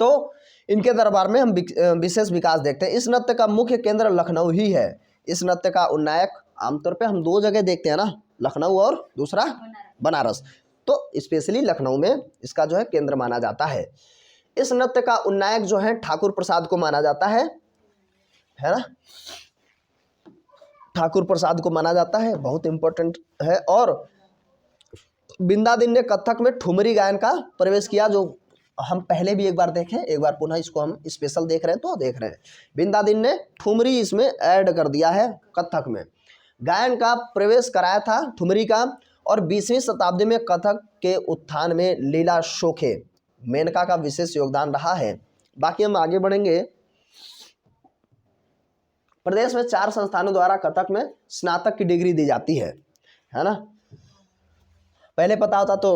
तो इनके दरबार में हम विशेष विकास देखते हैं। इस नृत्य का मुख्य केंद्र लखनऊ ही है। इस नृत्य का उन्नायक आमतौर पे हम दो जगह देखते हैं ना, लखनऊ और दूसरा बनारस, तो स्पेशली लखनऊ में इसका जो है केंद्र माना जाता है। इस नृत्य का उन्नायक जो है ठाकुर प्रसाद को माना जाता है ना, ठाकुर प्रसाद को माना जाता है, बहुत इंपॉर्टेंट है। और बिंदादिन ने कथक में ठुमरी गायन का प्रवेश किया, जो हम पहले भी एक बार देखें, एक बार पुनः इसको हम स्पेशल देख रहे हैं तो देख रहे हैं। बिंदादिन ने ठुमरी इसमें ऐड कर दिया है, कथक में गायन का प्रवेश कराया था ठुमरी का। और 20वीं शताब्दी में कथक के उत्थान में लीला शोखे मेनका का विशेष योगदान रहा है। बाकी हम आगे बढ़ेंगे। प्रदेश में 4 संस्थानों द्वारा कथक में स्नातक की डिग्री दी जाती है ना। पहले पता होता तो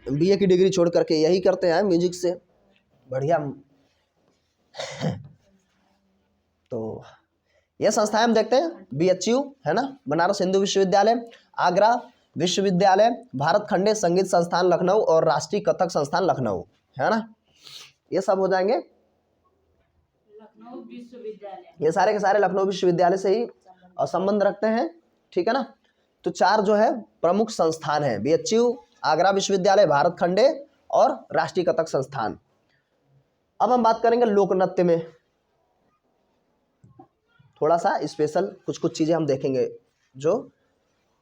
बीए की डिग्री छोड़ करके यही करते हैं म्यूजिक से, बढ़िया। तो ये संस्थाएं हम देखते हैं, BHU है ना, बनारस हिंदू विश्वविद्यालय, आगरा विश्वविद्यालय, भारत खंडे संगीत संस्थान लखनऊ और राष्ट्रीय कथक संस्थान लखनऊ, है ना। ये सब हो जाएंगे, लखनऊ विश्वविद्यालय, ये सारे के सारे लखनऊ विश्वविद्यालय से ही संबंध रखते हैं, ठीक है ना। तो 4 जो है प्रमुख संस्थान हैं, BHU, आगरा विश्वविद्यालय, भारत खंडे और राष्ट्रीय कथक संस्थान। अब हम बात करेंगे लोक नृत्य में, थोड़ा सा स्पेशल कुछ चीजें हम देखेंगे, जो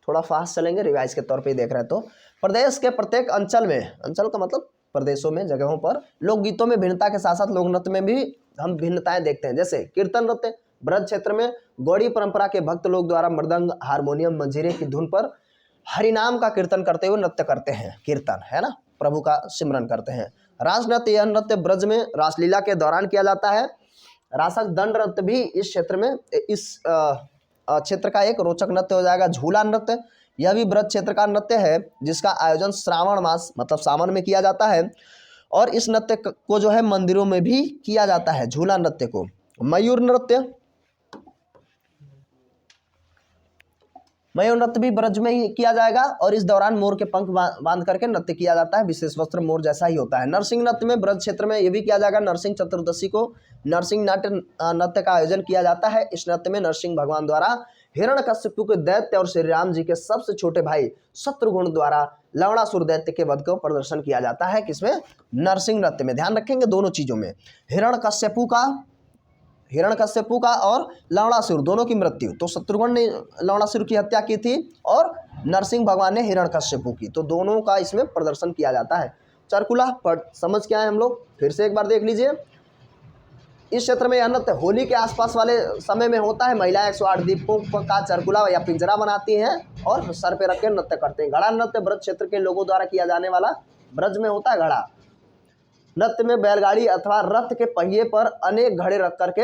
थोड़ा फास्ट चलेंगे, रिवाइज के तौर पे ही देख रहे हैं। तो प्रदेश के प्रत्येक अंचल में, अंचल का मतलब प्रदेशों में, जगहों पर लोकगीतों में भिन्नता के साथ साथ लोक नृत्य में भी हम भिन्नताएं देखते हैं। जैसे कीर्तन नृत्य, ब्रज क्षेत्र में गौड़ी परंपरा के भक्त लोग द्वारा मृदंग, हारमोनियम, मंजीरे की धुन पर हरिनाम का कीर्तन करते हुए नृत्य करते हैं, कीर्तन है ना, प्रभु का सिमरन करते हैं। रास नृत्य, यह नृत्य ब्रज में रासलीला के दौरान किया जाता है। रासक दंड नृत्य भी इस क्षेत्र में, इस क्षेत्र का एक रोचक नृत्य हो जाएगा। झूला नृत्य, यह भी ब्रज क्षेत्र का नृत्य है, जिसका आयोजन श्रावण मास मतलब सावन में किया जाता है। और इस नृत्य को जो है मंदिरों में भी किया जाता है, झूला नृत्य को। मयूर नृत्य, मयूर नृत्य भी ब्रज में ही किया जाएगा और इस दौरान मोर के पंख बांध करके नृत्य किया जाता है, विशेष वस्त्र मोर जैसा ही होता है। नरसिंह नृत्य में ब्रज क्षेत्र में ये भी किया जाएगा। नरसिंह चतुर्दशी को नरसिंह नाट्य नृत्य का आयोजन किया जाता है। इस नृत्य में नरसिंह भगवान द्वारा हिरण्यकश्यप के दैत्य और श्री राम जी के सबसे छोटे भाई शत्रुघ्न द्वारा लवणासुर दैत्य के वध को प्रदर्शन किया जाता है। किसमें, नरसिंह नृत्य में। ध्यान रखेंगे दोनों चीजों में, हिरण्यकश्यपु का और लवणासुर दोनों की मृत्यु। तो शत्रुघ्न ने लवणासुर की हत्या की थी और नरसिंह भगवान ने हिरण्यकश्यपु की, तो दोनों का इसमें प्रदर्शन किया जाता है। चरकुला समझ के आए हम लोग, फिर से एक बार देख लीजिए। इस क्षेत्र में यह नृत्य होली के आसपास वाले समय में होता है। महिलाएं 108 दीपों का चरकुला या पिंजरा बनाती हैं और सर पे रख के नृत्य करते हैं। घड़ा नृत्य ब्रज क्षेत्र के लोगों द्वारा किया जाने वाला, ब्रज में होता है घड़ा नृत्य में बैलगाड़ी अथवा रथ के पहिए पर अनेक घड़े रख करके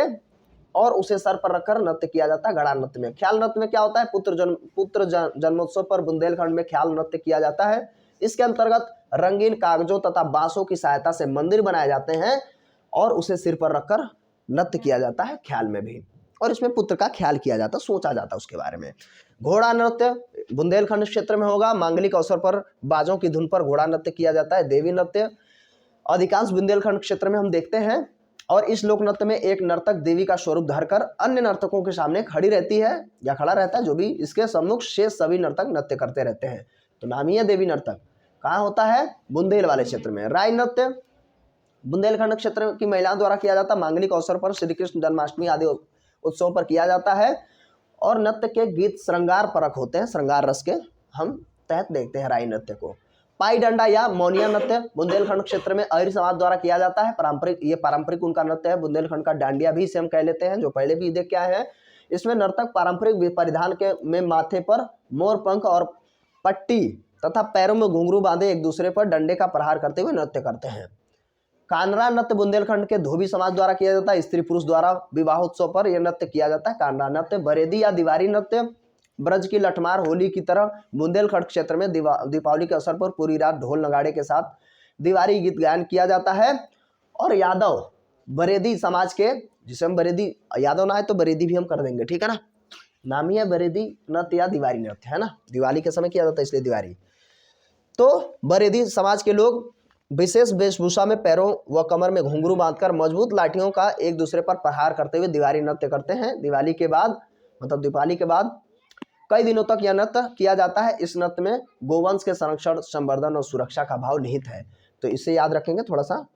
और उसे सर पर रखकर नृत्य किया जाता है घड़ा नृत्य में। ख्याल नृत्य में क्या होता है, पुत्र जन्मोत्सव पर बुंदेलखंड में ख्याल नृत्य किया जाता है। इसके अंतर्गत रंगीन कागजों तथा बांसों की सहायता से मंदिर बनाए जाते हैं और उसे सिर पर रखकर नृत्य किया जाता है ख्याल में भी, और इसमें पुत्र का ख्याल किया जाता, सोचा जाता उसके बारे में। घोड़ा नृत्य बुंदेलखंड क्षेत्र में होगा। मांगलिक अवसर पर बाजों की धुन पर घोड़ा नृत्य किया जाता है। देवी नृत्य अधिकांश बुंदेलखंड क्षेत्र में हम देखते हैं। और इस लोक नृत्य में एक नर्तक देवी का स्वरूप धरकर अन्य नर्तकों के सामने खड़ी रहती है या खड़ा रहता है, जो भी इसके सम्मुख शेष सभी नर्तक नृत्य करते रहते हैं। तो नाम ही है देवी नर्तक। कहाँ होता है? बुंदेल वाले क्षेत्र में। राय नृत्य बुंदेलखंड क्षेत्र की महिलाओं द्वारा किया जाता है। मांगलिक अवसर पर श्री कृष्ण जन्माष्टमी आदि उत्सवों पर किया जाता है और नृत्य के गीत श्रृंगार परक होते हैं, श्रृंगार रस के हम तहत देखते हैं राय नृत्य को। पाई डंडा या मौनिया नृत्य बुंदेलखंड क्षेत्र में अहिर समाज द्वारा किया जाता है। पारंपरिक उनका नृत्य है। बुंदेलखंड का डांडिया भी इसे हम कह लेते हैं, जो पहले भी देख के आए हैं। इसमें नर्तक पारंपरिक परिधान के में माथे पर मोर पंख और पट्टी तथा पैरों में घुंघरू बांधे एक दूसरे पर डंडे का प्रहार करते हुए नृत्य करते हैं। कानरा नृत्य बुंदेलखंड के धोबी समाज द्वारा किया जाता है। स्त्री पुरुष द्वारा विवाहोत्सव पर यह नृत्य किया जाता है। कानरा नृत्य। बरेदी या दीवारी नृत्य ब्रज की लठमार होली की तरह बुंदेलखंड क्षेत्र में दीपावली के अवसर पर पूरी रात ढोल नगाड़े के साथ दीवारी गीत गायन किया जाता है। और यादव बरेदी समाज के, जिसे हम बरेदी यादव ना है तो बरेदी भी हम कर देंगे, ठीक है ना। नाम ही है बरेदी नृत्य या दीवारी नृत्य, है ना। दिवाली के समय किया जाता है इसलिए दीवारी। तो बरेदी समाज के लोग विशेष वेशभूषा में पैरों व कमर में घुंघरू बांधकर मजबूत लाठियों का एक दूसरे पर प्रहार करते हुए दीवारी नृत्य करते हैं। दिवाली के बाद मतलब दीपावली के बाद कई दिनों तक यह नृत्य किया जाता है। इस नृत्य में गोवंश के संरक्षण, संवर्धन और सुरक्षा का भाव निहित है। तो इसे याद रखेंगे थोड़ा सा।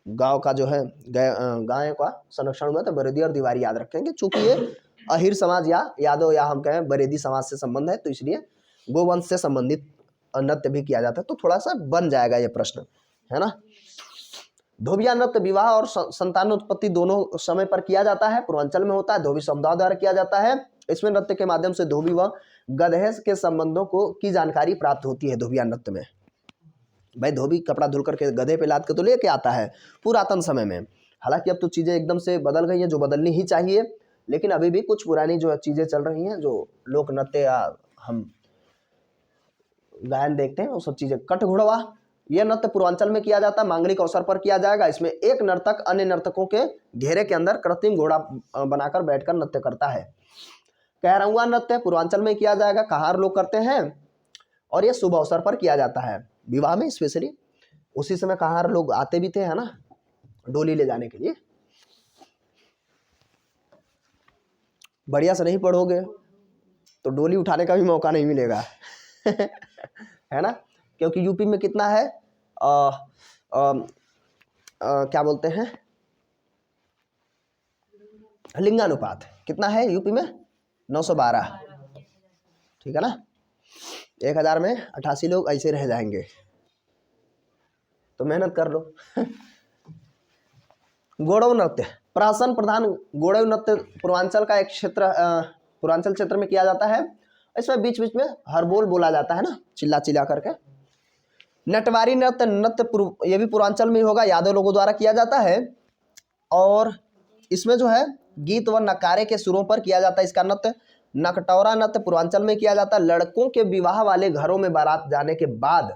गांव का जो है गाय का संरक्षण हुआ तो बरेदी और दीवारी याद रखेंगे। चूंकि ये अहिर समाज या यादव या हम कहें बरेदी समाज से संबंध है, तो इसलिए गोवंश से संबंधित नृत्य भी किया जाता है। तो थोड़ा सा बन जाएगा ये प्रश्न, है ना। धोबिया नृत्य विवाह और संतानोत्पत्ति दोनों समय पर किया जाता है। पूर्वांचल में होता है। धोबी समुदाय द्वारा किया जाता है। इसमें नृत्य के माध्यम से धोबी व गधे के संबंधों की जानकारी प्राप्त होती है। धोबिया नृत्य में भाई धोबी कपड़ा धुल करके गधे पे लाद के तो लेके आता है पुरातन समय में। हालांकि अब तो चीज़ें एकदम से बदल गई हैं, जो बदलनी ही चाहिए, लेकिन अभी भी कुछ पुरानी जो चीज़ें चल रही हैं, जो लोक नृत्य या हम गायन देखते हैं, वो सब चीज़ें। कट घुड़वा यह नृत्य पूर्वांचल में किया जाता है। मांगलिक अवसर पर किया जाएगा। इसमें एक नर्तक अन्य नर्तकों के घेरे के अंदर कृत्रिम घोड़ा बनाकर बैठकर नृत्य करता है। कहरंगा नृत्य पूर्वांचल में किया जाएगा। कहार लोग करते हैं और यह शुभ अवसर पर किया जाता है, विवाह में स्पेशली। उसी समय कहार लोग आते भी थे, है ना, डोली ले जाने के लिए। बढ़िया से नहीं पढ़ोगे तो डोली उठाने का भी मौका नहीं मिलेगा है ना। क्योंकि यूपी में कितना है क्या बोलते हैं, लिंगानुपात कितना है यूपी में? 912, ठीक है ना। 1000 में 88 लोग ऐसे रह जाएंगे, तो मेहनत कर लो गोड़व नृत्य प्रासन प्रधान गोड़व नृत्य पूर्वांचल का एक क्षेत्र, पूर्वांचल क्षेत्र में किया जाता है। इसमें बीच बीच में हरबोल बोला जाता है ना, चिल्ला चिल्ला करके। नटवारी नृत्य ये भी पूर्वांचल में ही होगा, यादव लोगों द्वारा किया जाता है। और इसमें जो है गीत व नकारे के सुरों पर किया जाता है इसका नृत्य। नकटौरा नृत्य पूर्वांचल में किया जाता है। लड़कों के विवाह वाले घरों में बारात जाने के बाद,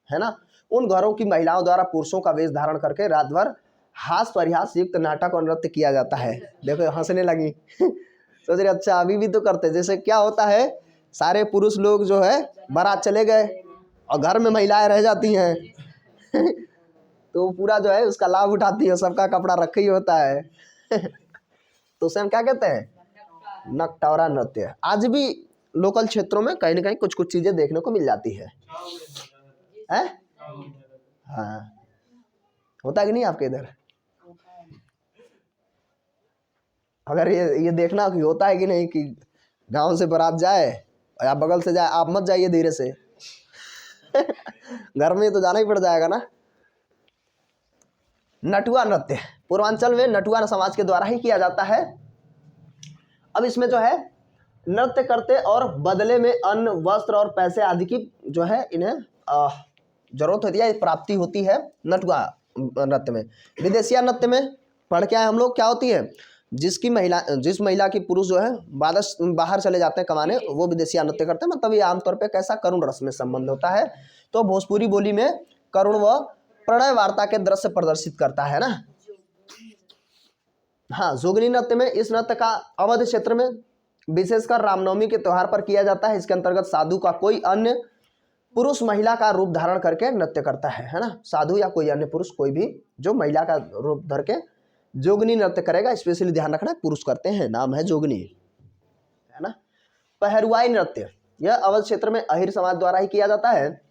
है ना, उन घरों की महिलाओं द्वारा पुरुषों का वेश धारण करके रात भर हास परिहास युक्त नाटक और नृत्य किया जाता है। देखो हंसने लगी सोच रहे अच्छा अभी भी तो करते। जैसे क्या होता है, सारे पुरुष लोग जो है बारात चले गए और घर में महिलाएं रह जाती हैं तो पूरा जो है उसका लाभ उठाती है, सबका कपड़ा रखा ही होता है तो उसे हम क्या कहते हैं? नकटौरा नृत्य। आज भी लोकल क्षेत्रों में कहीं ना कहीं कुछ कुछ चीजें देखने को मिल जाती है, हाँ, होता है कि नहीं आपके इधर? अगर ये देखना कि होता है कि नहीं, कि गांव से बारात जाए या बगल से जाए, आप मत जाइए धीरे से घर में तो जाना ही पड़ जाएगा ना। नटुआ नृत्य पूर्वांचल में नटुआ समाज के द्वारा ही किया जाता है। अब इसमें जो है नृत्य करते और बदले में अन्न, वस्त्र और पैसे आदि की जो है इन्हें जरूरत होती है, प्राप्ति होती है नटुआ नृत्य में। विदेशिया नृत्य में पढ़ के आए हम लोग, क्या होती है, जिस महिला की पुरुष जो है बाहर चले जाते हैं कमाने, वो विदेशिया नृत्य करते हैं। मतलब ये आमतौर पे कैसा करुण रस में संबंध होता है। तो भोजपुरी बोली में करुण व प्रणय वार्ता के दृश्य प्रदर्शित करता है ना। हाँ, जोगनी नृत्य में इस नृत्य का अवध क्षेत्र में विशेषकर रामनवमी के त्योहार पर किया जाता है। इसके अंतर्गत साधु का कोई अन्य पुरुष महिला का रूप धारण करके नृत्य करता है ना। साधु या कोई अन्य पुरुष, कोई भी जो महिला का रूप धर के जोगनी नृत्य करेगा, स्पेशली ध्यान रखना, पुरुष करते हैं, नाम है जोगनी, है ना। पहरुआई नृत्य, यह अवध क्षेत्र में अहिर समाज द्वारा ही किया जाता है।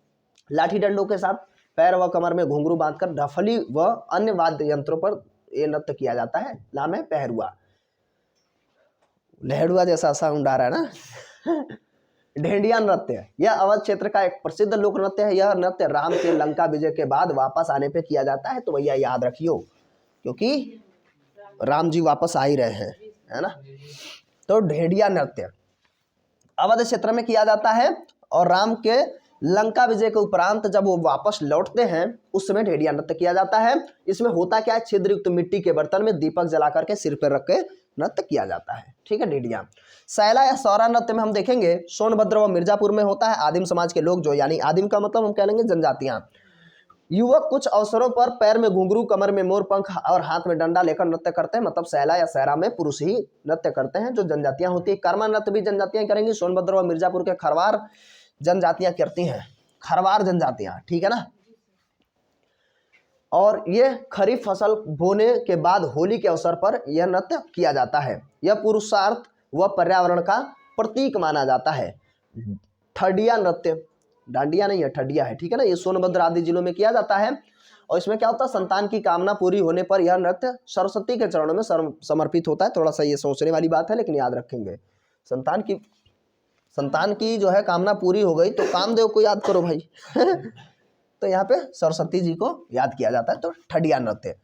लाठी डंडों के साथ पैर व कमर में घुंघरू बांधकर ढफली व अन्य वाद्य यंत्रों पर यह नृत्य किया जाता है, नाम है पहरुआ। लहरुआ जैसा साउंड आ रहा है ना। ढेंडिया नृत्य, यह अवध क्षेत्र का एक प्रसिद्ध लोक नृत्य है। यह नृत्य राम के लंका विजय के बाद वापस आने पे किया जाता है, तो भैया याद रखियो, क्योंकि राम जी वापस आ ही रहे हैं, है ना। तो ढेंडिया नृत्य अवध क्षेत्र में किया जाता है, और राम के लंका विजय के उपरांत जब वो वापस लौटते हैं उस समय ढेंडिया नृत्य किया जाता है। इसमें होता क्या है, छिद्रयुक्त मिट्टी के बर्तन में दीपक जला करके सिर पर रख के नृत्य किया जाता है, ठीक है। ढेंडिया सैला या सौरा नृत्य में हम देखेंगे सोनभद्र व मिर्जापुर में होता है। आदिम समाज के लोग, जो यानी आदिम का मतलब हम कह लेंगे जनजातियां, युवक कुछ अवसरों पर पैर में घुंघरू, कमर में मोर पंख और हाथ में डंडा लेकर नृत्य करते हैं। मतलब सैला या सैरा में पुरुष ही नृत्य करते हैं, जो जनजातियां होती है। कर्मा नृत्य भी जनजातियां करेंगी। सोनभद्र व मिर्जापुर के खरवार जनजातियां करती हैं, खरवार जनजातियां, ठीक है ना। और ये खरीफ फसल बोने के बाद होली के अवसर पर यह नृत्य किया जाता है। यह पुरुषार्थ व पर्यावरण का प्रतीक माना जाता है। ठडिया नृत्य, डांडिया नहीं है, ठडिया है, ठीक है ना। ये सोनभद्र आदि जिलों में किया जाता है, और इसमें क्या होता है, संतान की कामना पूरी होने पर यह नृत्य सरस्वती के चरणों में समर्पित होता है। थोड़ा सा ये सोचने वाली बात है, लेकिन याद रखेंगे, संतान की जो है कामना पूरी हो गई तो कामदेव को याद करो भाई। तो यहाँ पे सरस्वती जी को याद किया जाता है। तो ठडिया नृत्य।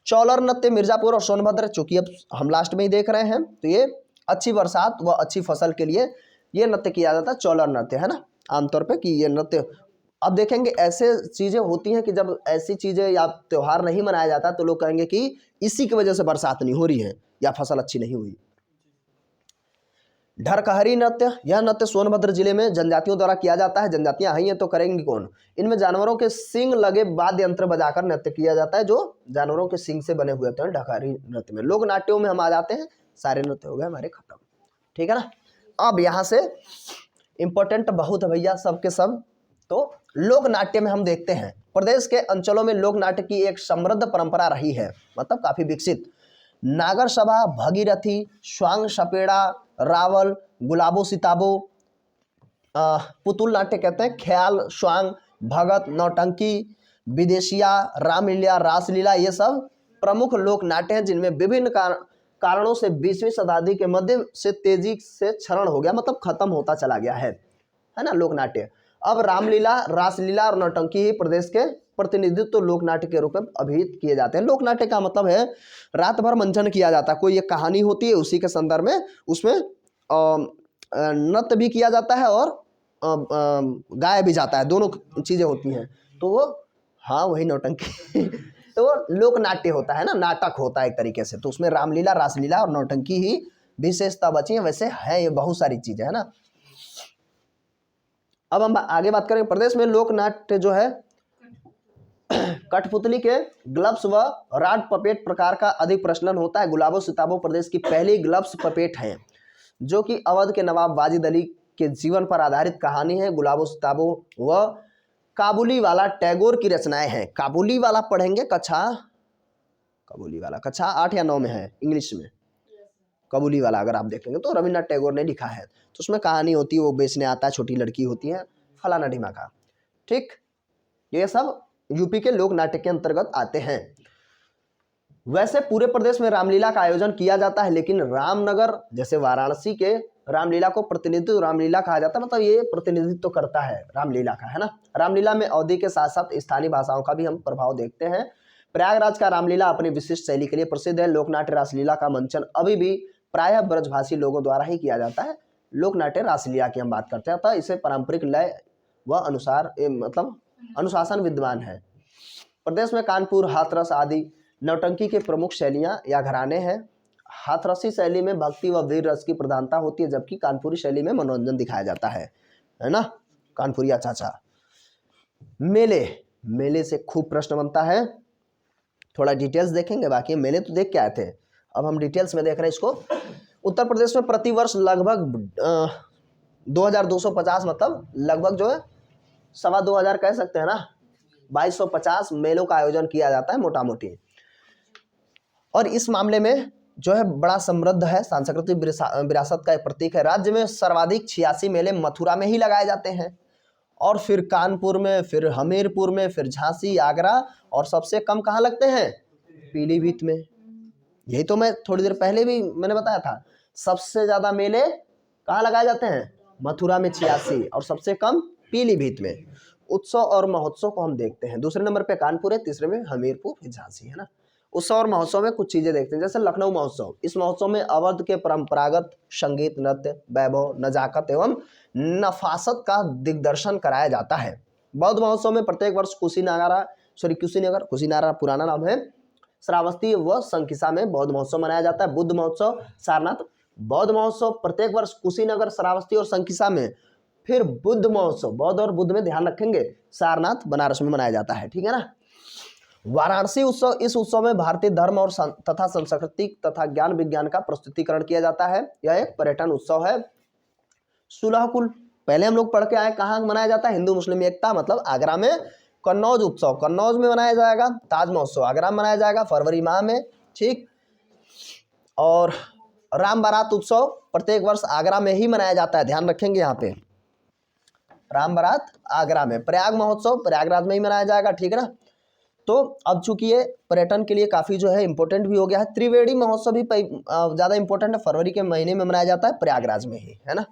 चौलर नृत्य मिर्जापुर और सोनभद्र, चूंकि अब हम लास्ट में ही देख रहे हैं, तो ये अच्छी बरसात व अच्छी फसल के लिए ये नृत्य किया जाता है, चौलर नृत्य, है ना। आमतौर पे कि ये नृत्य, अब देखेंगे ऐसे चीजें होती हैं कि जब ऐसी चीजें या त्योहार नहीं मनाया जाता तो लोग कहेंगे कि इसी की वजह से बरसात नहीं हो रही है या फसल अच्छी नहीं हुई। ढरकहरी नृत्य, यह नृत्य सोनभद्र जिले में जनजातियों द्वारा किया जाता है। जनजातियां आई हैं तो करेंगी कौन, इनमें जानवरों के सींग लगे वाद्य यंत्र बजाकर नृत्य किया जाता है, जो जानवरों के सींग से बने हुए होते हैं ढरकहरी नृत्य में। लोक नाट्यों में हम आ जाते हैं, सारे नृत्य हो गए हमारे खत्म, ठीक है ना। अब यहाँ से इंपॉर्टेंट बहुत है भैया सबके सब। तो लोक नाट्य में हम देखते हैं प्रदेश के अंचलों में लोक नाट्य की एक समृद्ध परंपरा रही है, मतलब काफी विकसित। नागर सभा, भगीरथी, स्वांग सपेड़ा, रावल, गुलाबो सिताबो, पुतुल नाट्य कहते हैं, ख्याल, स्वांग, भगत, नौटंकी, विदेशिया, रामलीला, रासलीला, ये सब प्रमुख लोक नाट्य हैं जिनमें विभिन्न कारणों से 20वीं शताब्दी के मध्य से तेजी से क्षरण हो गया, मतलब खत्म होता चला गया है ना लोक नाट्य। अब रामलीला, रासलीला और नौटंकी ही प्रदेश के प्रतिनिधित्व लोक नाट्य के रूप में अभिहित किए जाते हैं। लोक नाट्य का मतलब है रात भर मंचन किया जाता है, कोई एक कहानी होती है, उसी के संदर्भ में उसमें नृत्य भी किया जाता है और गाया भी जाता है, दोनों चीजें होती हैं। तो वो हाँ वही नौटंकी तो वो लोक नाट्य होता है ना, नाटक होता है एक तरीके से। तो उसमें रामलीला, रासलीला और नौटंकी ही विशेषता बची है, वैसे है ये बहुत सारी चीजें, है ना। अब हम आगे बात करेंगे प्रदेश में लोक नाट्य जो है कठपुतली के ग्लब्स व राड पपेट प्रकार का अधिक प्रचलन होता है। गुलाबो सिताबो प्रदेश की पहली ग्लब्स पपेट है, जो कि अवध के नवाब वाजिद अली के जीवन पर आधारित कहानी है। गुलाबो सिताबो व काबुली वाला टैगोर की रचनाएं हैं। काबुली वाला पढ़ेंगे काबुली वाला कक्षा 8 या 9 में है इंग्लिश में। काबुली वाला अगर आप देखेंगे तो रविन्द्रनाथ टैगोर ने लिखा है, तो उसमें कहानी होती है, वो बेचने आता है, छोटी लड़की होती है, फलाना ढिमाका, ठीक। ये सब यूपी के लोक नाट्य के अंतर्गत आते हैं। वैसे पूरे प्रदेश में रामलीला का आयोजन किया जाता है, लेकिन रामनगर जैसे वाराणसी के रामलीला को प्रतिनिधित्व रामलीला कहा जाता है, मतलब ये प्रतिनिधित्व करता है रामलीला का, है ना। रामलीला में अवधि के साथ साथ स्थानीय भाषाओं का भी हम प्रभाव देखते हैं। प्रयागराज का रामलीला अपनी विशिष्ट शैली के लिए प्रसिद्ध है। लोकनाट्य रासलीला का मंचन अभी भी प्रायः ब्रजभाषी लोगों द्वारा ही किया जाता है। लोकनाट्य रासलीला की हम बात करते हैं, तो इसे पारंपरिक लय व अनुसार मतलब अनुशासन विद्यमान है। प्रदेश में कानपुर, हाथरस आदि नौटंकी के प्रमुख शैलियां या घराने हैं। हाथरसी शैली में भक्ति व वीर रस की प्रधानता होती है, जबकि कानपुरी शैली में मनोरंजन दिखाया जाता है ना। कानपुरिया चाचा। मेले से खूब प्रश्न बनता है, थोड़ा डिटेल्स देखेंगे, बाकी मेले तो देख के आए थे, अब हम डिटेल्स में देख रहे हैं इसको। उत्तर प्रदेश में प्रतिवर्ष लगभग 2250 मतलब लगभग जो है 2,2500 कह सकते हैं ना, 2250 मेलों का आयोजन किया जाता है मोटा मोटी। और इस मामले में जो है बड़ा समृद्ध है, सांस्कृतिक विरासत का एक प्रतीक है। राज्य में सर्वाधिक 86 मेले मथुरा में ही लगाए जाते हैं, और फिर कानपुर में, फिर हमीरपुर में, फिर झांसी, आगरा, और सबसे कम कहाँ लगते हैं? पीलीभीत में। यही तो मैं थोड़ी देर पहले भी मैंने बताया था, सबसे ज़्यादा मेले कहाँ लगाए जाते हैं? मथुरा में 86, और सबसे कम पीलीभीत में। उत्सव और महोत्सव को हम देखते हैं, दूसरे नंबर पे कानपुर है, तीसरे में हमीरपुर, फिर झांसी, है ना। उत्सव और महोत्सव में कुछ चीज़ें देखते हैं, जैसे लखनऊ महोत्सव। इस महोत्सव में अवध के परंपरागत संगीत, नृत्य, वैभव, नजाकत एवं नफासत का दिग्दर्शन कराया जाता है। बौद्ध महोत्सव में प्रत्येक वर्ष कुशीनगर पुराना नाम है, श्रावस्ती व संकिसा में बौद्ध महोत्सव मनाया जाता है। बुद्ध महोत्सव सारनाथ। बौद्ध महोत्सव प्रत्येक वर्ष कुशीनगर, श्रावस्ती और संकिसा में, फिर बुद्ध महोत्सव, बौद्ध और बुद्ध में ध्यान रखेंगे, सारनाथ बनारस में मनाया जाता है, ठीक है ना। वाराणसी उत्सव, इस उत्सव में भारतीय धर्म और तथा संस्कृति तथा ज्ञान विज्ञान का प्रस्तुतिकरण किया जाता है। यह एक पर्यटन उत्सव है। सुलहकुल पहले हम लोग पढ़ के आए, कहाँ मनाया जाता है? हिंदू मुस्लिम एकता, मतलब आगरा में। कन्नौज उत्सव कन्नौज में मनाया जाएगा। ताज महोत्सव आगरा में मनाया जाएगा फरवरी माह में, ठीक। और राम बारात उत्सव प्रत्येक वर्ष आगरा में ही मनाया जाता है, ध्यान रखेंगे यहाँ पे, राम बारात आगरा में। प्रयाग महोत्सव प्रयागराज में ही मनाया जाएगा, ठीक है ना। तो अब चूंकि ये पर्यटन के लिए काफ़ी जो है इंपॉर्टेंट भी हो गया है। त्रिवेणी महोत्सव भी ज़्यादा इंपॉर्टेंट है, फरवरी के महीने में मनाया जाता है, प्रयागराज में ही, है ना।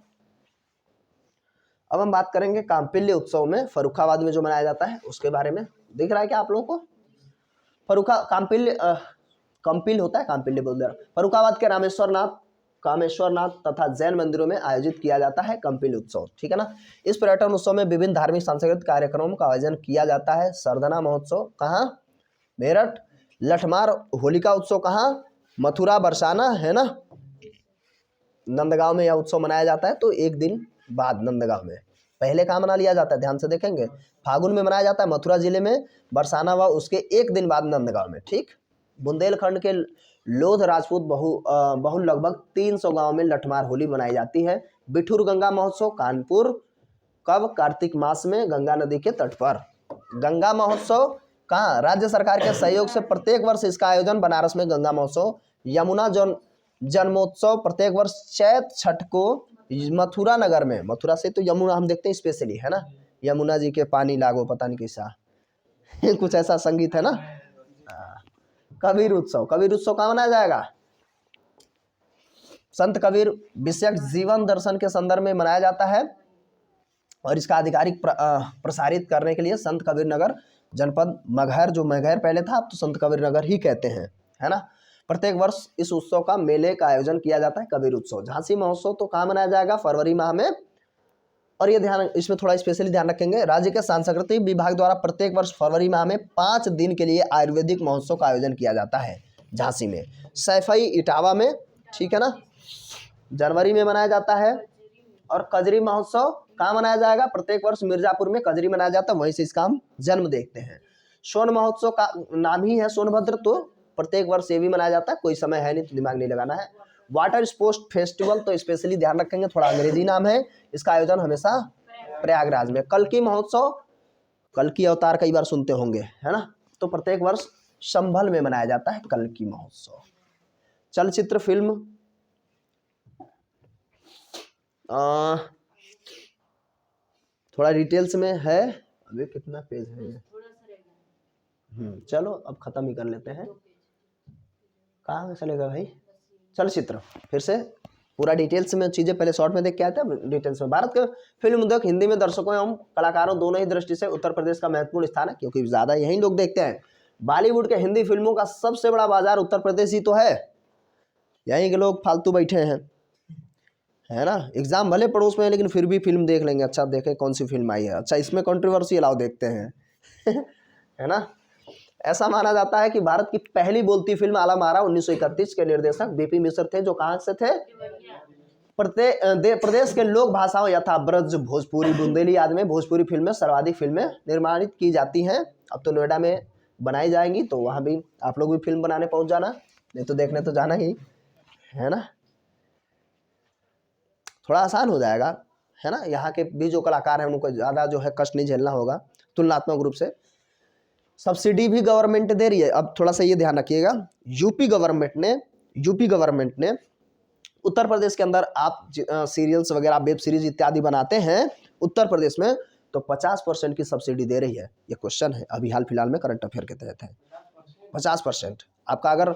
अब हम बात करेंगे कांपिल्य उत्सव में, फर्रुखाबाद में जो मनाया जाता है उसके बारे में। दिख रहा है क्या आप लोगों को? कांपिल्य होता है, कांपिल्य बोल रहा। फर्रुखाबाद के कामेश्वरनाथ तथा जैन मंदिरों में आयोजित किया जाता है कांपिल्य उत्सव, ठीक है ना। इस पर्यटन उत्सव में विभिन्न धार्मिक सांस्कृतिक कार्यक्रमों का आयोजन किया जाता है। सरदना महोत्सव कहाँ? मेरठ। लठमार होलिका उत्सव कहाँ? मथुरा बरसाना, है ना। नंदगांव में यह उत्सव मनाया जाता है, तो एक दिन बाद नंदगांव में। पहले कहाँ मना लिया जाता है? ध्यान से देखेंगे, फागुन में मनाया जाता है मथुरा जिले में, बरसाना व उसके एक दिन बाद नंदगांव में, ठीक। बुंदेलखंड के लोध राजपूत बहुल लगभग 300 गांव में लठमार होली मनाई जाती है। बिठूर गंगा महोत्सव कानपुर, कब? कार्तिक मास में, गंगा नदी के तट पर। गंगा महोत्सव कहाँ? राज्य सरकार के सहयोग से प्रत्येक वर्ष इसका आयोजन बनारस में गंगा महोत्सव। यमुना जन्मोत्सव प्रत्येक वर्ष चैत छठ को मथुरा नगर में, मथुरा से तो यमुना हम देखते हैं स्पेशली, है ना। यमुना जी के पानी लागो, पता नहीं कैसा कुछ ऐसा संगीत है ना। कबीर उत्सव कहाँ मनाया जाएगा? संत कबीर विषयक जीवन दर्शन के संदर्भ में मनाया जाता है, और इसका आधिकारिक प्रसारित करने के लिए संत कबीर नगर जनपद मगहर, जो मगहर पहले था अब तो संत कबीर नगर ही कहते हैं, है ना। प्रत्येक वर्ष इस उत्सव का मेले का आयोजन किया जाता है, कबीर उत्सव। झांसी महोत्सव तो कहाँ मनाया जाएगा? फरवरी माह में। और ये ध्यान, इसमें थोड़ा स्पेशली ध्यान रखेंगे, राज्य के सांस्कृतिक विभाग द्वारा प्रत्येक वर्ष फरवरी माह में 5 दिन के लिए आयुर्वेदिक महोत्सव का आयोजन किया जाता है झांसी में। सैफई इटावा में, ठीक है ना, जनवरी में मनाया जाता है। और कजरी महोत्सव कहाँ मनाया जाएगा? प्रत्येक वर्ष मिर्जापुर में कजरी मनाया जाता है, वहीं से इसका हम जन्म देखते हैं। सोन महोत्सव का नाम ही है सोनभद्र, तो प्रत्येक वर्ष ये भी मनाया जाता है, कोई समय है नहीं तो दिमाग नहीं लगाना है। वाटर स्पोर्ट्स फेस्टिवल तो स्पेशली ध्यान रखेंगे, थोड़ा अंग्रेजी नाम है, इसका आयोजन हमेशा प्रयागराज में। कल्की महोत्सव, कल्की अवतार कई बार सुनते होंगे, है ना, तो प्रत्येक वर्ष संभल में मनाया जाता है कल्की महोत्सव। चलचित्र फिल्म थोड़ा डिटेल्स में है, अभी कितना पेज है ये? चलो अब खत्म ही कर लेते हैं। कहाँ चलेगा भाई? चलचित्र फिर से पूरा डिटेल्स में चीज़ें पहले शॉर्ट में देख के आते हैं, डिटेल्स में। भारत के फिल्म उद्योग हिंदी में दर्शकों एवं कलाकारों दोनों ही दृष्टि से उत्तर प्रदेश का महत्वपूर्ण स्थान है, क्योंकि ज़्यादा यही लोग देखते हैं। बॉलीवुड के हिंदी फिल्मों का सबसे बड़ा बाजार उत्तर प्रदेश ही तो है, यहीं के लोग फालतू बैठे हैं, है ना। एग्जाम भले पड़ोस में है लेकिन फिर भी फिल्म देख लेंगे, अच्छा देखे कौन सी फिल्म आई है, अच्छा इसमें कंट्रोवर्सी अलाउ देखते हैं है ना। ऐसा माना जाता है कि भारत की पहली बोलती फिल्म आला मारा 1931 के निर्देशक बीपी मिश्र थे, जो कहाँ से थे? प्रदेश के लोक भाषाओं यथा ब्रज, भोजपुरी, बुंदेली आदि में भोजपुरी फिल्में सर्वाधिक फिल्में निर्माणित की जाती हैं। अब तो नोएडा में बनाई जाएंगी, तो वहाँ भी आप लोग भी फिल्म बनाने पहुँच जाना, नहीं तो देखने तो जाना ही है ना, थोड़ा आसान हो जाएगा, है ना। यहाँ के भी जो कलाकार हैं उनको ज़्यादा जो है कष्ट नहीं झेलना होगा तुलनात्मक रूप से। सब्सिडी भी गवर्नमेंट दे रही है। अब थोड़ा सा ये ध्यान रखिएगा, यूपी गवर्नमेंट ने उत्तर प्रदेश के अंदर आप सीरियल्स वगैरह वेब सीरीज इत्यादि बनाते हैं उत्तर प्रदेश में, तो 50% की सब्सिडी दे रही है। ये क्वेश्चन है अभी हाल फिलहाल में करंट अफेयर के तहत है। 50% आपका अगर,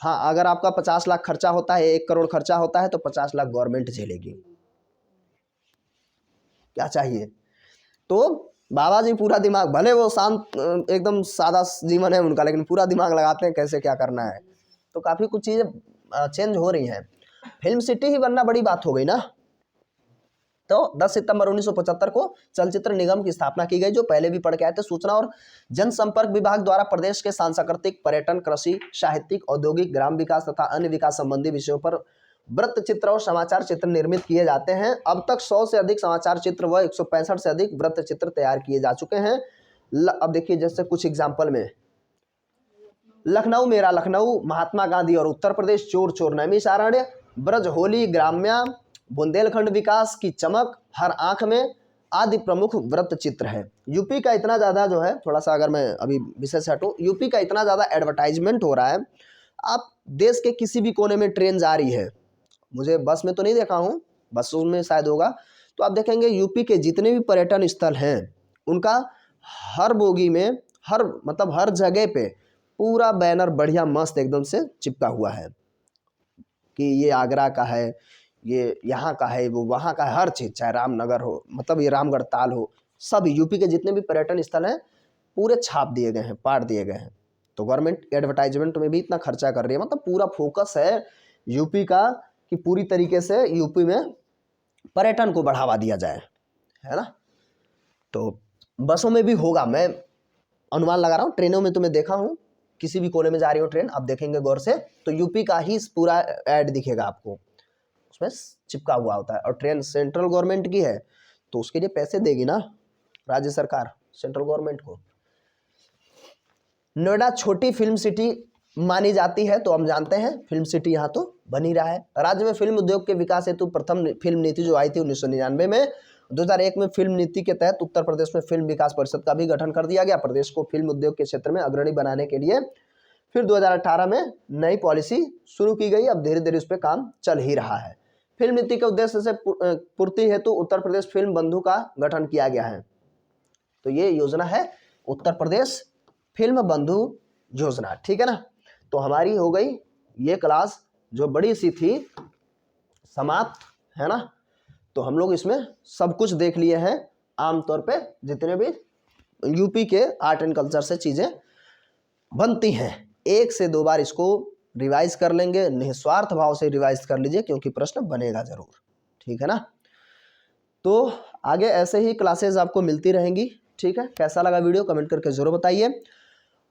हाँ अगर आपका 50 लाख खर्चा होता है, 1 करोड़ खर्चा होता है, तो 50 लाख गवर्नमेंट झेलेगी। क्या चाहिए? तो बाबा जी पूरा दिमाग, भले वो शांत एकदम सादा जीवन है उनका, लेकिन पूरा दिमाग लगाते हैं कैसे क्या करना है। तो काफ़ी कुछ चीज़ें चेंज हो रही हैं। फिल्म सिटी ही बनना बड़ी बात हो गई ना। तो 10 सितंबर 1975 को चलचित्र निगम की स्थापना की गई, जो पहले भी पढ़ के आए थे। सूचना और जनसंपर्क विभाग द्वारा प्रदेश के सांस्कृतिक, पर्यटन, कृषि, साहित्यिक, औद्योगिक, ग्राम विकास तथा अन्य विकास संबंधी विषयों पर वृत्त चित्र और समाचार चित्र निर्मित किए जाते हैं। अब तक 100 से अधिक समाचार चित्र व 165 से अधिक वृत्त चित्र तैयार किए जा चुके हैं। अब देखिए जैसे कुछ एग्जाम्पल में, लखनऊ मेरा लखनऊ, महात्मा गांधी और उत्तर प्रदेश, चोर चोर नैमिषारण्य, ब्रज होली, ग्राम्या, बुंदेलखंड विकास की चमक, हर आंख में आदि प्रमुख वृत्त चित्र है। यूपी का इतना ज़्यादा जो है, थोड़ा सा अगर मैं अभी विषय से हटूँ, यूपी का इतना ज़्यादा एडवर्टाइजमेंट हो रहा है। आप देश के किसी भी कोने में ट्रेन जा रही है, मुझे बस में तो नहीं देखा हूँ, बसों में शायद होगा, तो आप देखेंगे यूपी के जितने भी पर्यटन स्थल हैं उनका हर बोगी में, हर जगह पे पूरा बैनर बढ़िया मस्त एकदम से चिपका हुआ है कि ये आगरा का है, ये यहाँ का है, वो वहाँ का है, हर चीज़, चाहे रामनगर हो, मतलब ये रामगढ़ ताल हो, सब यूपी के जितने भी पर्यटन स्थल हैं पूरे छाप दिए गए हैं, पाट दिए गए हैं। तो गवर्नमेंट एडवर्टाइजमेंट में भी इतना खर्चा कर रही है, मतलब पूरा फोकस है यूपी का कि पूरी तरीके से यूपी में पर्यटन को बढ़ावा दिया जाए, है ना। तो बसों में भी होगा, मैं अनुमान लगा रहा हूँ। ट्रेनों में तो मैं देखा हूँ, किसी भी कोने में जा रही हो ट्रेन, आप देखेंगे गौर से तो यूपी का ही पूरा ऐड दिखेगा आपको, उसमें चिपका हुआ होता है। और ट्रेन सेंट्रल गवर्नमेंट की है तो उसके लिए पैसे देगी ना राज्य सरकार सेंट्रल गवर्नमेंट को। नोएडा छोटी फिल्म सिटी मानी जाती है, तो हम जानते हैं फिल्म सिटी यहाँ तो बन ही रहा है। राज्य में फिल्म उद्योग के विकास हेतु प्रथम फिल्म नीति जो आई थी 1999 में, 2001 में फिल्म नीति के तहत उत्तर प्रदेश में फिल्म विकास परिषद का भी गठन कर दिया गया प्रदेश को फिल्म उद्योग के क्षेत्र में अग्रणी बनाने के लिए। फिर 2018 में नई पॉलिसी शुरू की गई, अब धीरे धीरे उस पर काम चल ही रहा है। फिल्म नीति के उद्देश्य से पूर्ति हेतु उत्तर प्रदेश फिल्म बंधु का गठन किया गया है। तो ये योजना है उत्तर प्रदेश फिल्म बंधु योजना, ठीक है ना। तो हमारी हो गई ये क्लास जो बड़ी सी थी समाप्त, है ना। तो हम लोग इसमें सब कुछ देख लिए हैं, आमतौर पे जितने भी यूपी के आर्ट एंड कल्चर से चीज़ें बनती हैं, 1 से 2 बार इसको रिवाइज कर लेंगे, निस्वार्थ भाव से रिवाइज कर लीजिए क्योंकि प्रश्न बनेगा ज़रूर, ठीक है ना। तो आगे ऐसे ही क्लासेज आपको मिलती रहेंगी, ठीक है। कैसा लगा वीडियो कमेंट करके ज़रूर बताइए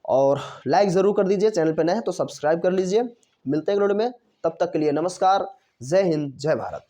और लाइक ज़रूर कर दीजिए, चैनल पे नए हैं तो सब्सक्राइब कर लीजिए। मिलते हैं अगले वीडियो में, तब तक के लिए नमस्कार, जय हिंद, जय भारत।